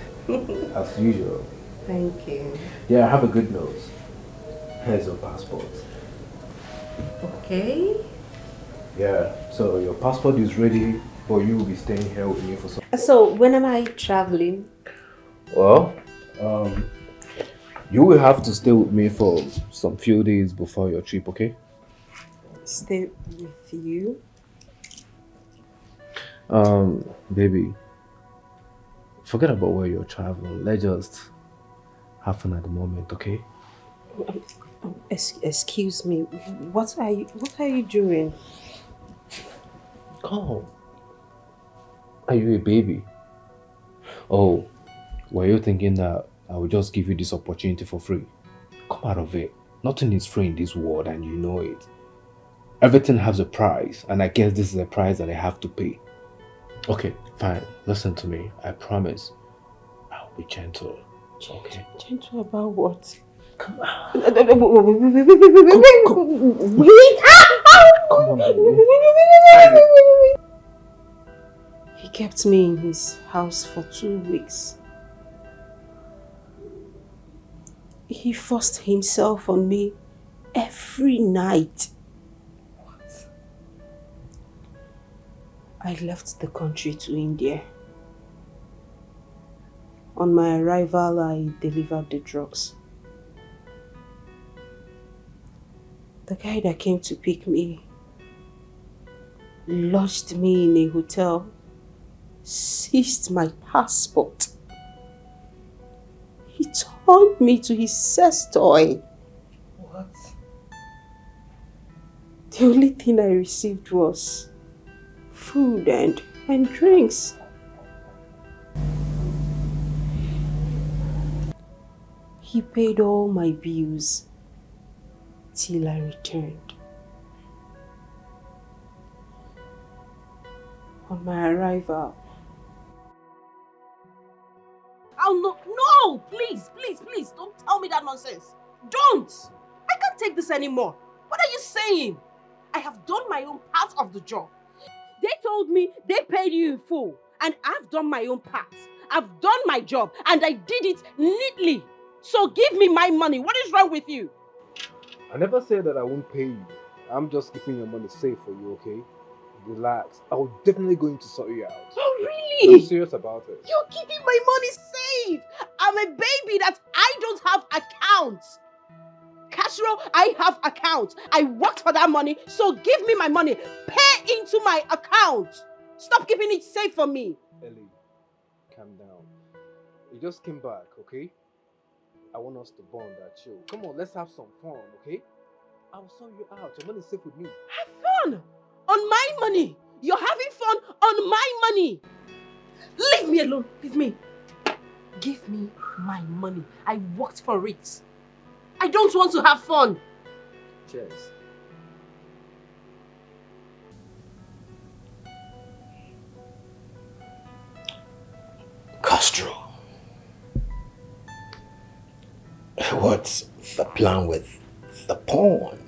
As usual. Thank you. Yeah, I have a good nose. Here's your passport. Okay. Yeah, so your passport is ready, but you will be staying here with me for some. So, when am I traveling? Well, you will have to stay with me for some few days before your trip, okay? Stay with you? Baby, forget about where you're traveling. Let's just have fun at the moment, okay? Excuse me. What are you doing? Oh, are you a baby? Oh, were you thinking that I will just give you this opportunity for free? Come out of it. Nothing is free in this world and you know it. Everything has a price, and I guess this is a price that I have to pay. Okay, fine. Listen to me. I promise I'll be gentle. Okay? Gentle about what? Come on. Wait! Come on, baby. He kept me in his house for 2 weeks. He forced himself on me every night. What? I left the country to India. On my arrival, I delivered the drugs. The guy that came to pick me lodged me in a hotel, seized my passport. He turned me to his sex toy. What? The only thing I received was food and drinks. He paid all my bills till I returned. On my arrival, Oh, no, please, don't tell me that nonsense. Don't! I can't take this anymore. What are you saying? I have done my own part of the job. They told me they paid you in full, and I've done my own part. I've done my job, and I did it neatly. So give me my money. What is wrong with you? I never said that I won't pay you. I'm just keeping your money safe for you, okay? Relax. I will definitely going to sort you out. Oh, really? I'm serious about it. You're keeping my money safe. I'm a baby that I don't have accounts. Castro, I have accounts. I worked for that money, so give me my money. Pay into my account. Stop keeping it safe for me. Ellie, calm down. You just came back, okay? I want us to bond and chill. Come on, let's have some fun, okay? I'll sort you out. Your money is safe with me. Have fun on my money. You're having fun on my money. Leave me alone. Leave me. Give me my money. I worked for it. I don't want to have fun. Cheers. Castro, what's the plan with the pawn?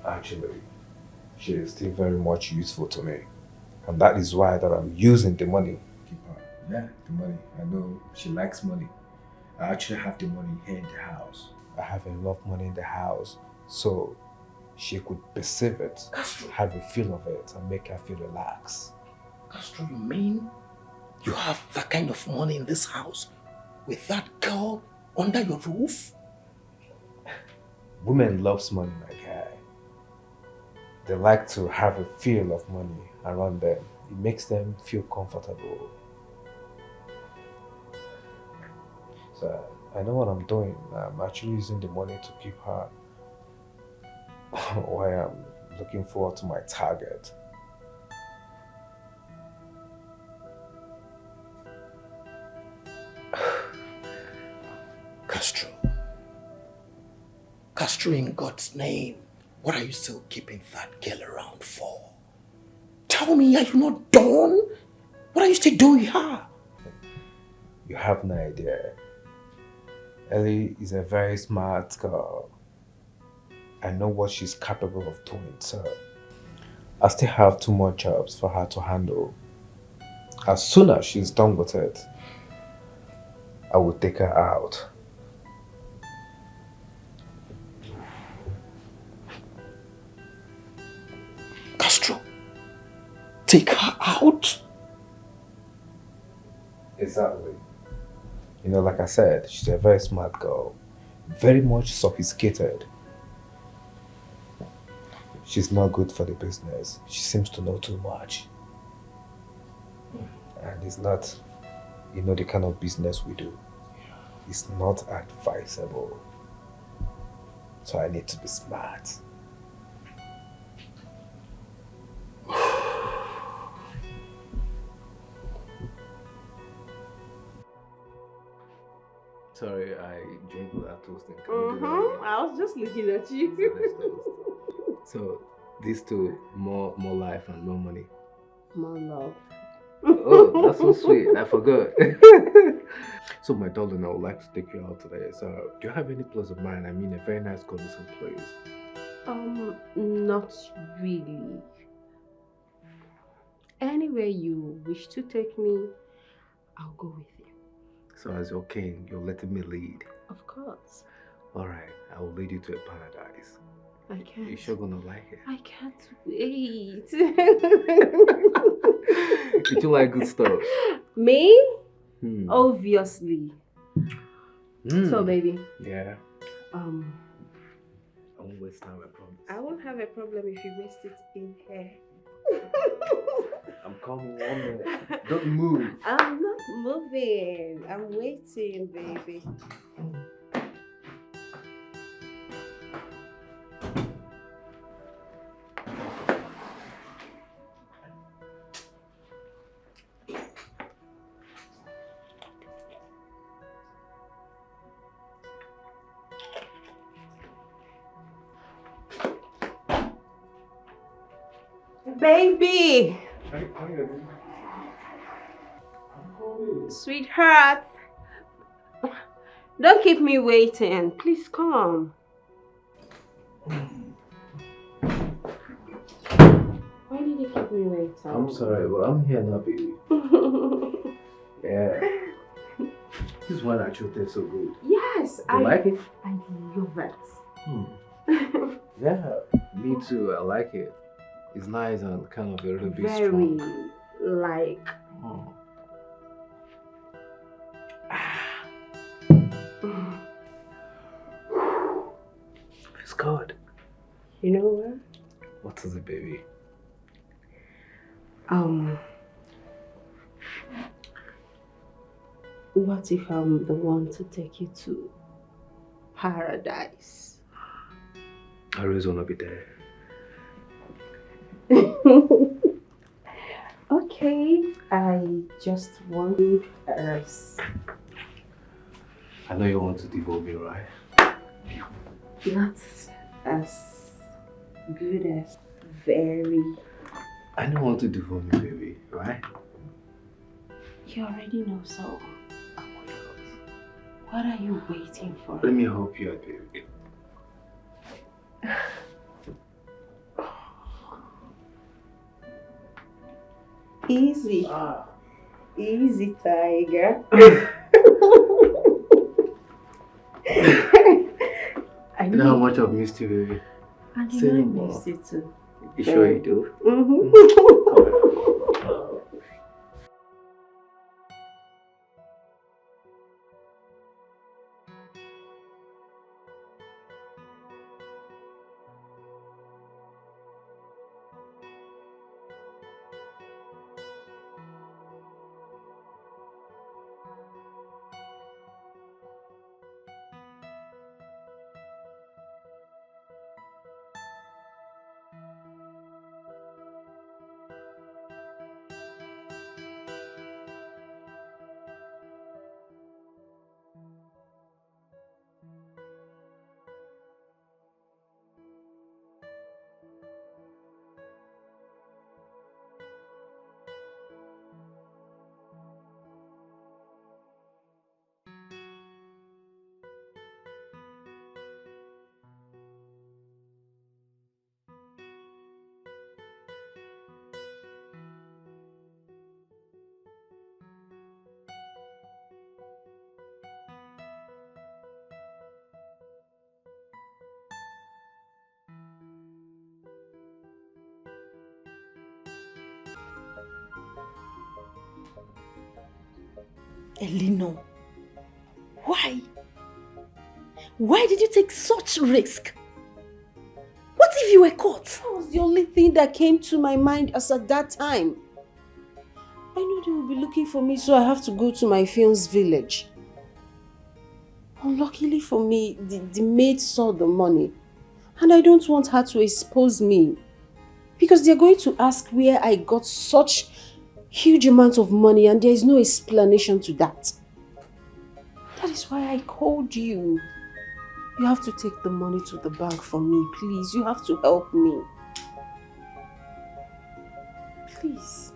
Actually, she is still very much useful to me. And that is why that I'm using the money. Keep her. Yeah, the money. I know she likes money. I actually have the money here in the house. I have enough money in the house so she could perceive it, Castro, have a feel of it, and make her feel relaxed. Castro, you mean you have that kind of money in this house with that girl under your roof? Women loves money, my guy. They like to have a feel of money around them. It makes them feel comfortable. So I know what I'm doing. I'm actually using the money to keep her while I'm looking forward to my target. Castro, in God's name, what are you still keeping that girl around for? Tell me, are you not done? What are you still doing here? You have no idea. Ellie is a very smart girl. I know what she's capable of doing, so I still have 2 more jobs for her to handle. As soon as she's done with it, I will take her out. Castro, take her out? Exactly. You know, like I said, she's a very smart girl. Very much sophisticated. She's not good for the business. She seems to know too much. And it's not, you know, the kind of business we do. It's not advisable. So I need to be smart. Sorry, I drank without toasting. I was just looking at you. So these two, more life and more money. More love. Oh, that's so sweet. I forgot. So my darling, I would like to take you out today. So do you have any place of mine? I mean, a very nice conducive place. Not really. Anywhere you wish to take me, I'll go with you. So as your king, you're letting me lead. Of course. Alright, I will lead you to a paradise. I can't. You're sure gonna like it? I can't wait. Did you like good stuff? Me? Obviously. So baby. Yeah. I won't waste time, I promise. I won't have a problem if you waste it in here. I'm coming 1 minute. Don't move. I'm not moving. I'm waiting, baby. Baby! Sweetheart, don't keep me waiting. Please come. Why did you keep me waiting? I'm sorry, but I'm here now, baby. Yeah. This wine actually tastes so good. Yes, You like it? I love it. Yeah, me too. I like it. It's nice and kind of a little bit Very, strong. like. It's good. You know what? What is it, baby? What if I'm the one to take you to paradise? I always want to be there. Okay, I just want us. I know you want to devote me, right? Not as good as very. I don't want to devote me, baby, right? You already know, so what are you waiting for? Let me help you out, baby. Easy. Easy, tiger. You know how much I've missed you, baby. And Say you know I more. miss you too. You sure you do? Elino, why? Why did you take such risk? What if you were caught? That was the only thing that came to my mind as at that time. I know they will be looking for me, so I have to go to my fiance's village. Unluckily for me, the maid saw the money, and I don't want her to expose me, because they're going to ask where I got such huge amount of money, and there is no explanation to that. That is why I called you. You have to take the money to the bank for me, please. You have to help me. Please.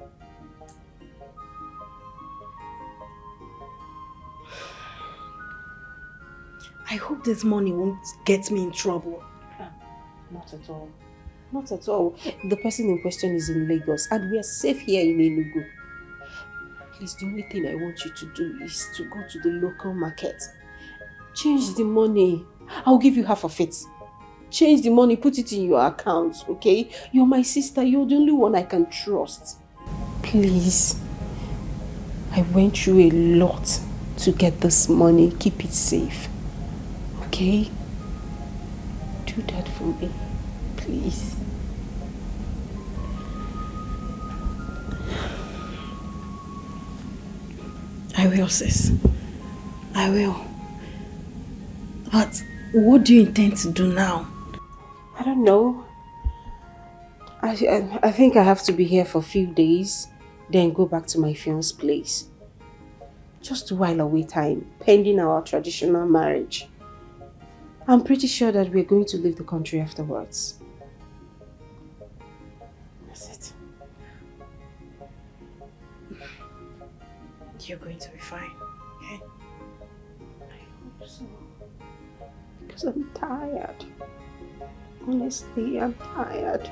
I hope this money won't get me in trouble. Not at all. Not at all. The person in question is in Lagos and we are safe here in Enugu. Please, the only thing I want you to do is to go to the local market. Change the money. I'll give you half of it. Change the money, put it in your account, okay? You're my sister. You're the only one I can trust. Please. I went through a lot to get this money. Keep it safe. Okay? Do that for me. Please. I will, sis. I will. But what do you intend to do now? I don't know. I think I have to be here for a few days, then go back to my fiance's place. Just to while away time, pending our traditional marriage. I'm pretty sure that we're going to leave the country afterwards. That's it. You're going to be fine, okay? I hope so. Because I'm tired. Honestly, I'm tired.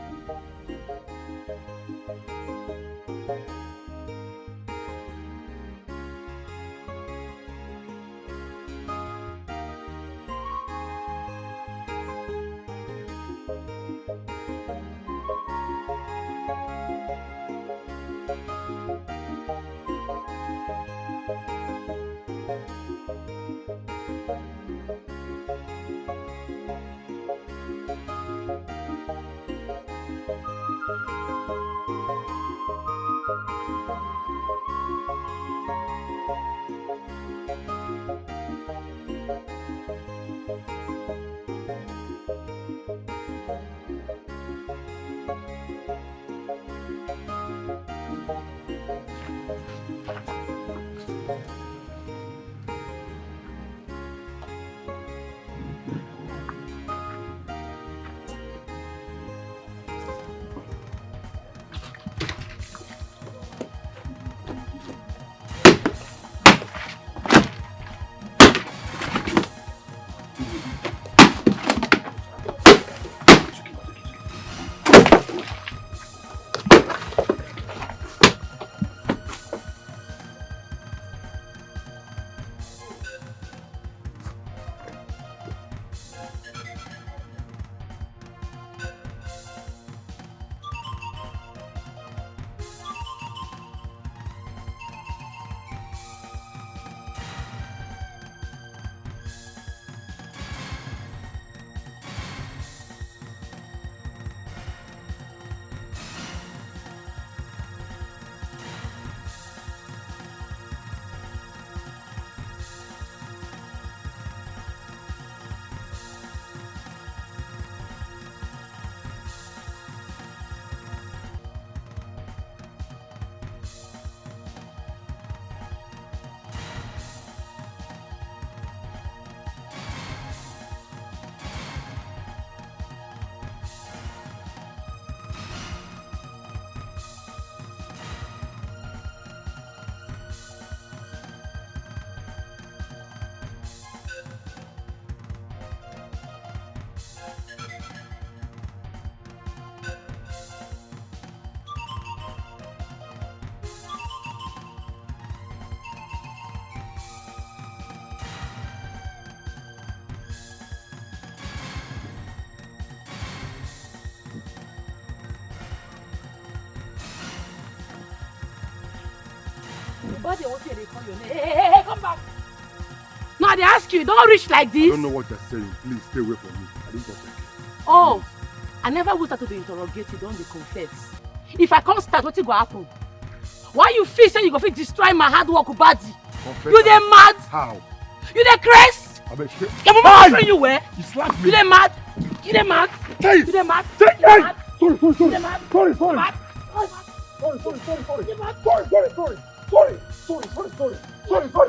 Body won't say they call your name. Hey, come back. No, they ask you, don't reach like this. I don't know what you're saying. Please stay away from me. I didn't talk like this. Oh, I never will start to interrogate you, don't they confess. If I can't start, what will happen? Why you feel say you go fit destroy my hard work body? Confess. You dey mad? How? You dey craze? I bet you. Your mama train you where? You slapped me. You dey mad? You dey mad? Hey! You dey mad? Hey! You dey mad? Sorry. You dey mad? Sorry. Mad? Sorry. You dey mad? Sorry.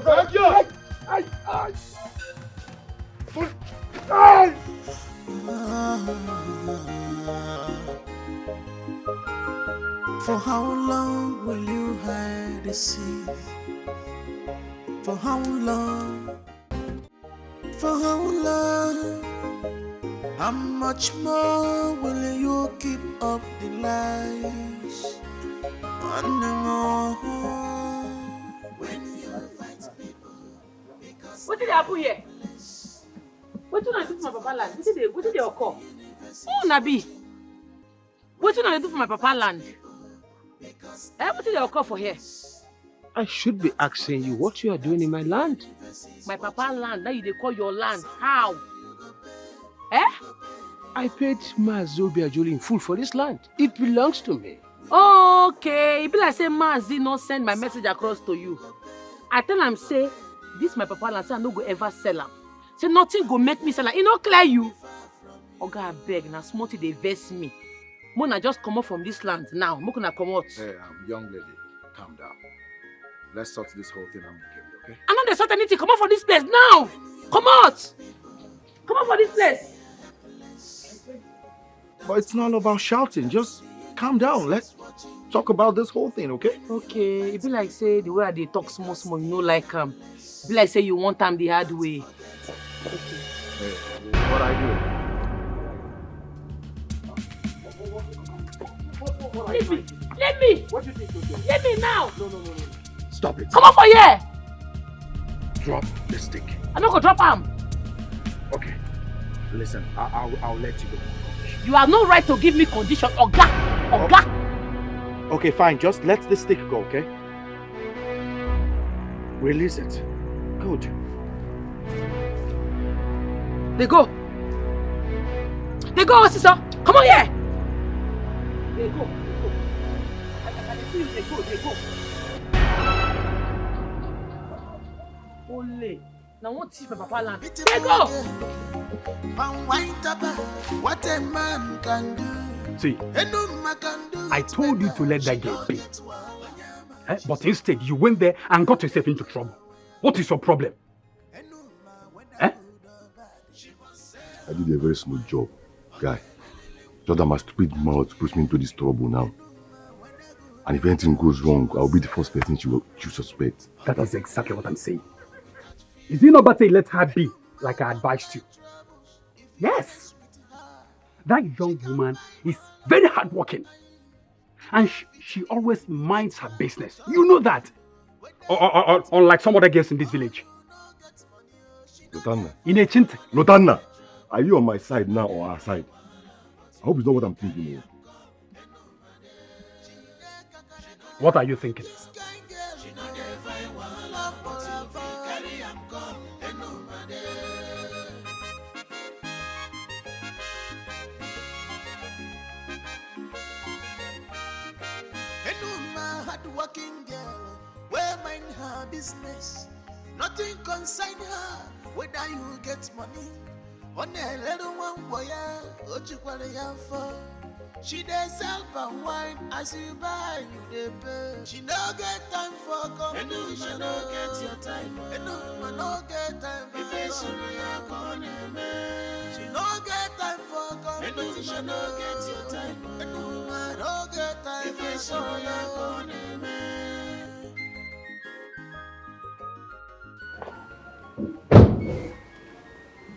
Thank you. Ay. Sorry. Ay. For how long will you hide the sea? For how long? For how long? How much more will you keep up the lies? On and on. When you fight people because What did happen here? What did I do for my papa land? What did they occur? Oh, Nabi. What did I do for my papa land? What did they occur for here? I should be asking you what you are doing in my land. My papa land, now you they call your land. How? I paid Mazobia Jolie in full for this land. It belongs to me. Okay, it be like say Mazi not send my message across to you. I tell him say, this my papa land, say I no go ever sell him. Say nothing go make me sell him. It no clear you. Oga, I beg, now smarty they vex me. Mona just come out from this land now. Mona come out. Hey, young lady, calm down. Let's sort this whole thing amicably, okay? I'm not the sort anything. Come out from this place now. Come out. Come out from this place. But it's not about shouting. Just calm down. Let's talk about this whole thing, okay? Okay, it be like say the way they talk small, you know, like be like say you want them the hard way. Okay. Hey, what I do? Leave me! Leave me! What do you think you're doing? Leave me now! No. Stop it. Come on for here! Drop the stick. I'm not gonna drop him. Okay. Listen, I'll let you go. You have no right to give me condition, Oga! Oga! Okay, fine. Just let the stick go, okay? Release it. Good. They go. They go, sister. Come on here. They go. I can see you. They go. Ole. Now what is my papa land? They go. What a man can do. See, I told you to let that girl be. But instead, you went there and got yourself into trouble. What is your problem? I did a very smooth job, guy. Just that my stupid mouth puts me into this trouble now. And if anything goes wrong, I'll be the first person you suspect. That is exactly what I'm saying. Is it not better let her be, like I advised you? Yes. That young woman is very hardworking. And she always minds her business. You know that. Unlike some other girls in this village. Lotanna. In a chint. Lotanna, are you on my side now or our side? I hope it's not what I'm thinking of. What are you thinking? Working girl, where mind her business. Nothing concern her, whether you get money. On a little one boy, what you call a for. She does sell and wine as you buy, you they pay. She no get time for competition, no get your time. No get time for she no get time for competition, no get your time. No get time for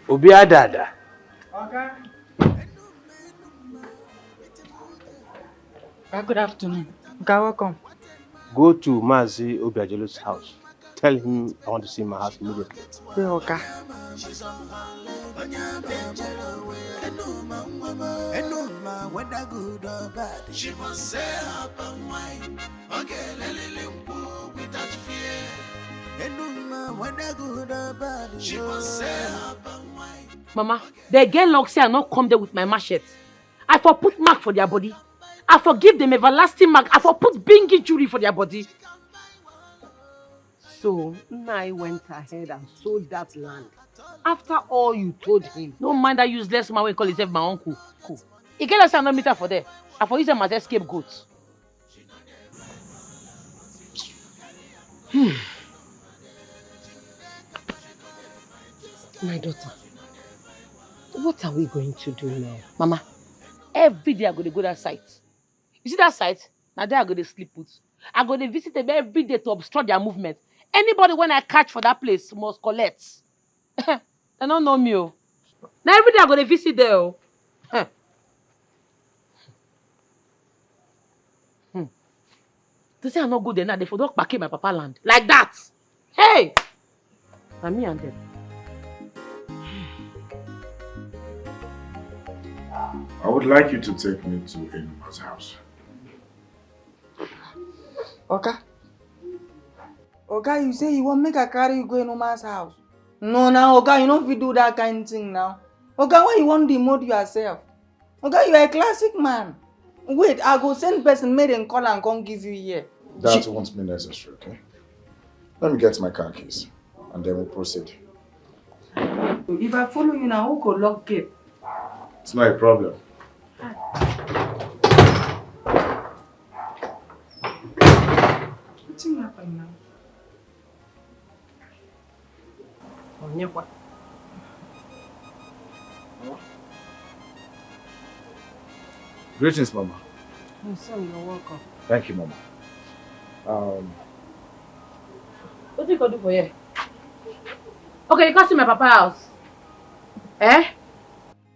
Obia Dada. Okay. Good afternoon. Okay, welcome. Go to Mazi Obiajelo's house. Tell him I want to see my house immediately. Yeah, okay. She must say up and wine. Okay, without fear. She must say up and wine. Mama, the girl like say I not come there with my machete. I for put mark for their body. I forgive them everlasting mark. I for put big injury for their body. So, Nai went ahead and sold that land. After all you told him. Don't mind that useless man we call himself my uncle. Cool. He get us a no meter for there. I for use them as scapegoats. My daughter, what are we going to do now? Mama, every day I go to that site. You see that site? Now there I go to sleep put. I go to visit them every day to obstruct their movement. Anybody when I catch for that place must collect. They don't know me. Oh. Now every day I go to visit there. Oh. To say I'm not good there now, they for don't back in my papa land. Like that. Hey! And me and them. I would like you to take me to Immerse's house. Okay. Okay, you say you want make a carry you go in Oma's house. No, now, okay, you know if you do that kind of thing now. Okay, why you want to demote yourself? Okay, you are a classic man. Wait, I go send person made and call and come give you here. That won't be necessary, okay? Let me get my car keys and then we'll proceed. If I follow you now, who could lock gate? It's not a problem. What's happening now? Greetings, Mama. My son, you're welcome. Thank you, Mama. What you gonna do for you? Okay, you can see my papa's house. Eh?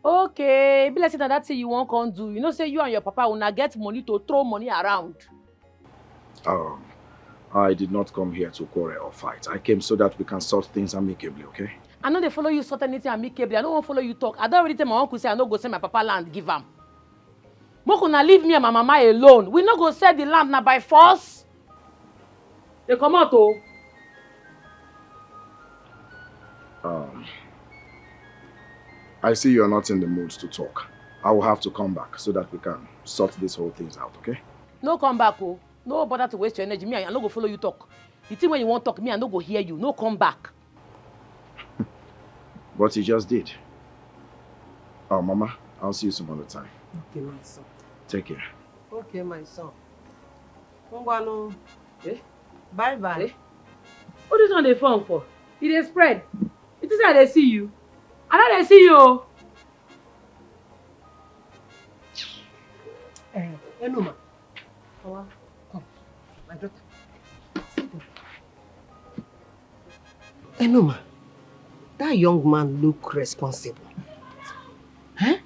Okay, be like say na that thing you won't come do. You know, say you and your papa will not get money to throw money around. I did not come here to quarrel or fight. I came so that we can sort things amicably, okay? I know they follow you sort anything amicably. I don't want to follow you talk. I don't already tell my uncle say I no go sell my papa land, give him. Moko na leave me and my mama alone. We no go sell the land now by force. They come out oh. I see you are not in the mood to talk. I will have to come back so that we can sort this whole thing out, okay? No come back oh. No bother to waste your energy. Me, I no go follow you talk. The thing when you want talk, me, I no go hear you. No come back. What you just did. Oh, Mama, I'll see you some other time. Okay, my son. Take care. Okay, my son. Ngwano. Eh? Bye-bye. Eh? What is on the phone for? It is spread. It is how they see you. I know they see you. Enuma. Come, my daughter. Enuma, that young man look responsible. Huh?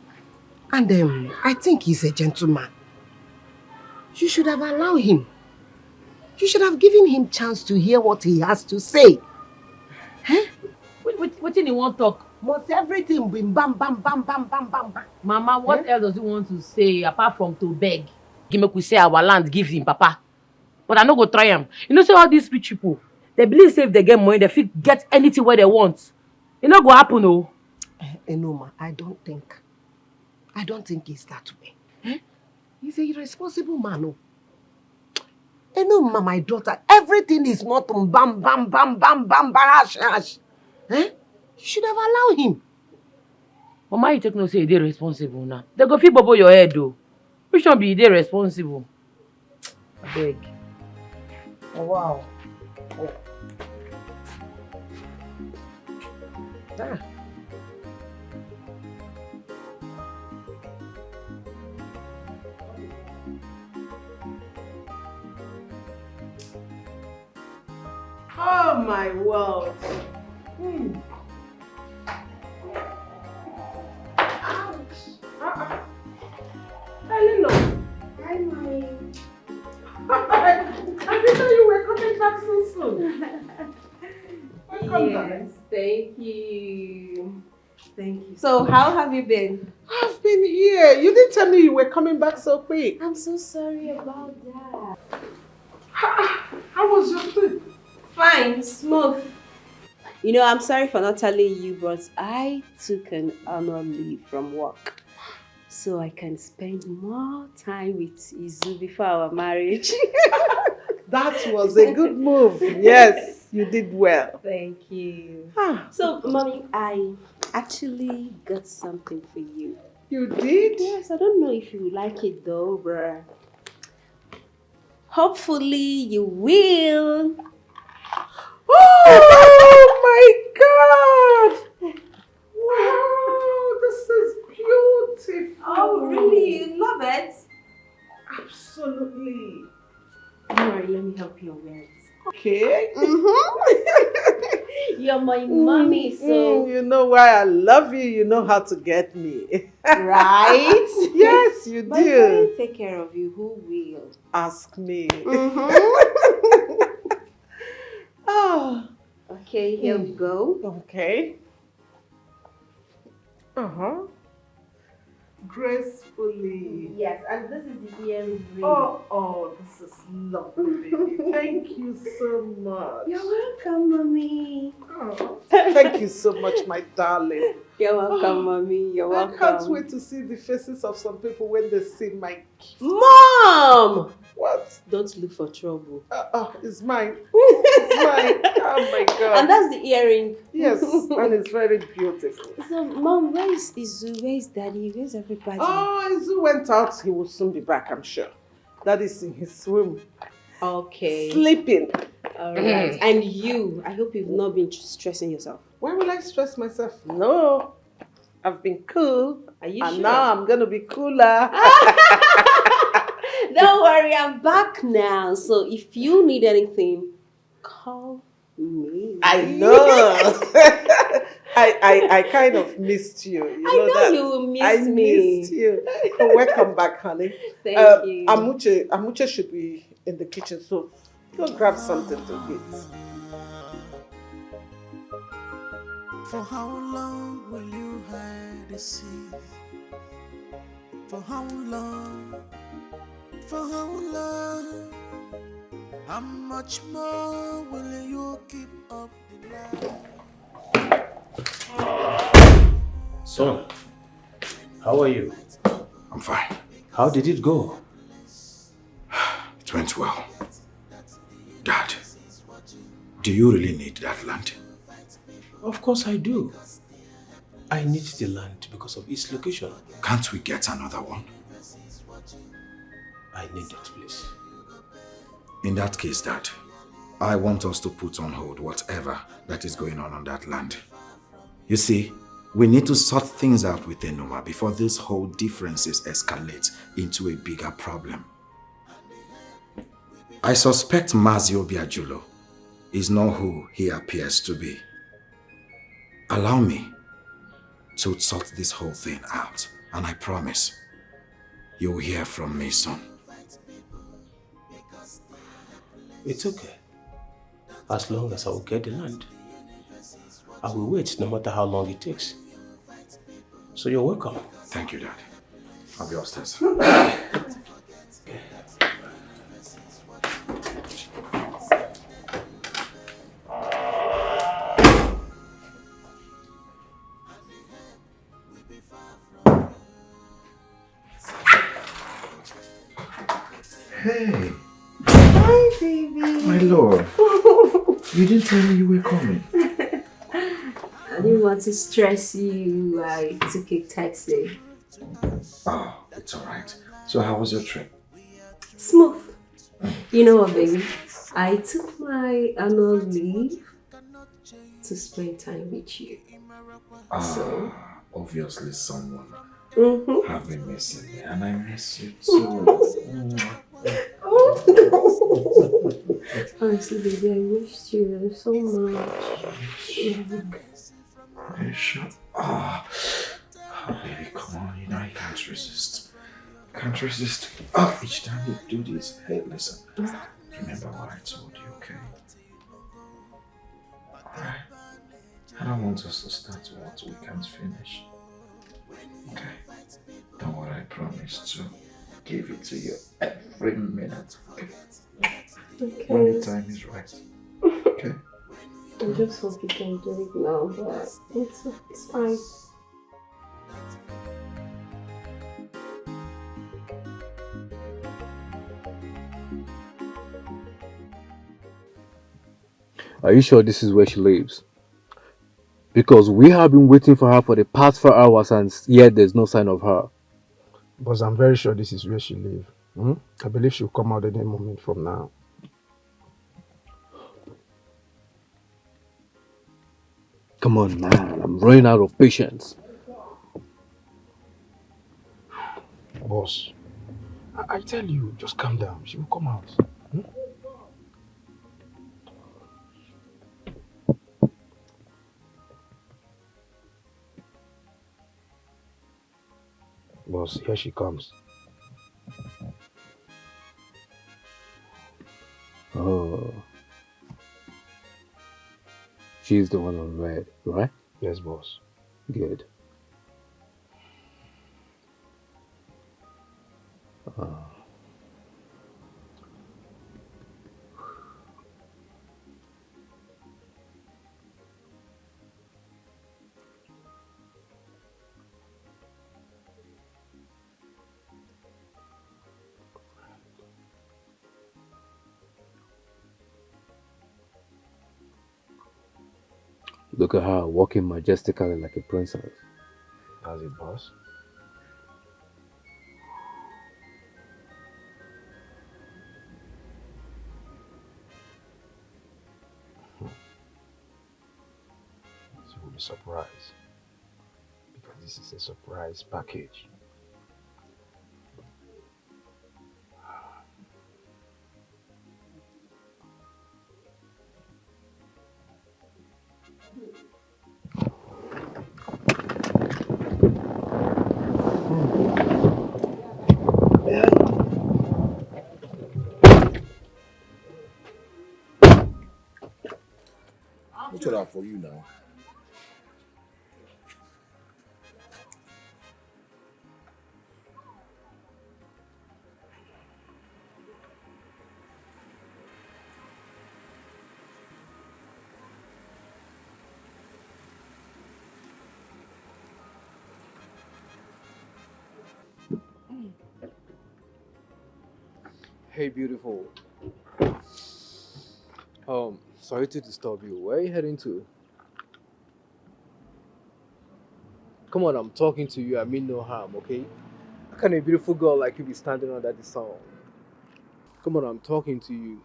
And I think he's a gentleman. You should have allowed him. You should have given him chance to hear what he has to say. Huh? What did he want to talk? Must everything be bam, bam, bam, bam, bam, bam, bam? Mama, what else does he want to say apart from to beg? Make we say our land, give him, Papa. But I no go try him. You know, say all these rich people, they believe say if they get money, they fit get anything where they want. It no go happen, no. Enoma, I don't think it's that way. Eh? He's a irresponsible man, oh. Enoma, my daughter, everything is not bam, bam, bam, bam, bam, barash, hash. Eh? You should have allowed him. Mama, you take no say they responsible now. They go fit bubble your head, though. Which one be they responsible? I beg. Oh, wow. Oh. Ah. Oh my world. Ouch. Hello. Hi, Mommy. I didn't know you were coming back so soon. Welcome back. Yes, thank you. Thank you. So, how have you been? I've been here. You didn't tell me you were coming back so quick. I'm so sorry about that. How was your trip? Fine, smooth. You know, I'm sorry for not telling you, but I took an annual leave from work so I can spend more time with Izu before our marriage. That was a good move. Yes, you did well. Thank you. So, Mommy, I actually got something for you. You did? Yes, I don't know if you like it though, bruh. Hopefully you will. Oh my God! Wow, this is beautiful. Oh, really? You love it? Absolutely. Don't worry, let me help you wear it. Okay. You're my mommy, so... You know why I love you. You know how to get me. Right? Yes, you But if I do. don't take care of you, who will? Ask me. Oh. Okay, here we go. Okay. Gracefully. Yes, and this is the earring. Oh, this is lovely, baby. Thank you so much. You're welcome, Mommy. Oh, thank you so much, my darling. You're welcome, Mommy. You're welcome. I can't wait to see the faces of some people when they see my gift. Mom! What? Don't look for trouble. It's mine. It's mine. Oh my God. And that's the earring. Yes, and it's very beautiful. So, Mom, where is Izu? Where is Daddy? Where's everybody? Oh, Izu went out. He will soon be back, I'm sure. Daddy's in his room. Okay. Sleeping. All right. And you, I hope you've not been stressing yourself. Why will I stress myself? No. I've been cool. Are you and sure? now I'm going to be cooler. Don't worry, I'm back now. So if you need anything, call me. I know. I kind of missed you. You I know that. you will miss I me. missed you. Welcome back, honey. Thank you. Amuche should be in the kitchen, so go grab something to eat. For how long will you hide the secret? For how long? For how long? How much more will you keep up the lie? Son, how are you? I'm fine. How did it go? It went well. Dad, do you really need that land? Of course I do. I need the land because of its location. Can't we get another one? I need it, please. In that case, Dad, I want us to put on hold whatever that is going on that land. You see, we need to sort things out with Enoma before this whole differences escalate into a bigger problem. I suspect Mazio Biajulo is not who he appears to be. Allow me to sort this whole thing out, and I promise you'll hear from me soon. It's okay. As long as I will get the land. I will wait no matter how long it takes. So you're welcome. Thank you, Dad. I'll be upstairs. Hey. Hi, baby. My lord. You didn't tell me you were coming. I didn't want to stress you. I took a taxi. Oh, it's alright. So how was your trip? Smooth. You know what, baby? I took my annual leave to spend time with you. So, Obviously someone have been missing me, and I miss you too. honestly, baby, I missed you so much. Are you sure? Oh, baby, come on, you know I can't resist. Can't resist. Oh, each time you do this, hey, listen. Remember what I told you, okay? Alright? I don't want us to start what we can't finish. Okay? Don't worry, I promise to give it to you every minute, okay? When the time is right. Okay? I just hope you can do it now, but it's fine. Are you sure this is where she lives? Because we have been waiting for her for the past 4 hours and yet there's no sign of her. But I'm very sure this is where she lives. I believe she'll come out any moment from now. Come on, man. I'm running out of patience. Boss, I tell you, just calm down. She will come out. Boss, here she comes. Oh. She's the one on red, right? Yes, boss. Good. Look at her walking majestically like a princess. That's it, boss. She will be surprised. Because this is a surprise package. butcher that for you now. Hey, beautiful. Sorry to disturb you. Where are you heading to? Come on, I'm talking to you. I mean no harm, okay? How can a beautiful girl like you be standing under the sun? Come on, I'm talking to you.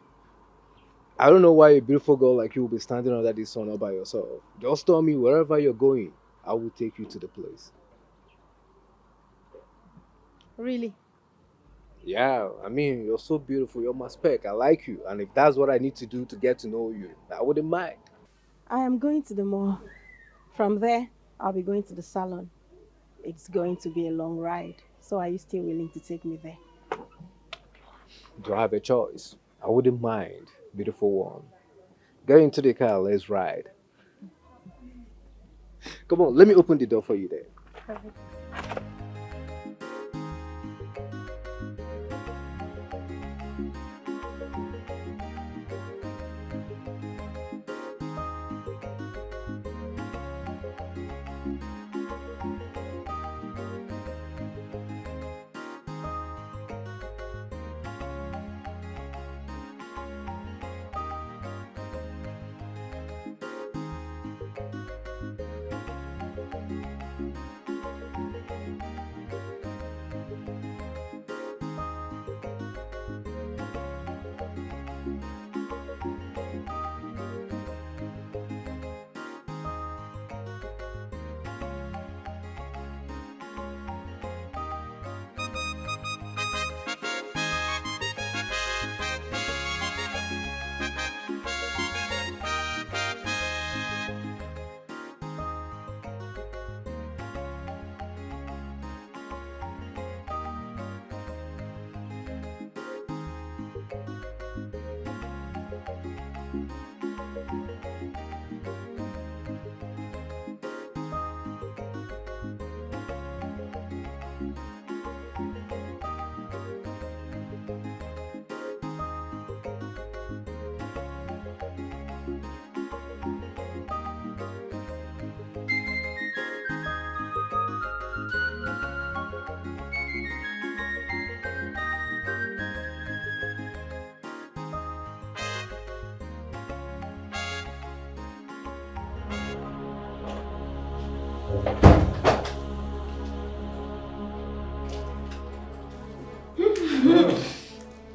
I don't know why a beautiful girl like you will be standing under the sun all by yourself. Just tell me wherever you're going, I will take you to the place. Really? Yeah, I mean, you're so beautiful. You're my spec. I like you. And if that's what I need to do to get to know you, I wouldn't mind. I am going to the mall. From there, I'll be going to the salon. It's going to be a long ride. So are you still willing to take me there? Do I have a choice? I wouldn't mind, beautiful one. Get into the car, let's ride. Come on, let me open the door for you there. Perfect.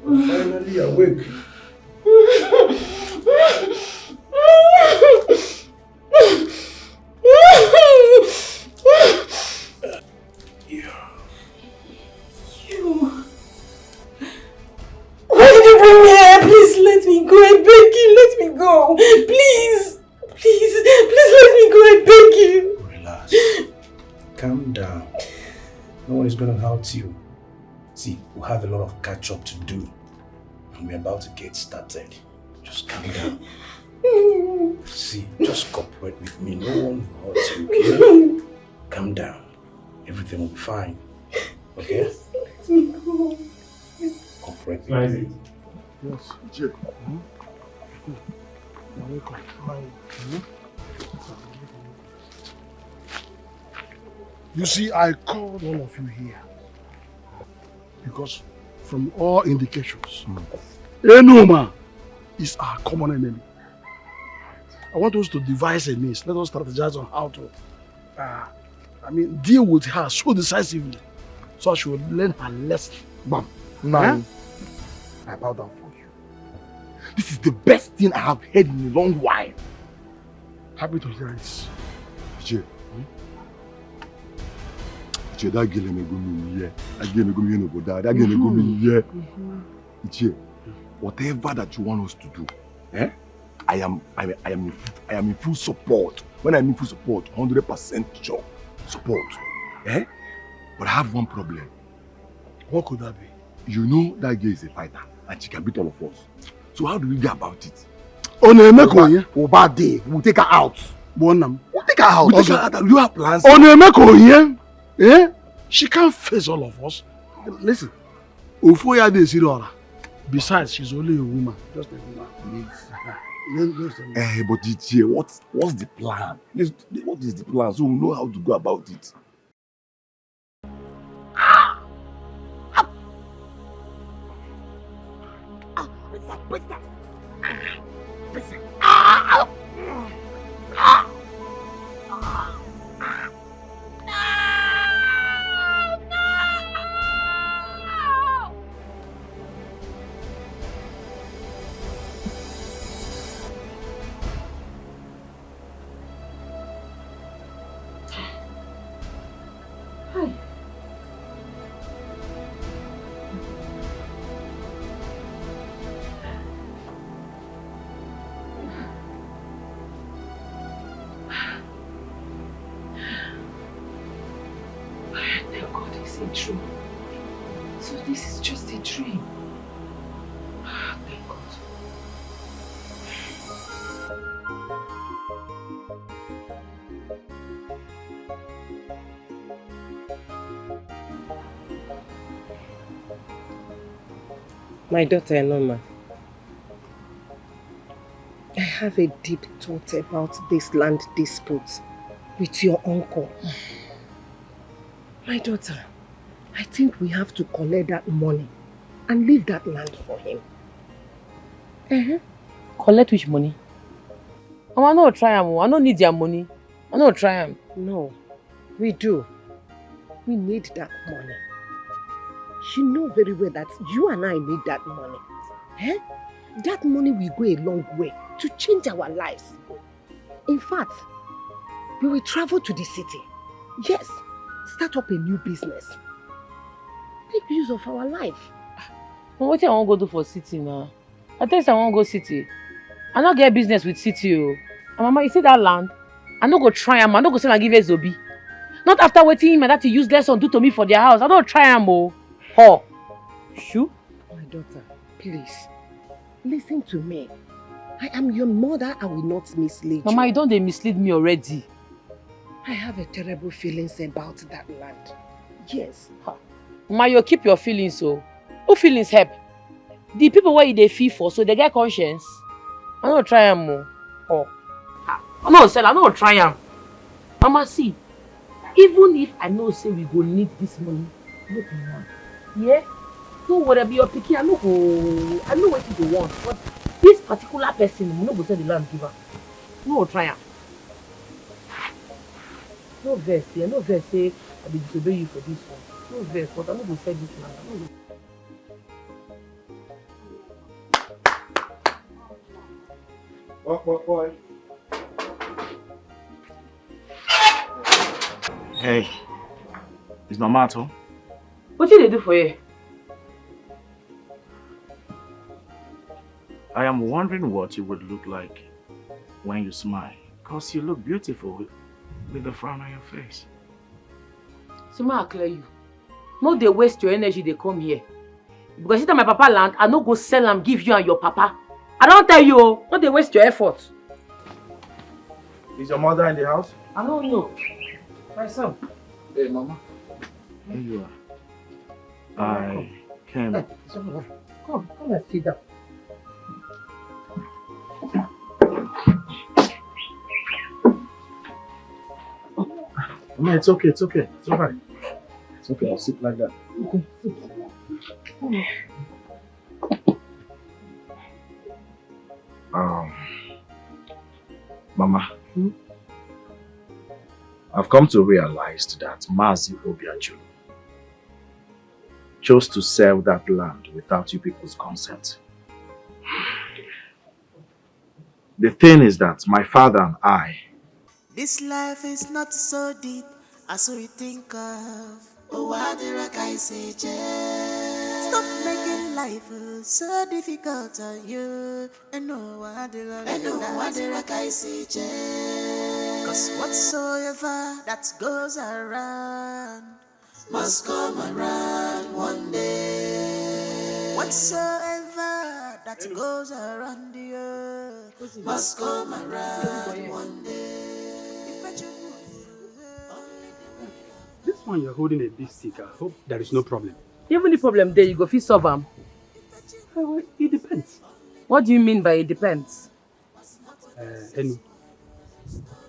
I'm finally awake. Why did you bring me here? Please let me go. I beg you, let me go. Please. Please let me go. I beg you. Relax. Calm down. No one is going to hurt you. See, we have a lot of catch up to do. And we're about to get started. Just calm down. See, just cooperate with me. No one will hurt you, okay? Calm down. Everything will be fine. Okay? Let me go. Cooperate with me. Yes, Jay. You see, I called all of you here because from all indications, Enuma is our common enemy. I want us to devise a means. Let us strategize on how to, deal with her so decisively so she will learn her lesson. Bam. Now, I bow down for you. This is the best thing I have heard in a long while. Happy to hear this. Vijay. Vijay, that girl may go me here. That girl may go me over there. That girl may go me here. Vijay, whatever that you want us to do, I am in full support. When I mean full support, 100% sure support. But I have one problem. What could that be? You know that girl is a fighter and she can beat all of us. So how do we go about it? On a meko, Oba day, we'll take her out. Bonam. We'll take her out. We'll take her out. You have plans? On a meko, eh? She can't face all of us. Listen, Ufoya de Sirora. Besides, she's only a woman. Just a woman. But DJ, what's the plan? What is the plan? So we know how to go about it. Thank God it's a dream. So this is just a dream. Thank God. My daughter Enoma, I have a deep thought about this land dispute with your uncle. My daughter, I think we have to collect that money and leave that land for him. Collect which money? Oh, I no try am. I no need your money. I no try am. No, we do. We need that money. You know very well that you and I need that money. That money will go a long way to change our lives. In fact, we will travel to the city. Yes, start up a new business. Make use of our life. What I want to go do for city now? I tell you I want to go city. I not get business with city. And Mama, you see that land? I no go try am. I no go say I give Zobi. Not after waiting him and that useless son do to me for their house. I don't try am. Shoo. My daughter, please, listen to me. I am your mother. I will not mislead you. Mama, you don't mislead me already. I have a terrible feelings about that land. Yes. Mama, you keep your feelings so. Who feelings help? The people where they feel for, so they get conscience. I don't try am. I no sell, I no try am. Mama, see, even if I know say we go need this money, no be now. Yeah? Don't worry about your picking. I know what you want. But this particular person, we no go sell the land giver. No try am. No verse here, no verse say I will disobey you for this one. No verse, but I no go sell this land. Boy. Hey, is Mama at home? What did they do for you? I am wondering what you would look like when you smile. Because you look beautiful with the frown on your face. So I clear you. No, they waste your energy, they come here. Because you tell my papa land, I no go sell and give you and your papa. I don't tell you, no, they waste your effort. Is your mother in the house? I don't know. My son. Hey, Mama. Here you are. I came. Come and sit down. No, it's okay, it's okay. It's alright. It's okay, I'll sit like that. Okay, sit. Mama, I've come to realize that Mazi Obiajulu chose to sell that land without you people's consent. The thing is that my father and I... This life is not so deep as we think of. Oh, what did I say, stop making life so difficult on you. And no, what did I say, cause whatsoever that goes around must come around one day. Whatsoever that goes around the earth must come around one day. This one you're holding a big stick. I hope there is no problem. Even the problem there, you go fit solve am. Well, it depends. What do you mean by it depends? Enu,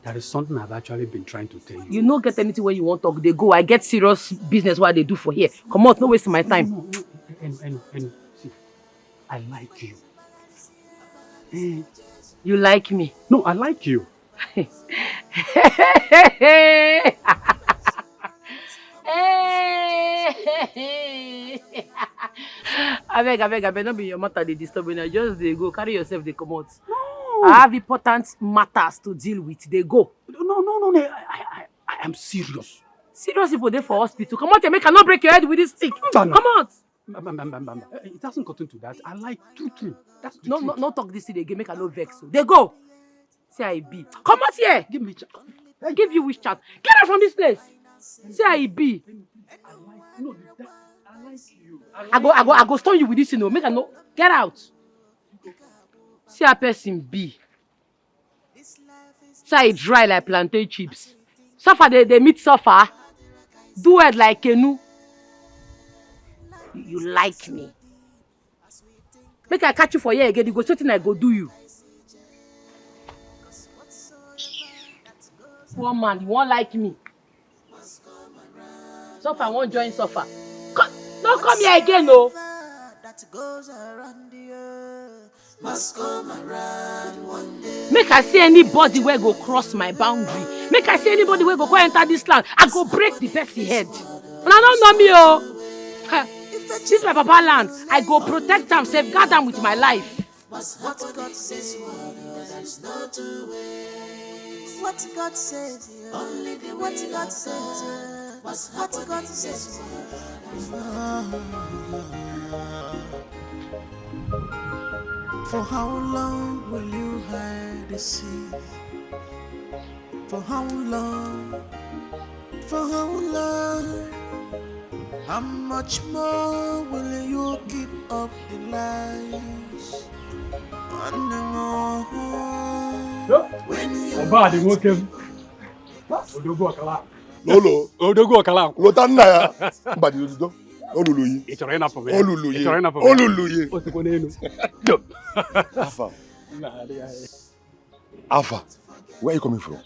there is something I've actually been trying to tell you. You no get anything where you want to talk, they go. I get serious business what they do for here. Come on, no waste my time. No. Enu, see, I like you. You like me? No, I like you. I beg, don't be your matter, they disturb me. Just they go, carry yourself, they come out. No. I have important matters to deal with, they go. No, I am serious. Serious people there for hospital. Come out and make I not break your head with this stick. Come out. It hasn't gotten to that. I like true. That's the truth. No, talk this thing again, make I no vex. So they go. Say I be. Come out here. Give me chance. I give you which chance. Get out from this place. Say I be. I like you. I go stone you with this, you know. Make I no. Get out. See a person be. Say I dry like plantain chips. Suffer they meet suffer. Do it like Kenu. You like me. Make I catch you for here again. You go something I go do you. One man, you won't like me. Suffer, I won't join suffer. Don't come here again, no. Make I see anybody where go cross my boundary. Make I see anybody where go enter this land. I go break the person head. And I don't know me, oh. This is my papa land. I go protect them, safeguard them with my life. What God says, there's no two ways. What God says, only the what God says. What God says. For how long will you hide the sea? For how long? For how long? How much more will you keep up the lies? And the more when you Odogo Okala. Lotana. But you do. Oluluyi. It's a rena for me. Oluluyi. Alpha. Where are you coming from?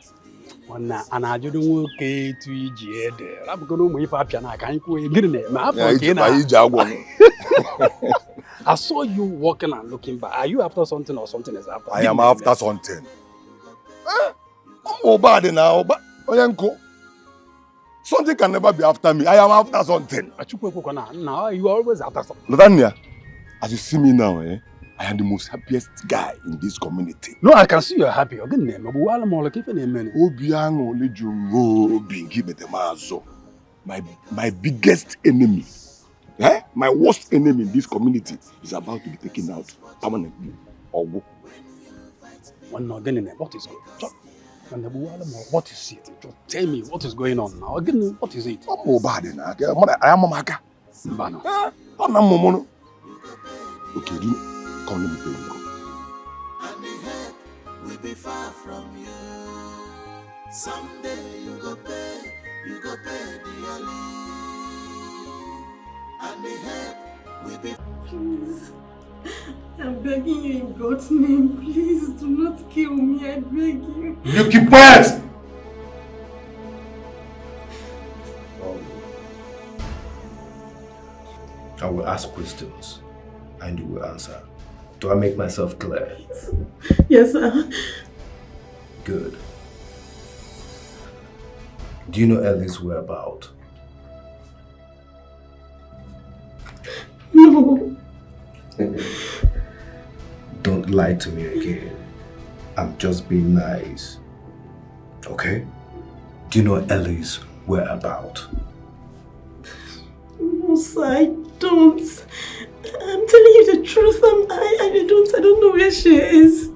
And I don't okay to eat there. I'm going to move up and I can't go in. I saw you walking and looking back. Are you after something or something is after? I am after something. I'm bad now, but something can never be after me. I am after something. Now you are always after something. Latanya, as you see me now, I am the most happiest guy in this community. No, I can see you're happy. My biggest enemy, my worst enemy in this community is about to be taken out permanently. What is going on? What is it? Just tell me what is going on now. Again, what is it? I am a maga. Okay, come let me tell you. And the help will be far from you. Someday you go pay the early. And the help will be. Please, I'm begging you in God's name. Please do not kill me. I beg you. You keep quiet. I will ask questions and you will answer. Do I make myself clear? Yes, sir. Good. Do you know Ellie's whereabouts? No. Don't lie to me again. I'm just being nice. Okay? Do you know Ellie's whereabouts? No, sir, I don't. I'm telling you the truth. I don't know where she is.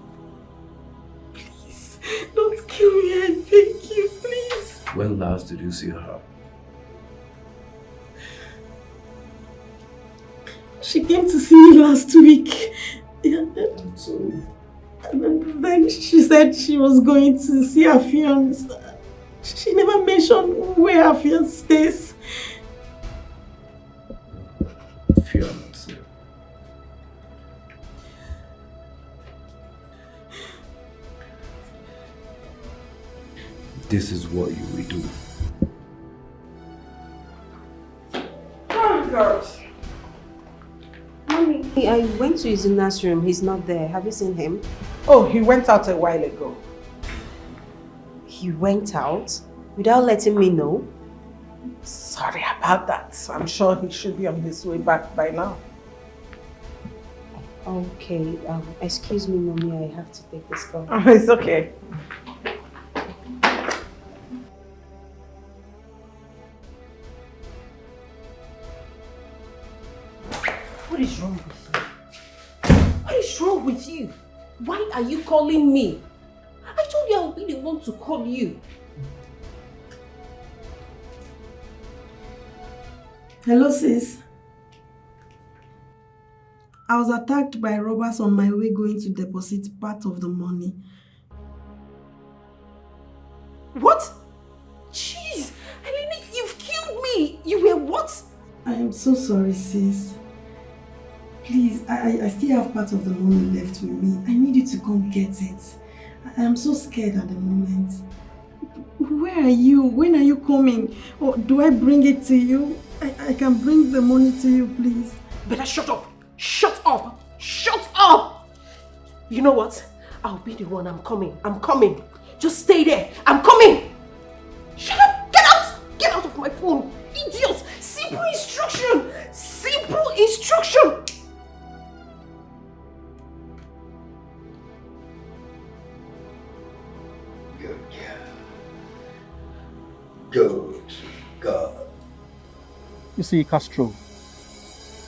Please, don't kill me. I beg you, please. When last did you see her? She came to see me last week. Then she said she was going to see her fiance. She never mentioned where her fiance stays. Fiance. This is what you will do. Oh, God. Mommy, I went to his nursery. He's not there. Have you seen him? Oh, he went out a while ago. He went out without letting me know? Sorry about that. I'm sure he should be on his way back by now. Okay, excuse me, Mommy, I have to take this call. Oh, it's okay. What is wrong with you? What is wrong with you? Why are you calling me? I told you I would be the one to call you. Hello, sis. I was attacked by robbers on my way going to deposit part of the money. What? Jeez, Eleni, you've killed me. You were what? I am so sorry, sis. Please, I still have part of the money left with me. I need you to come get it. I am so scared at the moment. Where are you? When are you coming? Or do I bring it to you? I can bring the money to you, please. Better shut up. Shut up. Shut up. You know what? I'll be the one. I'm coming. I'm coming. Just stay there. I'm coming. Shut up. Get out. Get out of my phone. Idiots. Simple instruction. Simple instruction. Good girl. Good girl. You see, Castro,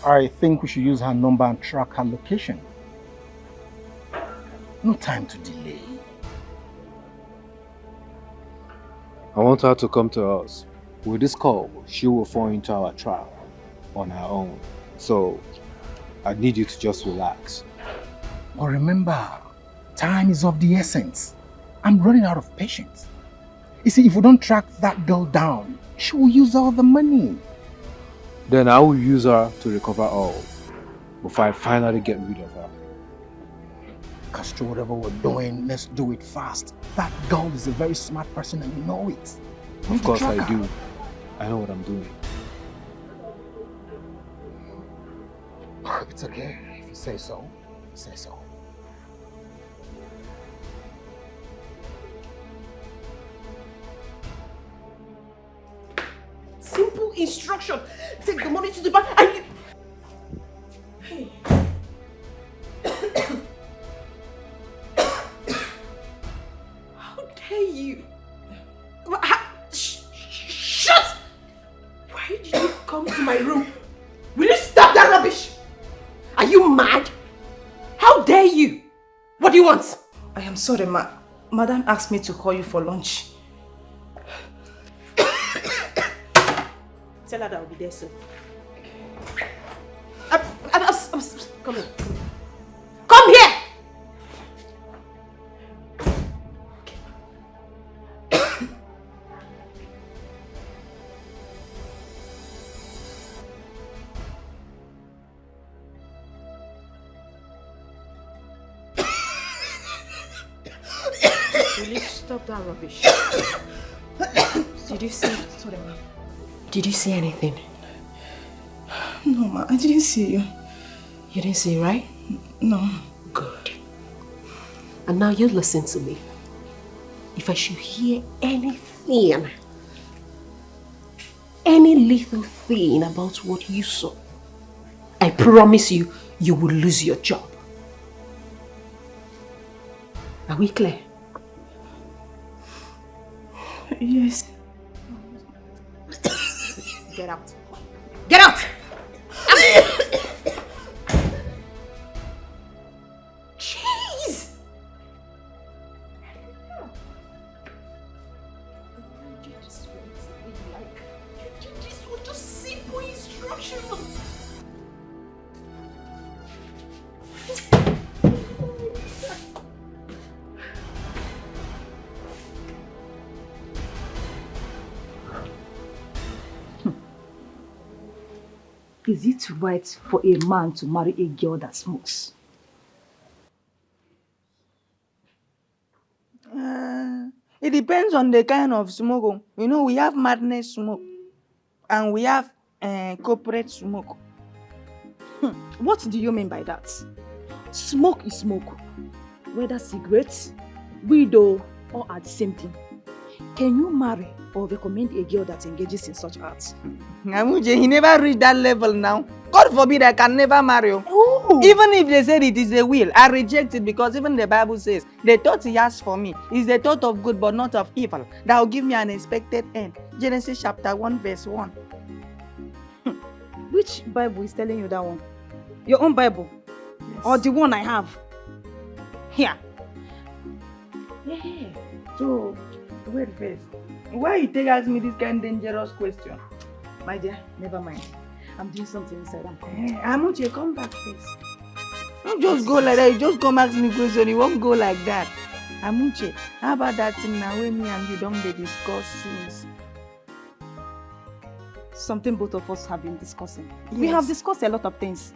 I think we should use her number and track her location. No time to delay. I want her to come to us. With this call, she will fall into our trap on her own. So, I need you to just relax. But remember, time is of the essence. I'm running out of patience. You see, if we don't track that girl down, she will use all the money. Then I will use her to recover all before I finally get rid of her. Castro, whatever we're doing, let's do it fast. That girl is a very smart person and you know it. Of course I do. I know what I'm doing. It's okay. If you say so, say so. Simple instruction. Take the money to the bank and you... Hey. How dare you? Shut! Why did you come to my room? Will you stop that rubbish? Are you mad? How dare you? What do you want? I am sorry, Madam asked me to call you for lunch. Tell her that I'll be there soon. Come here. Come here! Will you stop that rubbish? Did you see? Sorry, ma'am. Did you see anything? No, Ma, I didn't see you. You didn't see, right? No. Good. And now you listen to me. If I should hear anything, any little thing about what you saw, I promise you, you will lose your job. Are we clear? Yes. Get out. Get out! Jeez! You did this one, just simple instructions. Is it right for a man to marry a girl that smokes? It depends on the kind of smoke. You know, we have madness smoke and we have corporate smoke. What do you mean by that? Smoke is smoke. Whether cigarettes, weed or are the same thing. Can you marry or recommend a girl that engages in such arts? Namuje, he never reached that level now. God forbid I can never marry you. Even if they said it is a will, I reject it because even the Bible says the thought he has for me is the thought of good but not of evil. That will give me an expected end. Genesis chapter 1 verse 1. Which Bible is telling you that one? Your own Bible? Yes. Or the one I have? Here. Yeah. So, wait first. Why you take ask me this kind of dangerous question? My dear, never mind. I'm doing something inside. I'm coming. Hey, Amuche, come back first. Don't just go like that. You just come ask me question. You won't go like that. Amuche, how about that thing now when me and you don't be discussing? Something both of us have been discussing. Yes. We have discussed a lot of things.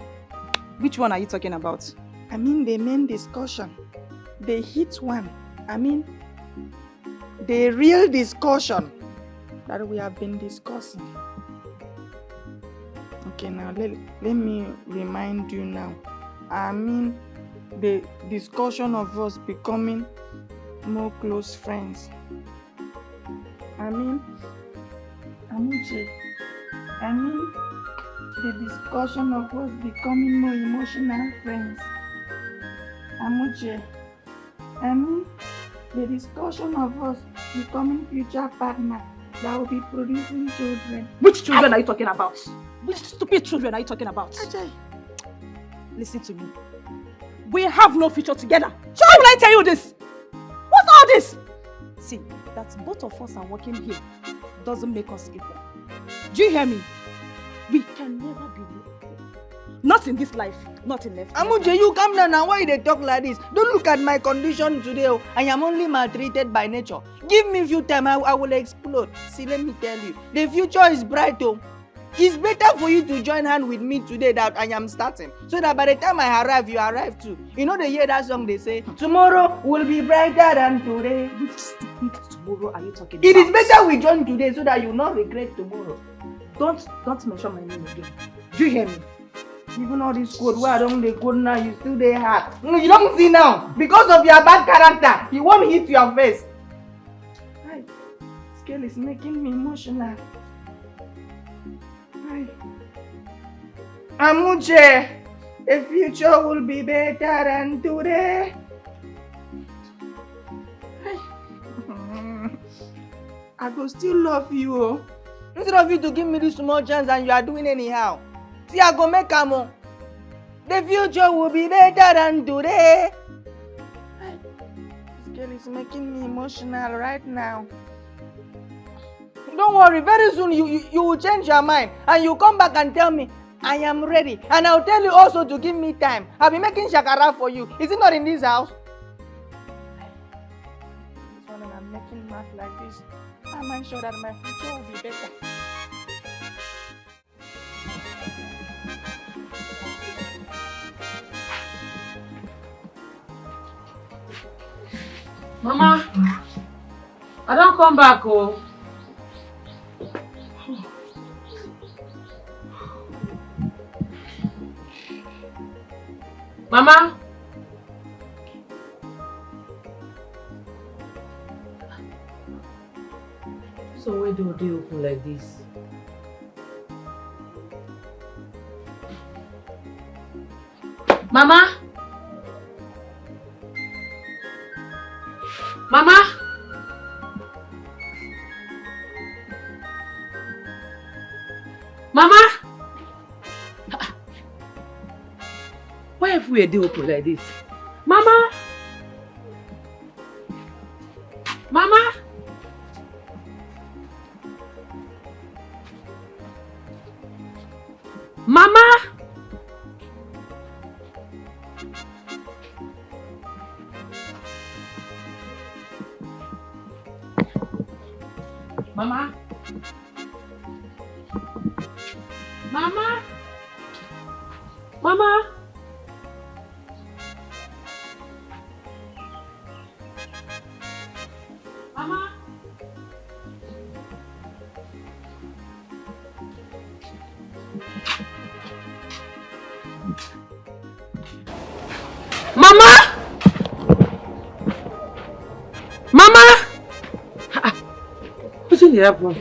Which one are you talking about? I mean the main discussion. The hit one. I mean the real discussion that we have been discussing. Okay, now let me remind you now. I mean the discussion of us becoming more close friends. I mean, Amuche, I mean the discussion of us becoming more emotional friends. Amuche, I mean the discussion of us becoming future partners that will be producing children. Which children are you talking about? Which stupid children are you talking about? Ajay. Listen to me. We have no future together. Why will I tell you this? What's all this? See, that both of us are working here doesn't make us equal. Do you hear me? We can never be equal. Not in this life, not in life. Amuche, you come down now. Why they talk like this? Don't look at my condition today. Oh. I am only maltreated by nature. Give me a few time, I will explode. See, let me tell you, the future is bright. Oh. It's better for you to join hand with me today that I am starting. So that by the time I arrive, you arrive too. You know they hear that song they say, tomorrow will be brighter than today. Which stupid tomorrow are you talking It about? is better we join today so that you not regret tomorrow. Don't mention my name again. Do you hear me? Even all this code where I don't dey code now, you still dey hard. You don't see now. Because of your bad character, you won't hit your face. Hi. Scale is making me emotional. Hi. Amuche, the future will be better than today. Hi. I go still love you. Oh. Instead of you to give me this small chance and you are doing anyhow. See, I go make a move. The future will be better than today. This girl is making me emotional right now. Don't worry, very soon you will change your mind and you come back and tell me, I am ready. And I'll tell you also to give me time. I'll be making shakara for you. Is it not in this house? This one and I'm making math like this. I'm sure that my future will be better. Mama, I don't come back, oh. Mama? So why do they open like this? Mama? Mama? Mama? Why have we a day open like this? Mama? Mama? Mama? Mama? Mama? Mama! Mama! Mama! Mama! What's in the apple?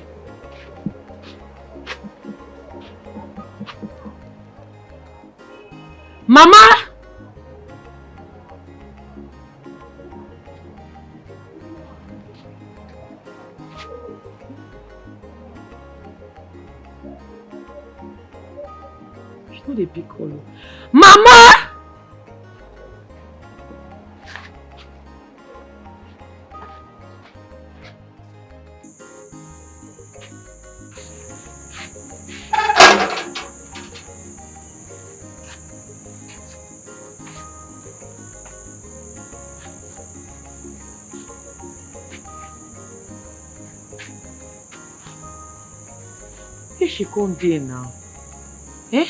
Mama! She's not a big call. Mama! Where she come there now? Eh?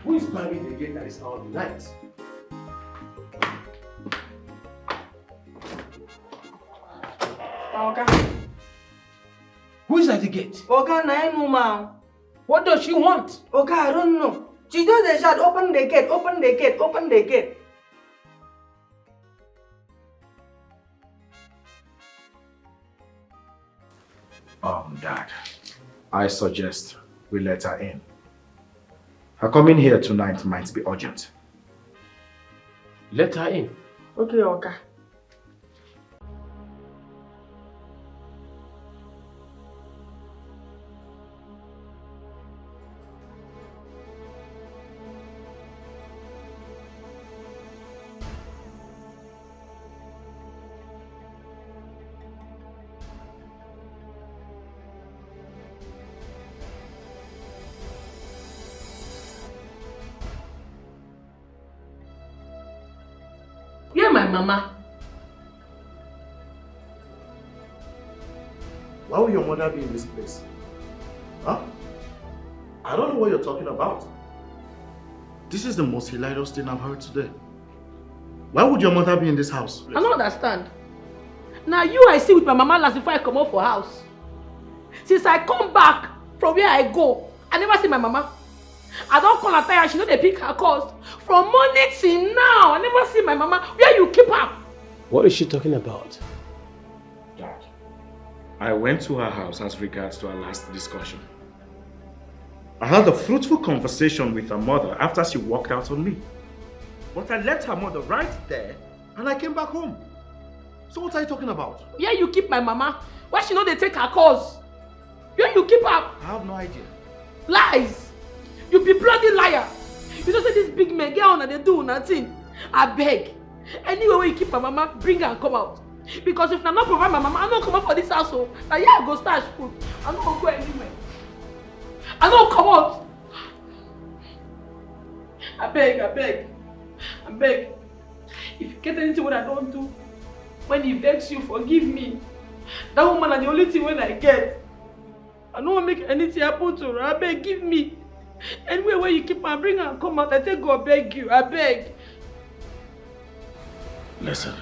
Who is banging the gate at this hour of the night? Oga. Who is at the gate? Oga, no ma. What does she want? Oga, I don't know. She just dey shout, open the gate, open the gate, open the gate. Dad, I suggest we let her in. Her coming here tonight might be urgent. Let her in. Okay, Oga. My mama. Why would your mother be in this place? Huh? I don't know what you're talking about. This is the most hilarious thing I've heard today. Why would your mother be in this house? I don't understand. Now you I see with my mama last before I come out for house. Since I come back from where I go, I never see my mama. I don't call her tired, she know they pick her calls. From morning till now, I never see my mama. Where you keep her? What is she talking about? Dad, I went to her house as regards to our last discussion. I had a fruitful conversation with her mother after she walked out on me. But I left her mother right there and I came back home. So what are you talking about? Where you keep my mama? Why she know they take her calls? Where you keep her? I have no idea. Lies! You be bloody liar! You don't say this big man get on and they do nothing. I beg. Anyway where you keep my mama, bring her and come out. Because if I not provide my mama, I don't come out for this household. Now yeah, I go stash food. I don't go anywhere. I don't come out. I beg. If you get anything what I don't do, when he begs you, forgive me. That woman is the only thing when I get. I don't want to make anything happen to her. I beg, give me. Anyway, where you keep her, bring her and come out. I take God, beg you. I beg. Listen,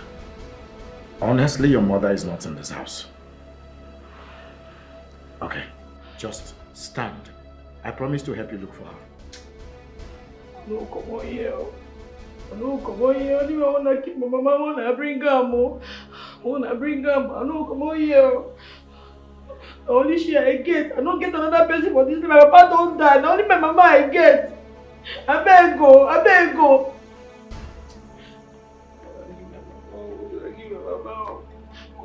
honestly, your mother is not in this house. Okay, just stand I promise to help you look for her. No, come on here. No, come on here. I want to keep my mama. I want to bring her more. I want to bring her. No, come on here. Only she I get. I don't get another person for this. My papa don't die. Only my mama I get. I beg go. I beg go.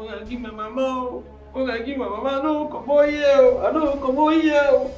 I give my mama. I give my mama. No, come on here. I know, come on here.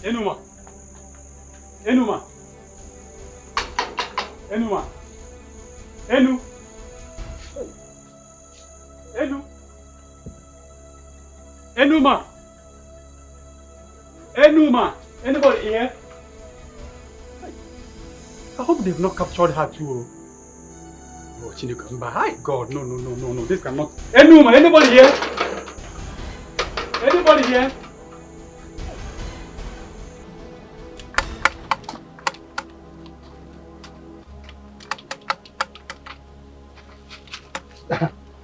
Enuma. Enuma. Enuma. Enu. Enu. Enuma. Enuma. Anybody here? I hope they've not captured her too. Oh, Chineke, hi God, no, this cannot. Enuma, anybody here? Anybody here?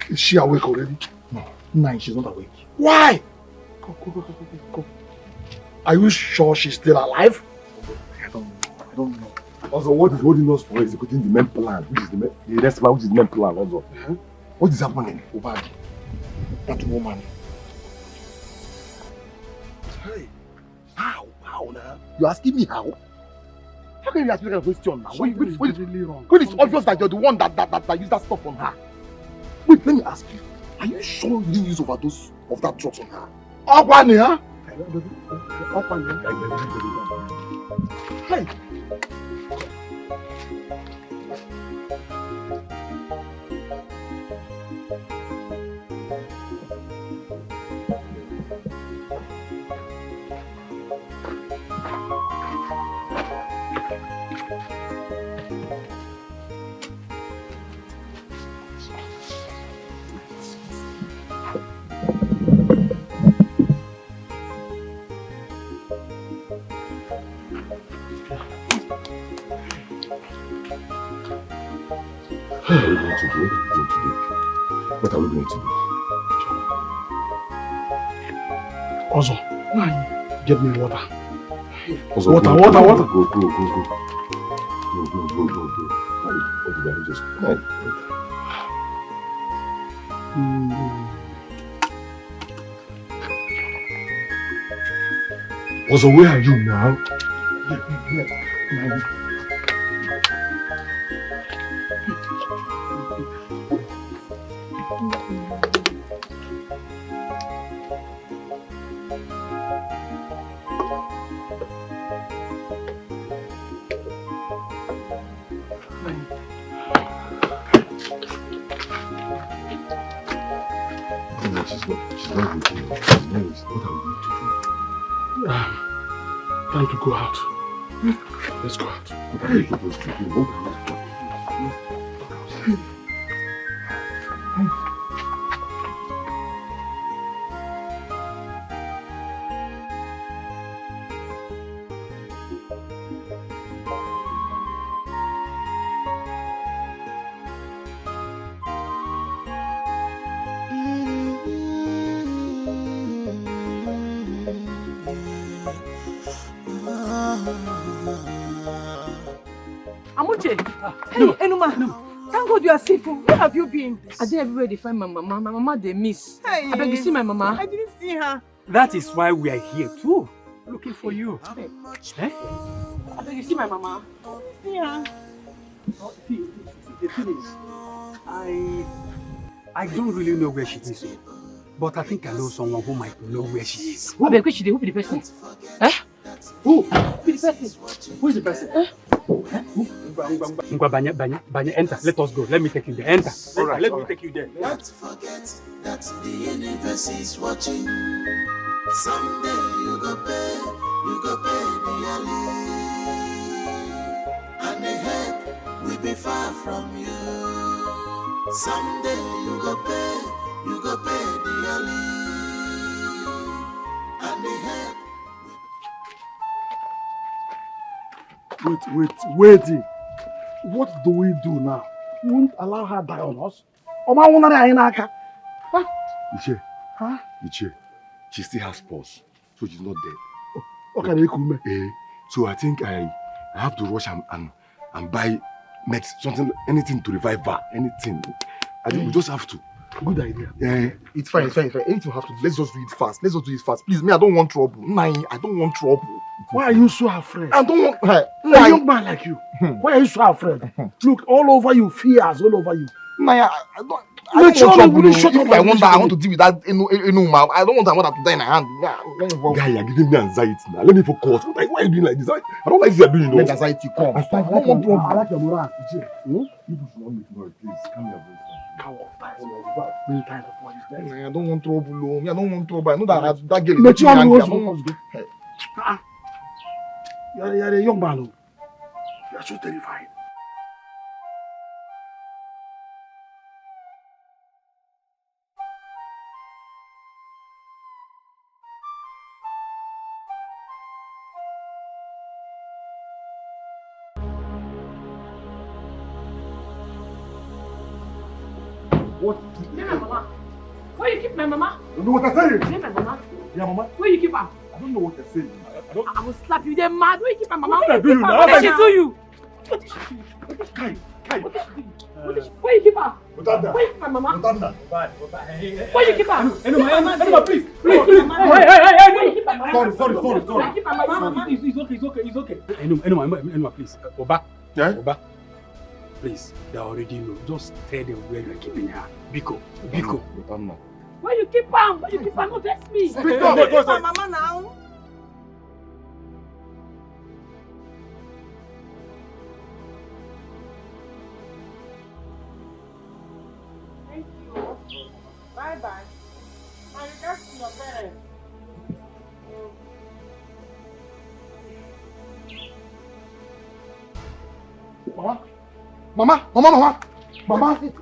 Is she awake already? No, she's not awake. Why? Go. Are you sure she's still alive? I don't know. Also, what is holding us for executing the main plan, which is the rest plan, which is the main plan also. What is happening, Obadi? That woman. Hey, how now? You're asking me how? How can you ask me that question now? When it's obvious that you're the one that used that stuff on her. Wait, let me ask you. Are you sure you didn't use overdose of that drugs on her? Okwani, huh? Hey! What are we going to do? What are we going to do? Also, get me water. Also, water. Go. What did I just... Also, where are you now? Time to go out. Let's go out. What are you supposed to do? Amuche! Hey, Enuma! Thank God you are safe. Where have you been? I did everywhere to find my mama. My mama they miss. Hey. I beg you see my mama. I didn't see her. That is why we are here too, looking for you. Hey. Eh? I beg you see my mama. See her. See, the thing is, I don't really know where she is, but I think I know someone who might know where she is. I beg you, she dey who be the person? Eh? Who? Be the person. Who is the person? Banya, enter. Let us go. Let me take you there. Enter. All right, Let all me right. take you there. Don't forget that the universe is watching. Someday you go pay dearly. And the help will be far from you. Someday you go pay dearly. And the help. Wait. What do we do now? We won't allow her die on us. Oma won't die in our car. Iche, Huh? Iche, she still has pulse, so she's not dead. Okay, they come. So I think I have to rush and buy something, anything to revive her, anything. I think we just have to. Good idea. It's fine. Anything we have to do, let's just do it fast. Please, me, I don't want trouble. Nine, I don't want trouble. Why are you so afraid? I don't want her. A young man like you. Why are you so afraid? Look, all over you, fears all over you. Naya, I don't want trouble. If I want to deal with that Enuma, I don't want her mother to die in her hand. Guy, you're giving me anxiety now. Let me focus. Why are you doing like this? I don't like this you're doing. Let anxiety come. I don't want trouble. I like your moral. You should not make noise, please. Calm your voice. I don't want trouble. I don't want trouble. I know that girl is making me angry. You're a young man. You're so terrified. What? Leave my mama. Where you keep my mama? You know what I'm saying? Leave my mama. Yeah, mama. Where you keep her? I don't know what you're saying. I will slap you. They're mad. Where you keep my mama? What did I do you now? What did she do you? Kai. Where you keep her? Utanda. Where you keep my mama? Utanda. Where you keep her? Enuma, please. Where you keep my mama? Where you keep my mama? Sorry. Where you keep my mama? It's okay. Enuma, please. Oba. Yeah? Oba. Please, they already know. Just tell them where you're keeping her. Biko. Utanda. Where you keep her? Where you keep her? No, that's me. Speak up. My mama now. Thank you. Bye-bye. My regards to your parents. Mama.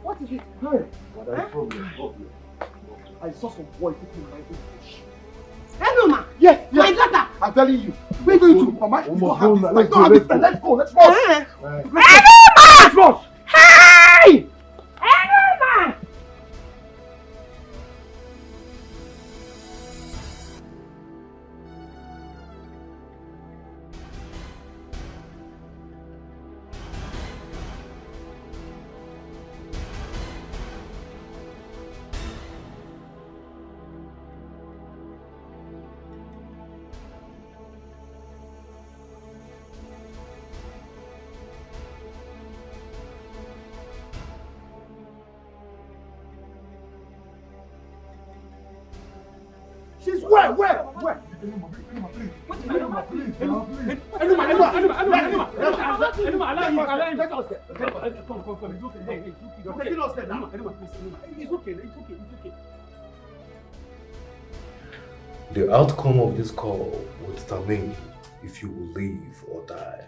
What is it? Hey. What is the problem? I saw some boy taking my bush. Enuma. Yes. My daughter. I'm telling you. We're going to, Mama. You don't have this. Let's go. Let's go. Let's go. Enuma! Hey! Enuma! She's where? The outcome of this call will determine if you will live or die.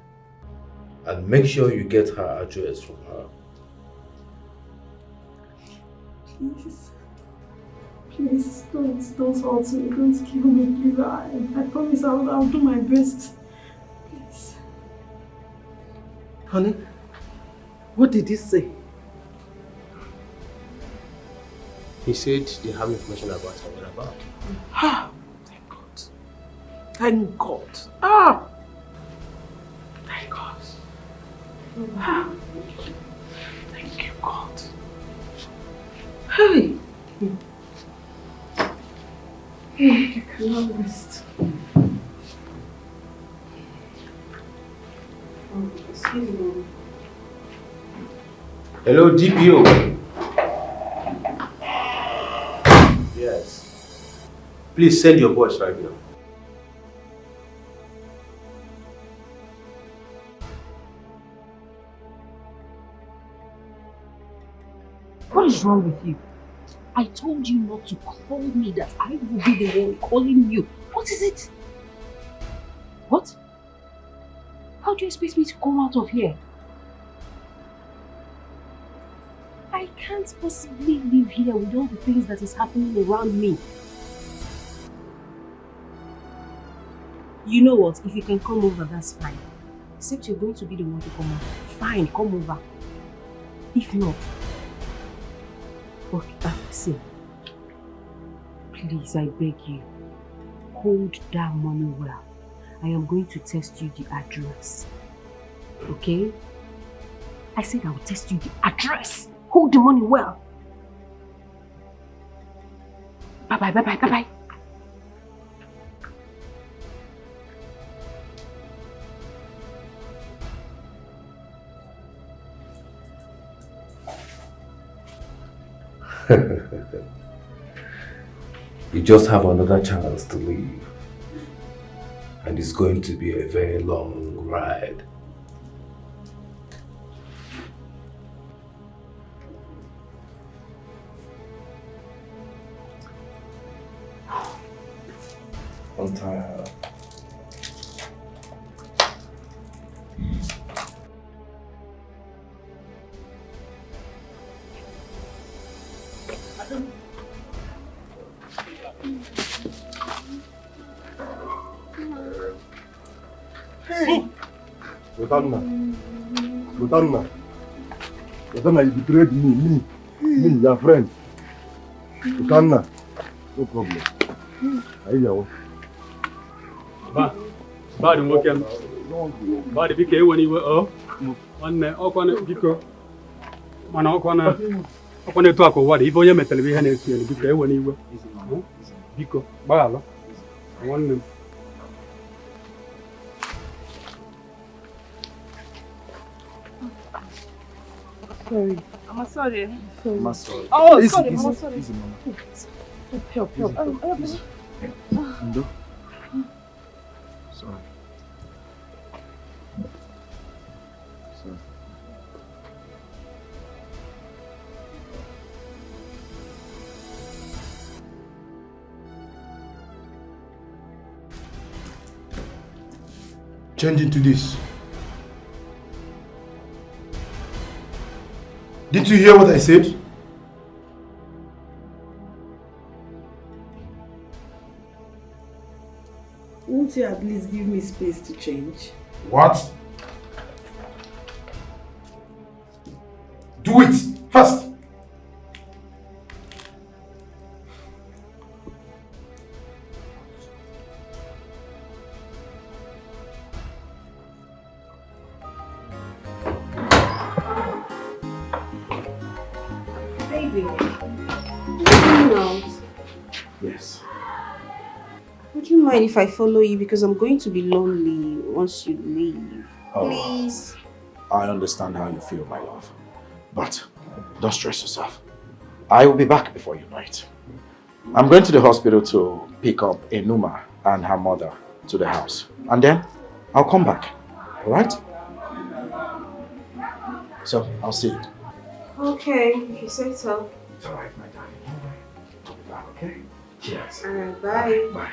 And make sure you get her address from her. Please, don't hurt me, don't kill me, please. I promise I'll do my best. Please. Honey, what did he say? He said they have information about her whereabouts. Ah, thank God. Thank God. Ah! Thank God. Ah. Thank you, God. Hey! You cannot rest. Excuse me. Hello, DPO. Yes. Please send your boys right now. What is wrong with you? I told you not to call me, that I will be the one calling you. What is it? What? How do you expect me to come out of here? I can't possibly live here with all the things that is happening around me. You know what? If you can come over, that's fine. Except you're going to be the one to come over. Fine, come over. If not, okay, see. Please, I beg you, hold that money well. I am going to test you the address. Okay? I said I will test you the address. Hold the money well. Bye-bye, bye-bye, bye-bye. You just have another chance to leave. And it's going to be a very long ride. I'm tired. Lotanna, you betrayed me, your friend. Lotanna, no problem. I hear. Bad working. Bad bike when you were on Okwana Biko. Man, Okwana talk of what if you met television and bike when you were Biko. Bala. One. Sorry. I'm sorry. I'm sorry. Oh, easy, sorry. easy, I'm sorry. easy, mama. Help. Easy. Ndo. Sorry. Sorry. Change into this. Did you hear what I said? Won't you at least give me space to change? What? Do it fast. Baby, you going out? Yes. Would you mind if I follow you, because I'm going to be lonely once you leave? Oh. Please. I understand how you feel, my love. But don't stress yourself. I will be back before you know it. I'm going to the hospital to pick up Enuma and her mother to the house. And then I'll come back. Alright? So, I'll see you. Okay, if you say so. It's alright, my darling. I'll be back, okay? Cheers. Alright, bye. Bye.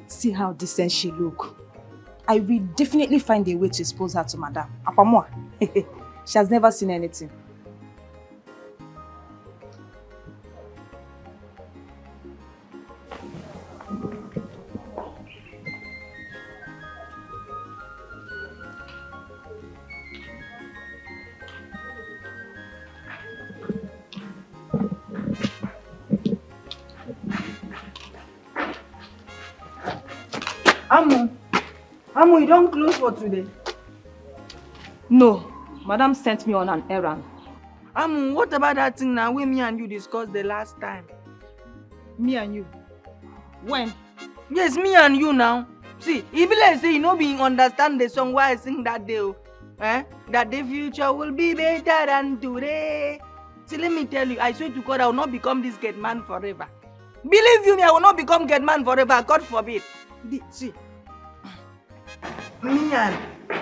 See how decent she look. I will definitely find a way to expose her to Madame. Apamwa. She has never seen anything. Amu, you don't close for today? No, Madam sent me on an errand. What about that thing now we, me and you discussed the last time? Me and you? When? Yes, me and you now. See, if like say you know being understand the song why I sing that day, that the future will be better than today. See, let me tell you, I swear to God, I will not become this gate man forever. Believe you me, I will not become gate man forever. God forbid. See, me and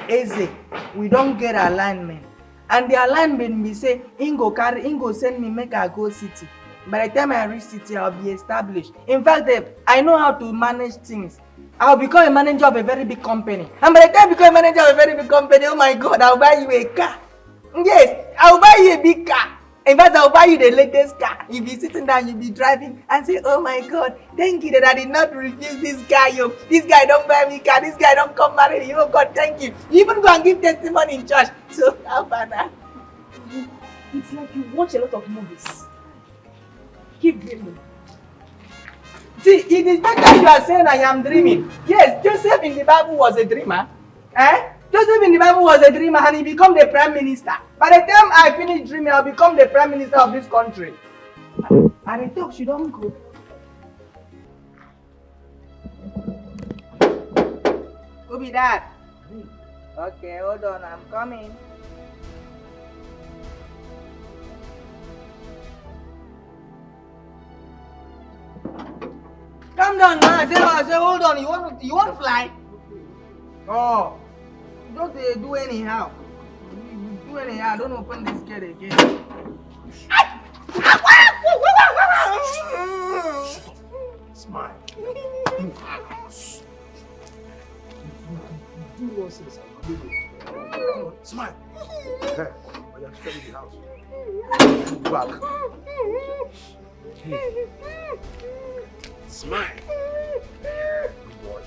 Eze, we don't get alignment. And the alignment we say, Ingo send me make I go city. By the time I reach city, I'll be established. In fact, I know how to manage things. I'll become a manager of a very big company. And by the time I become a manager of a very big company, oh my God, I'll buy you a car. Yes, I'll buy you a big car. In fact, I'll buy you the latest car. You'll be sitting down, you'll be driving and say, oh my God, thank you that I did not refuse this guy. Yo. This guy don't buy me car. This guy don't come marry me. Oh God, thank you. You even go and give testimony in church. So, how about that? It's like you watch a lot of movies. Keep dreaming. See, it is better you are saying I am dreaming. Yes, Joseph in the Bible was a dreamer. Joseph in the Bible was a dreamer and he became the prime minister. By the time I finish dreaming, I'll become the prime minister of this country. And I talk, she don't go. Who be that? Okay, hold on, I'm coming. Come down now. I say, hold on. You want to fly? Oh, don't do anyhow. You do anyhow. Don't open this gate again. Smile. Do nonsense. Smile. Hey, I am still in the house. Back. Hey. Smile. Good boy.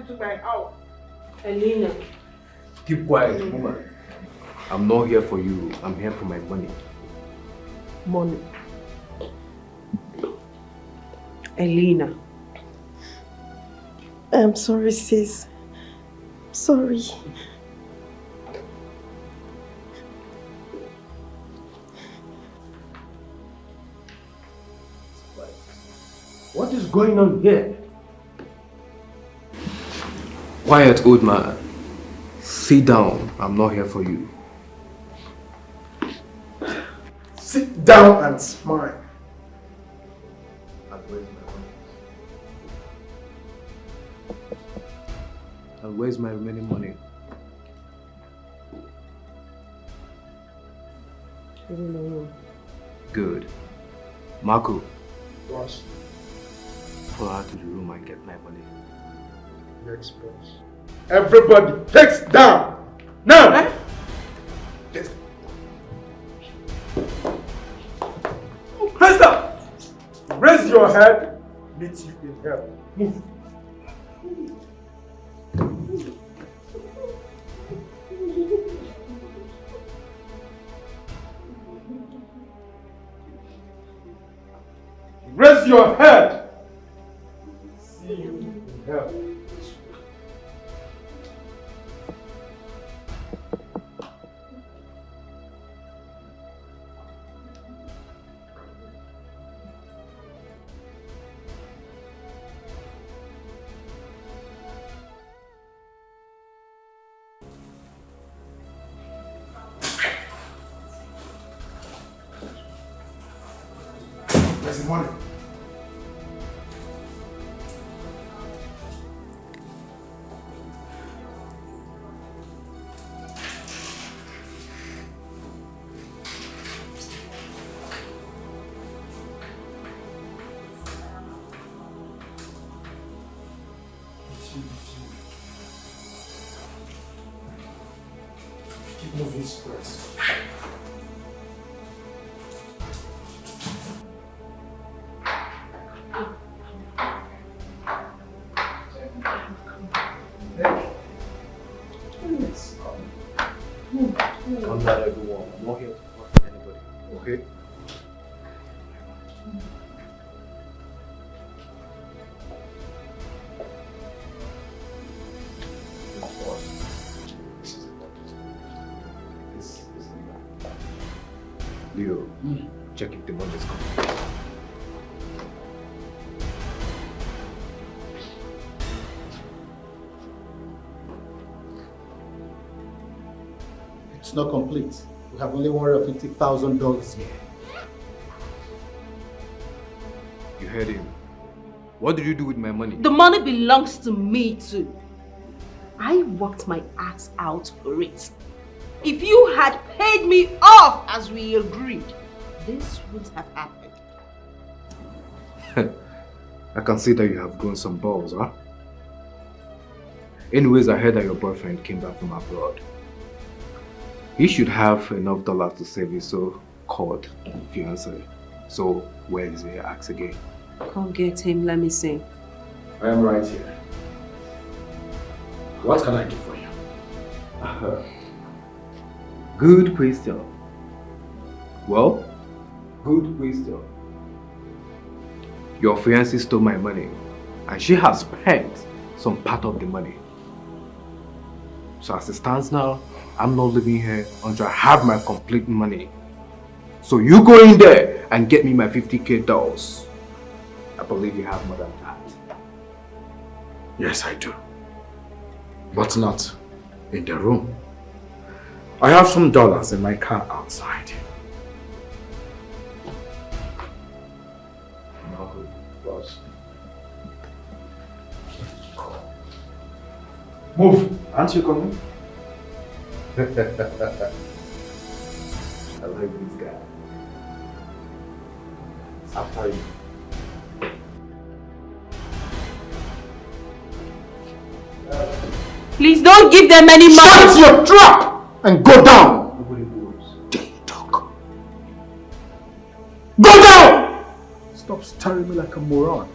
To my house. Elena. Keep quiet, woman. I'm not here for you. I'm here for my money. Money. Elena. I'm sorry, sis. Sorry. What is going on here? Quiet, old man. Sit down. I'm not here for you. Sit down and smile. And where's my money? And where's my remaining money? I don't know. Good. Marco. Boss. Follow her to the room and get my money. Next boss. Everybody takes down! Now! Yes. Krista! Raise your head. Meet you in hell. Move. Raise your head. See you in hell. Where's the money? Keep moving, Express. Calm down, everyone. I'm not here to hurt anybody, okay? Leo, check if the money is coming. It's not complete. We have only $150,000 here. You heard him. What did you do with my money? The money belongs to me too. I worked my ass out for it. If you had paid me off as we agreed, this would have happened. I can see that you have grown some balls, huh? Anyways, I heard that your boyfriend came back from abroad. He should have enough dollars to save his so-called fiancé. So, where is he? Ask again. Come get him, let me see. I am right here. What can I do for you? Good question. Well, good question. Your fiancé stole my money and she has spent some part of the money. So as it stands now, I'm not living here until I have my complete money. So you go in there and get me my 50K dolls. I believe you have more than that. Yes, I do. But not in the room. I have some dollars in my car outside. No good, boss. Move! Aren't you coming? I like this guy. After you. Please don't give them any money. Shut your trap and go down. Nobody moves. There you talk. Go down! Stop staring me like a moron.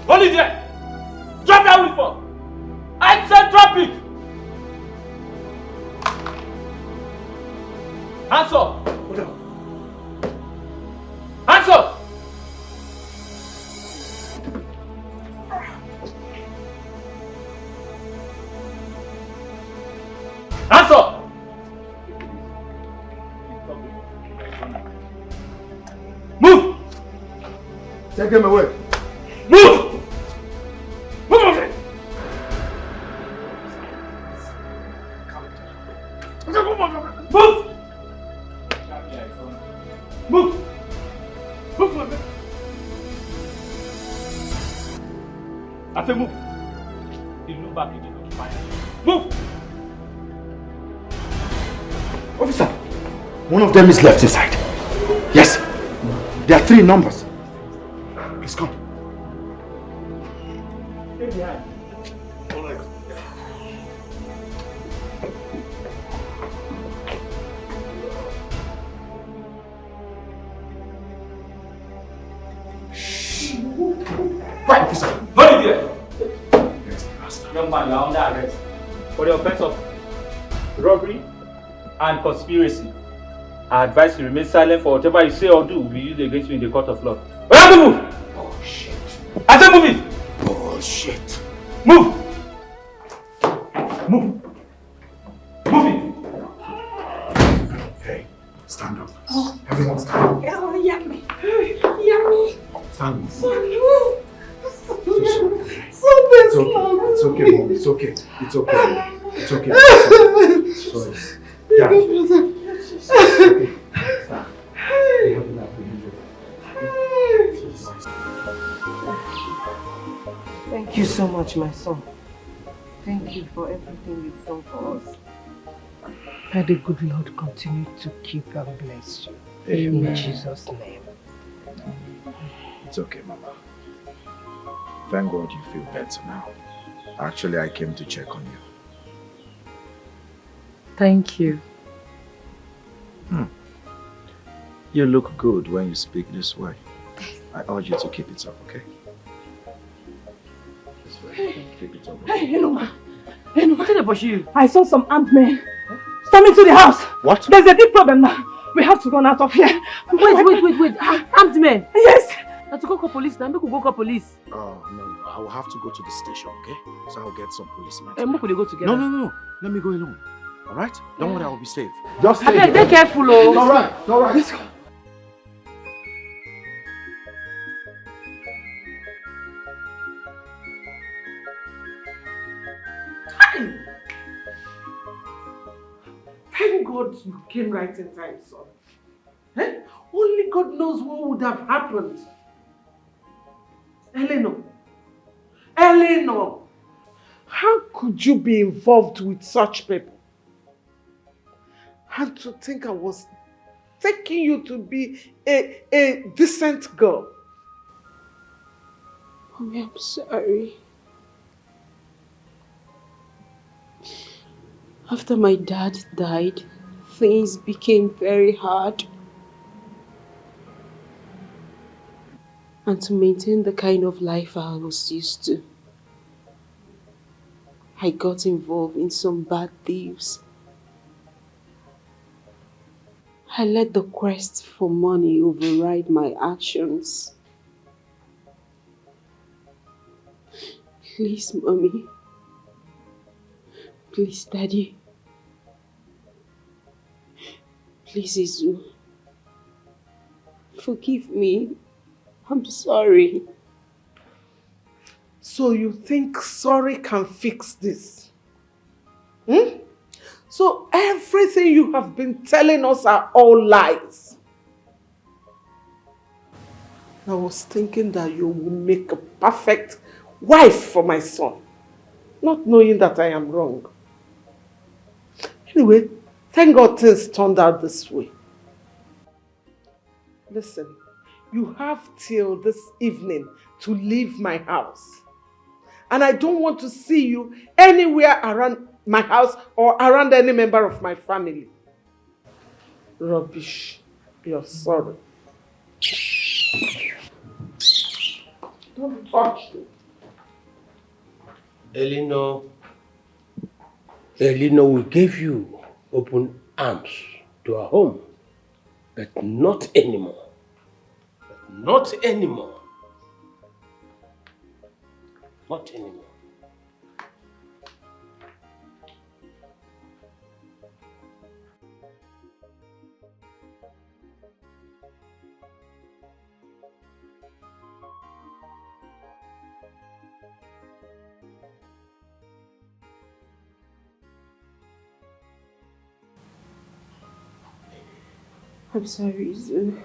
Hold it there! Drop that uniform! I said drop it! Hands up! Hold on. Hands up! Hands up! Move! Take him away. Move! Move! Move! Move, my man. I said move. You look back again. Move! Officer, one of them is left inside. Yes, there are 3 numbers. Please come. Stay behind. All right. for the offense of robbery and conspiracy. I advise you remain silent, for whatever you say or do will be used against you in the court of law. Move! Bullshit. I said move it! Bullshit. Move! Move! Move it! Hey, stand up. Oh. Everyone stand up. Oh, yummy. Yummy. Stand up. Something's It's okay, Mom. It's okay. It's okay. It's okay. Sorry. Yeah. It's okay. Stop. We have enough. Thank you so much, my son. Thank you for everything you've done for us. May the good Lord continue to keep and bless you. Amen. In Jesus' name. It's okay, Mama. Thank God you feel better now. Actually, I came to check on you. Thank you. You look good when you speak this way. I urge you to keep it up, okay? This way. Keep it up. Hey, Enoma. What's in the bush you? I saw some armed men storming to the house. What? There's a big problem now. We have to run out of here. Wait. Armed men? Yes. Now to go call police now. Make we go call police. Oh, no. I will have to go to the station, okay? So I'll get some policemen. And we go together. No. Let me go alone. Alright? Don't worry, I will be safe. Just stay here. Be careful, oh. It's alright. Let's go. Thank God you came right in time, son. Eh? Only God knows what would have happened. Eleanor, how could you be involved with such people? And to think I was taking you to be a decent girl. Mommy, I'm sorry. After my dad died, things became very hard. And to maintain the kind of life I was used to, I got involved in some bad thieves. I let the quest for money override my actions. Please, Mommy. Please, Daddy. Please, Izu. Forgive me. I'm sorry. So you think sorry can fix this? So everything you have been telling us are all lies. I was thinking that you will make a perfect wife for my son, not knowing that I am wrong. Anyway, thank God things turned out this way. Listen, you have till this evening to leave my house. And I don't want to see you anywhere around my house or around any member of my family. Rubbish. You're sorry. Don't touch me. Elinor will give you open arms to our home, but not anymore. Not anymore. Not anymore. I'm sorry, Izu.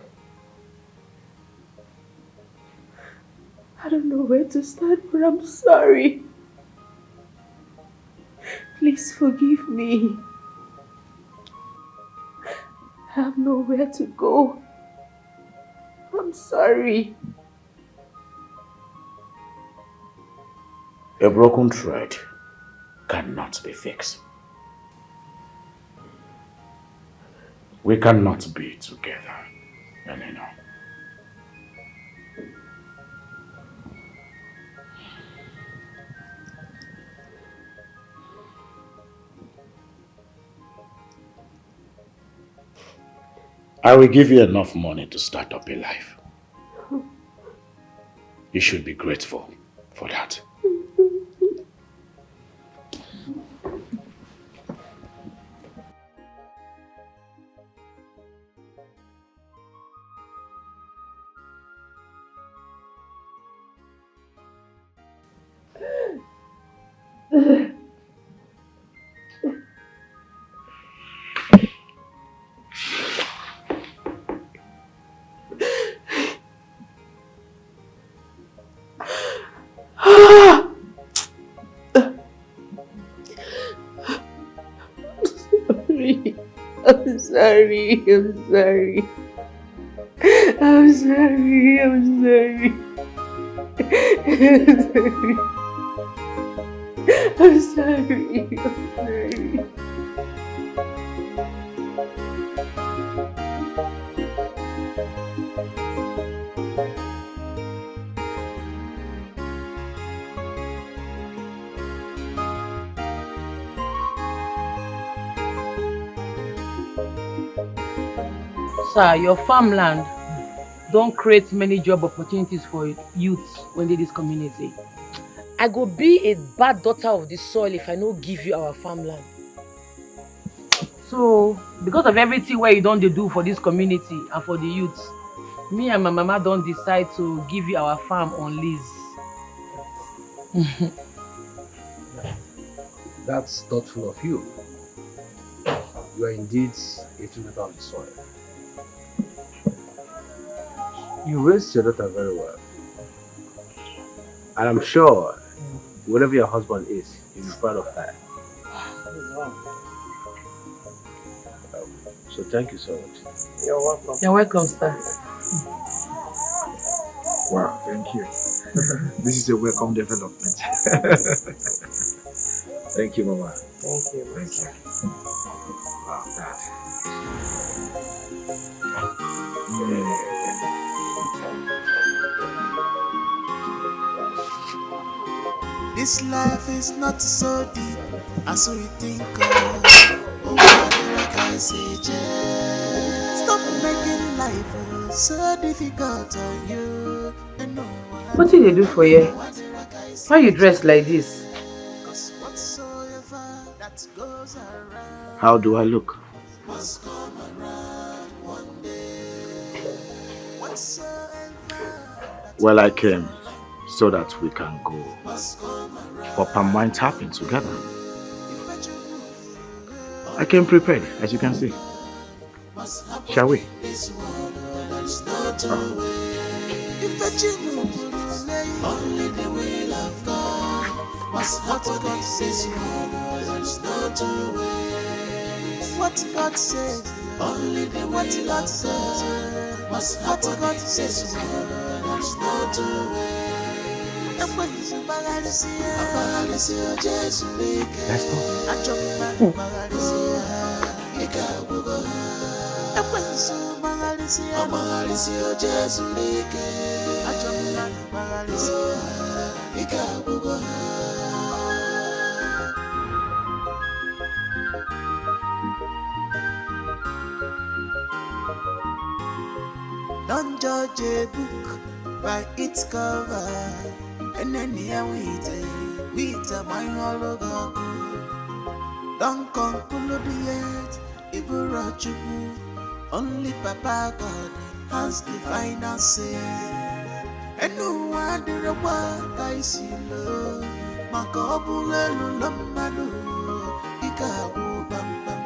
I don't know where to start, but I'm sorry. Please forgive me. I have nowhere to go. I'm sorry. A broken thread cannot be fixed. We cannot be together anymore. I will give you enough money to start up a life. You should be grateful for that. I'm sorry. I'm sorry. I'm sorry. I'm sorry. I'm sorry. I'm sorry. Sir, your farmland don't create many job opportunities for youths when they this community. I go be a bad daughter of the soil if I no give you our farmland. So, because of everything where you don't do for this community and for the youths, me and my mama don't decide to give you our farm on lease. That's thoughtful of you. You are indeed a true daughter of the soil. You raised your daughter very well. And I'm sure, whatever your husband is, you'll be proud of her. So thank you so much. You're welcome. You're welcome, sir. Wow, thank you. This is a welcome development. Thank you, Mama. Thank you. Thank you. Wow, Dad. This life is not so deep as we think of. Oh, what I say, stop making life so difficult on you. What did they do for you? Why you dressed like this? How do I look? Well, I came so that we can go for palm wine tapping together. I came prepared, as you can see. Shall we? Only the will of God must what God says. There's no two ways. What God says, only the what God says. Must what God says. There's no two ways. And when you Bagalicia, Jesus, let's go. I jump back, Bagalicia, Ikabugo. And when you Bagalicia, Jesus, I jump back, Bagalicia, Ikabugo. Don't judge a book by its cover, and then here with my hologram. Don't conclude yet, Iburachuku. Only Papa God has the final say. And no one did a work I see low. Makobule Lulamadu, Ikabu Bam Bam.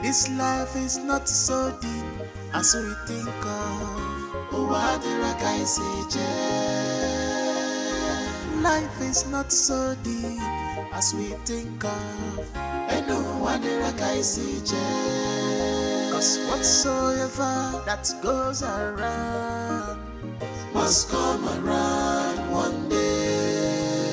This life is not so deep as we think of. Oh, what did I say? Life is not so deep as we think of. And no one did I say? Cause whatsoever that goes around must come around one day.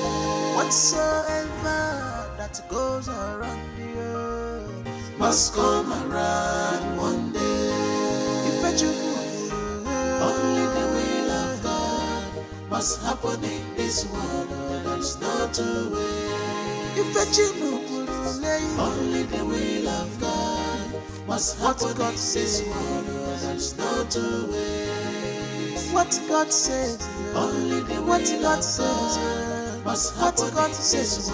Whatsoever that goes around the earth must come around one day. If you only the will of God must happen in this world. There's no two ways. If you only the will of God What God says, there's no two ways. What God says, only the what God says. What God says,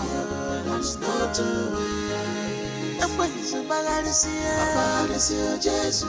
there's no two ways. And when you Jesus,